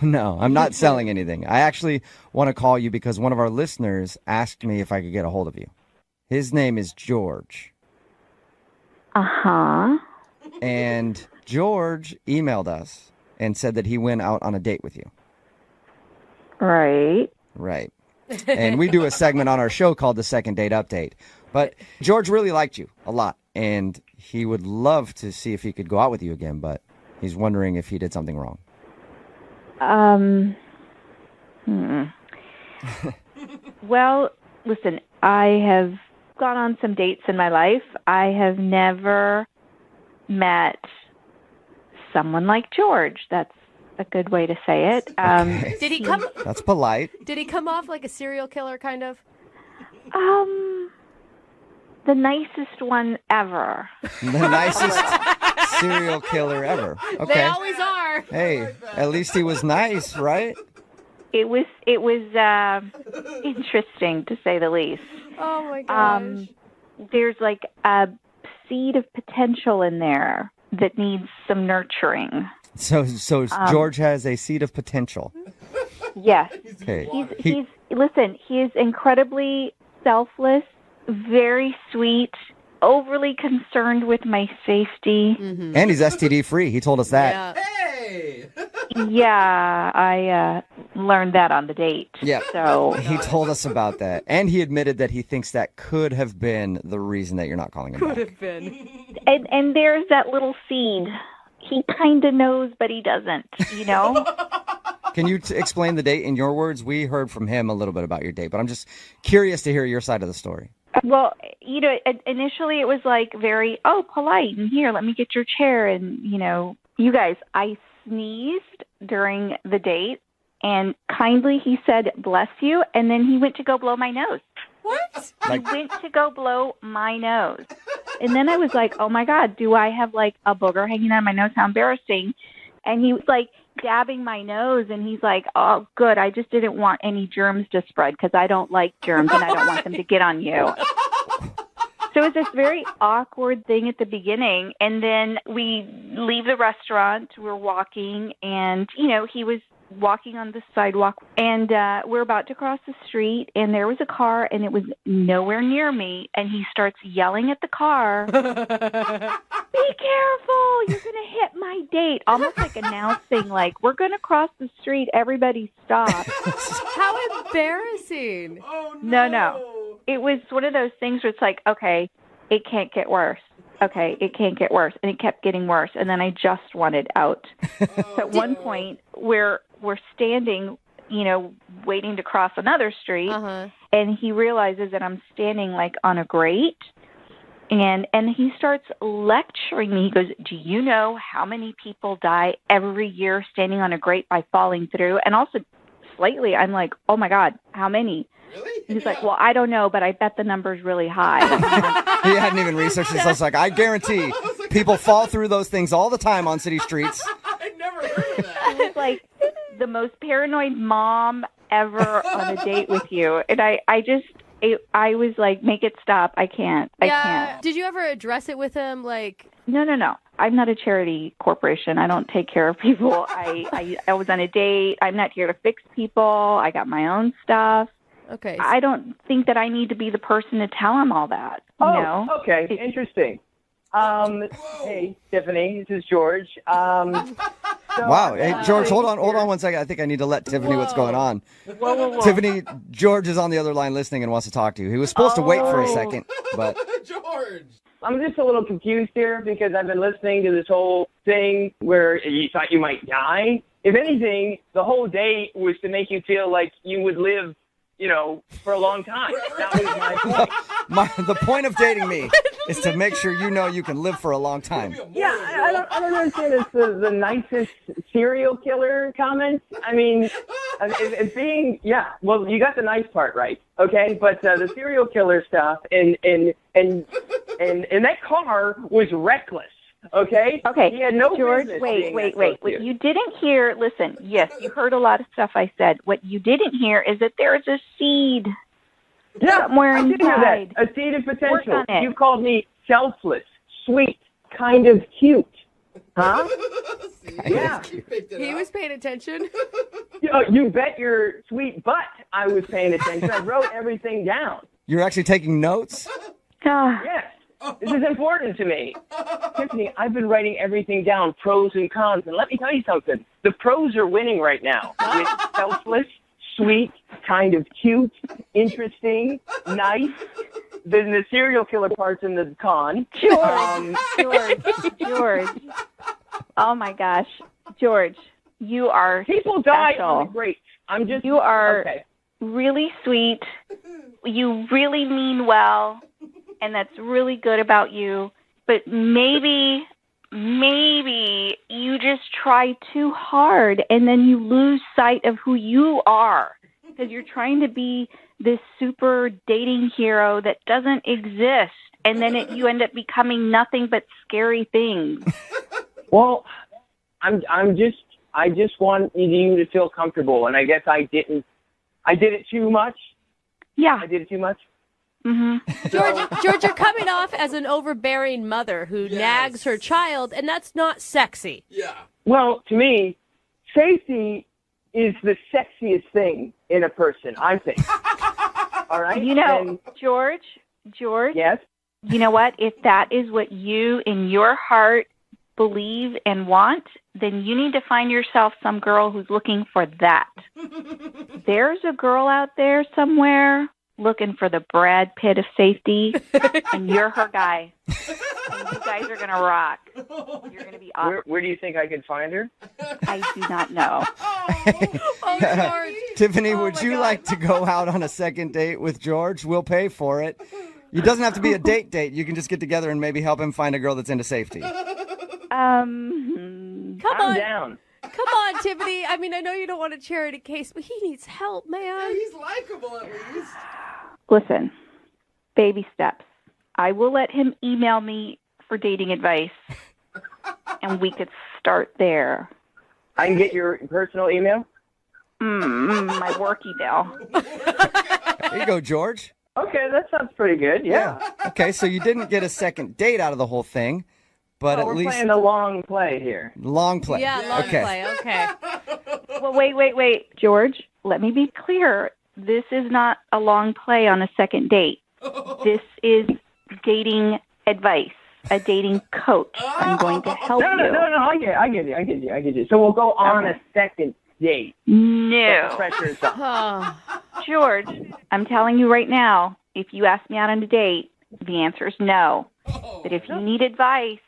Speaker 2: No, I'm not selling anything. I actually want to call you because one of our listeners asked me if I could get a hold of you. His name is George.
Speaker 17: Uh-huh.
Speaker 2: And George emailed us and said that he went out on a date with you.
Speaker 17: Right.
Speaker 2: Right. And we do a segment on our show called The Second Date Update. But George really liked you a lot, and he would love to see if he could go out with you again, but he's wondering if he did something wrong.
Speaker 17: Well, listen, I have gone on some dates in my life. I have never met someone like George. That's a good way to say it.
Speaker 2: Okay.
Speaker 3: Did he come?
Speaker 2: That's polite.
Speaker 3: Did he come off like a serial killer, kind of?
Speaker 17: The nicest one ever.
Speaker 2: The nicest serial killer ever. Okay.
Speaker 3: They always are.
Speaker 2: Hey, at least he was nice, right?
Speaker 17: It was interesting, to say the least.
Speaker 3: Oh my gosh.
Speaker 17: There's like a seed of potential in there that needs some nurturing.
Speaker 2: So George has a seed of potential.
Speaker 17: Yes.
Speaker 2: Okay.
Speaker 17: He is incredibly selfless, very sweet, overly concerned with my safety.
Speaker 3: Mm-hmm.
Speaker 2: And he's STD free. He told us that.
Speaker 6: Hey!
Speaker 17: Yeah, I learned that on the date.
Speaker 2: Yeah.
Speaker 17: So
Speaker 2: He told us about that. And he admitted that he thinks that could have been the reason that you're not calling him back.
Speaker 3: Could have been.
Speaker 17: and there's that little seed. He kind of knows, but he doesn't, you know?
Speaker 2: Can you explain the date in your words? We heard from him a little bit about your date, but I'm just curious to hear your side of the story.
Speaker 17: Well, you know, initially it was like very, polite, and here, let me get your chair. And, you know, you guys, I sneezed during the date, and kindly he said, bless you, and then he went to go blow my nose.
Speaker 3: What?
Speaker 17: He went to go blow my nose. And then I was like, oh my God, do I have like a booger hanging on my nose? How embarrassing. And he was like dabbing my nose, and he's like, oh, good. I just didn't want any germs to spread because I don't like germs and I don't want them to get on you. So it was this very awkward thing at the beginning. And then we leave the restaurant, we're walking, and, you know, he was walking on the sidewalk, and we're about to cross the street, and there was a car, and it was nowhere near me, and he starts yelling at the car, be careful, you're going to hit my date, almost like announcing, like, we're going to cross the street, everybody stop.
Speaker 3: How embarrassing.
Speaker 6: Oh,
Speaker 17: No. It was one of those things where it's like, okay, it can't get worse. Okay, it can't get worse. And it kept getting worse. And then I just wanted out. So at one point, we're standing, you know, waiting to cross another street. And he realizes that I'm standing, like, on a grate. And he starts lecturing me. He goes, do you know how many people die every year standing on a grate by falling through? And also, slightly, I'm like, oh, my God, how many? Really? He's like, well, I don't know, but I bet the number's really high.
Speaker 2: He hadn't even researched this. I was like, I guarantee people fall through those things all the time on city streets.
Speaker 6: I never heard of that.
Speaker 17: I was like the most paranoid mom ever on a date with you. And I
Speaker 16: I was like, make it stop. I can't. I can't.
Speaker 3: Did you ever address it with him? Like,
Speaker 16: No. I'm not a charity corporation. I don't take care of people. I was on a date. I'm not here to fix people. I got my own stuff.
Speaker 3: Okay.
Speaker 16: I don't think that I need to be the person to tell him all that. You know?
Speaker 14: Okay. Interesting. Hey, Tiffany, this is George.
Speaker 2: Wow. Hey, George, hold on 1 second. I think I need to let Tiffany what's going on.
Speaker 14: Whoa.
Speaker 2: Tiffany, George is on the other line listening and wants to talk to you. He was supposed to wait for a second, but
Speaker 14: George. I'm just a little confused here because I've been listening to this whole thing where you thought you might die. If anything, the whole date was to make you feel like you would live, for a long time. That was my point.
Speaker 2: the point of dating me is to make sure you know you can live for a long time.
Speaker 14: Yeah, I don't understand. It's the nicest serial killer comment. I mean, it's being, well, you got the nice part right, okay? But the serial killer stuff and that car was reckless. Okay.
Speaker 16: Okay.
Speaker 14: He had no
Speaker 16: George,
Speaker 14: business
Speaker 16: wait.
Speaker 14: being that close to
Speaker 16: What you didn't hear, listen, yes, you heard a lot of stuff I said. What you didn't hear is that there is a seed somewhere
Speaker 14: I did hear
Speaker 16: inside.
Speaker 14: that. A seed of
Speaker 16: Work
Speaker 14: potential.
Speaker 16: on it.
Speaker 14: You called me selfless, sweet, kind of cute. Huh? Yeah.
Speaker 3: he was paying attention.
Speaker 14: You bet your sweet butt I was paying attention. I wrote everything down.
Speaker 2: You're actually taking notes?
Speaker 14: Yes. This is important to me. Tiffany, I've been writing everything down, pros and cons. And let me tell you something. The pros are winning right now. With selfless, sweet, kind of cute, interesting, nice. Then the serial killer part's in the con.
Speaker 16: George. Oh, my gosh. George, you are
Speaker 14: People die
Speaker 16: special.
Speaker 14: on the great.
Speaker 16: You are
Speaker 14: okay.
Speaker 16: really sweet. You really mean well. And that's really good about you. But maybe you just try too hard and then you lose sight of who you are. Because you're trying to be this super dating hero that doesn't exist. And then you end up becoming nothing but scary things.
Speaker 14: Well, I just want you to feel comfortable. And I guess I did it too much.
Speaker 16: Yeah.
Speaker 14: I did it too much.
Speaker 16: Mm-hmm.
Speaker 3: George, you're coming off as an overbearing mother who nags her child, and that's not sexy.
Speaker 6: Yeah.
Speaker 14: Well, to me, safety is the sexiest thing in a person, I think. All right?
Speaker 16: George?
Speaker 14: Yes?
Speaker 16: You know what? If that is what you, in your heart, believe and want, then you need to find yourself some girl who's looking for that. There's a girl out there somewhere looking for the Brad Pitt of safety, and you're her guy. And you guys are going to rock. You're going to be awesome.
Speaker 14: Where do you think I could find her?
Speaker 16: I do not know.
Speaker 2: Tiffany, would you like to go out on a second date with George? We'll pay for it. It doesn't have to be a date. You can just get together and maybe help him find a girl that's into safety.
Speaker 3: Come on.
Speaker 14: Down.
Speaker 3: Come on, Tiffany. I mean, I know you don't want a charity case, but he needs help, man.
Speaker 6: Yeah, he's likable at least.
Speaker 16: Listen, baby steps. I will let him email me for dating advice, and we could start there.
Speaker 14: I can get your personal email?
Speaker 16: My work email.
Speaker 2: There you go, George.
Speaker 14: Okay, that sounds pretty good, yeah.
Speaker 2: Okay, so you didn't get a second date out of the whole thing, but at
Speaker 14: we're
Speaker 2: least...
Speaker 14: playing a long play here.
Speaker 2: Long play.
Speaker 3: Yeah, long play. Okay.
Speaker 16: Well, wait. George, let me be clear. This is not a long play on a second date. This is dating advice, a dating coach. I'm going to help you.
Speaker 14: No, I get you. So we'll go on a second date.
Speaker 16: No.
Speaker 14: The pressure's on.
Speaker 16: George, I'm telling you right now, if you ask me out on a date, the answer is no. But if you need advice,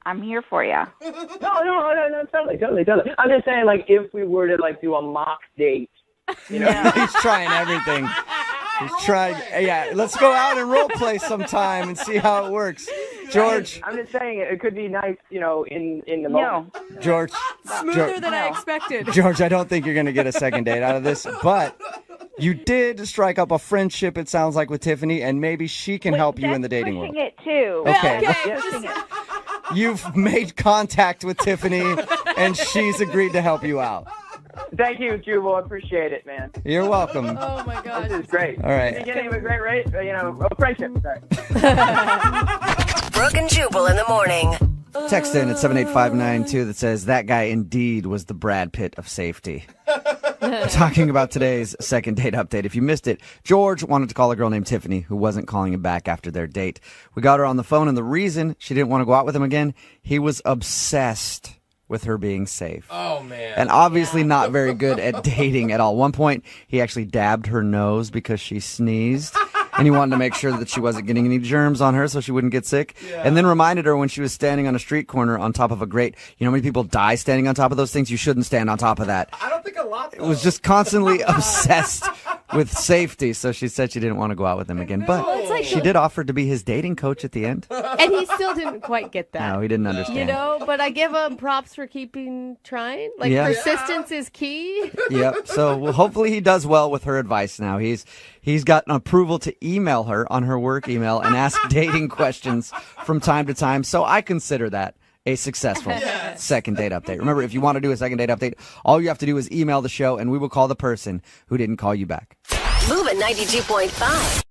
Speaker 16: I'm here for you.
Speaker 14: No, totally. I'm just saying, like, if we were to, like, do a mock date, you know.
Speaker 2: He's trying everything. He's trying. Yeah, let's go out and role play sometime and see how it works. George.
Speaker 14: I'm just saying it could be nice, you know, in the moment.
Speaker 2: George.
Speaker 3: Smoother than I expected.
Speaker 2: George, I don't think you're going to get a second date out of this, but you did strike up a friendship, it sounds like, with Tiffany, and maybe she can help you in the dating world.
Speaker 16: It too.
Speaker 2: Okay. You've made contact with Tiffany, and she's agreed to help you out.
Speaker 14: Thank you, Jubal. I appreciate it, man.
Speaker 2: You're welcome.
Speaker 3: Oh my gosh.
Speaker 14: This is great.
Speaker 2: All right.
Speaker 14: Beginning of a great rate, friendship. Sorry.
Speaker 8: Brooke and Jubal in the morning.
Speaker 2: Text in at 78592 that says, that guy indeed was the Brad Pitt of safety. Talking about today's second date update. If you missed it, George wanted to call a girl named Tiffany who wasn't calling him back after their date. We got her on the phone, and the reason she didn't want to go out with him again, he was obsessed with her being safe.
Speaker 6: Oh, man.
Speaker 2: And obviously not very good at dating at all. One point, he actually dabbed her nose because she sneezed. And he wanted to make sure that she wasn't getting any germs on her so she wouldn't get sick. Yeah. And then reminded her when she was standing on a street corner on top of a grate. You know how many people die standing on top of those things? You shouldn't stand on top of that.
Speaker 6: I don't think a lot, though.
Speaker 2: It was just constantly obsessed with safety. So she said she didn't want to go out with him again. But she did offer to be his dating coach at the end.
Speaker 3: And he still didn't quite get that.
Speaker 2: No, he didn't understand.
Speaker 3: You know, but I give him props for keeping trying. Like, persistence is key.
Speaker 2: Yep. So hopefully he does well with her advice now. He's got an approval to email her on her work email and ask dating questions from time to time. So I consider that a successful second date update. Remember, if you want to do a second date update, all you have to do is email the show and we will call the person who didn't call you back.
Speaker 8: Move at 92.5.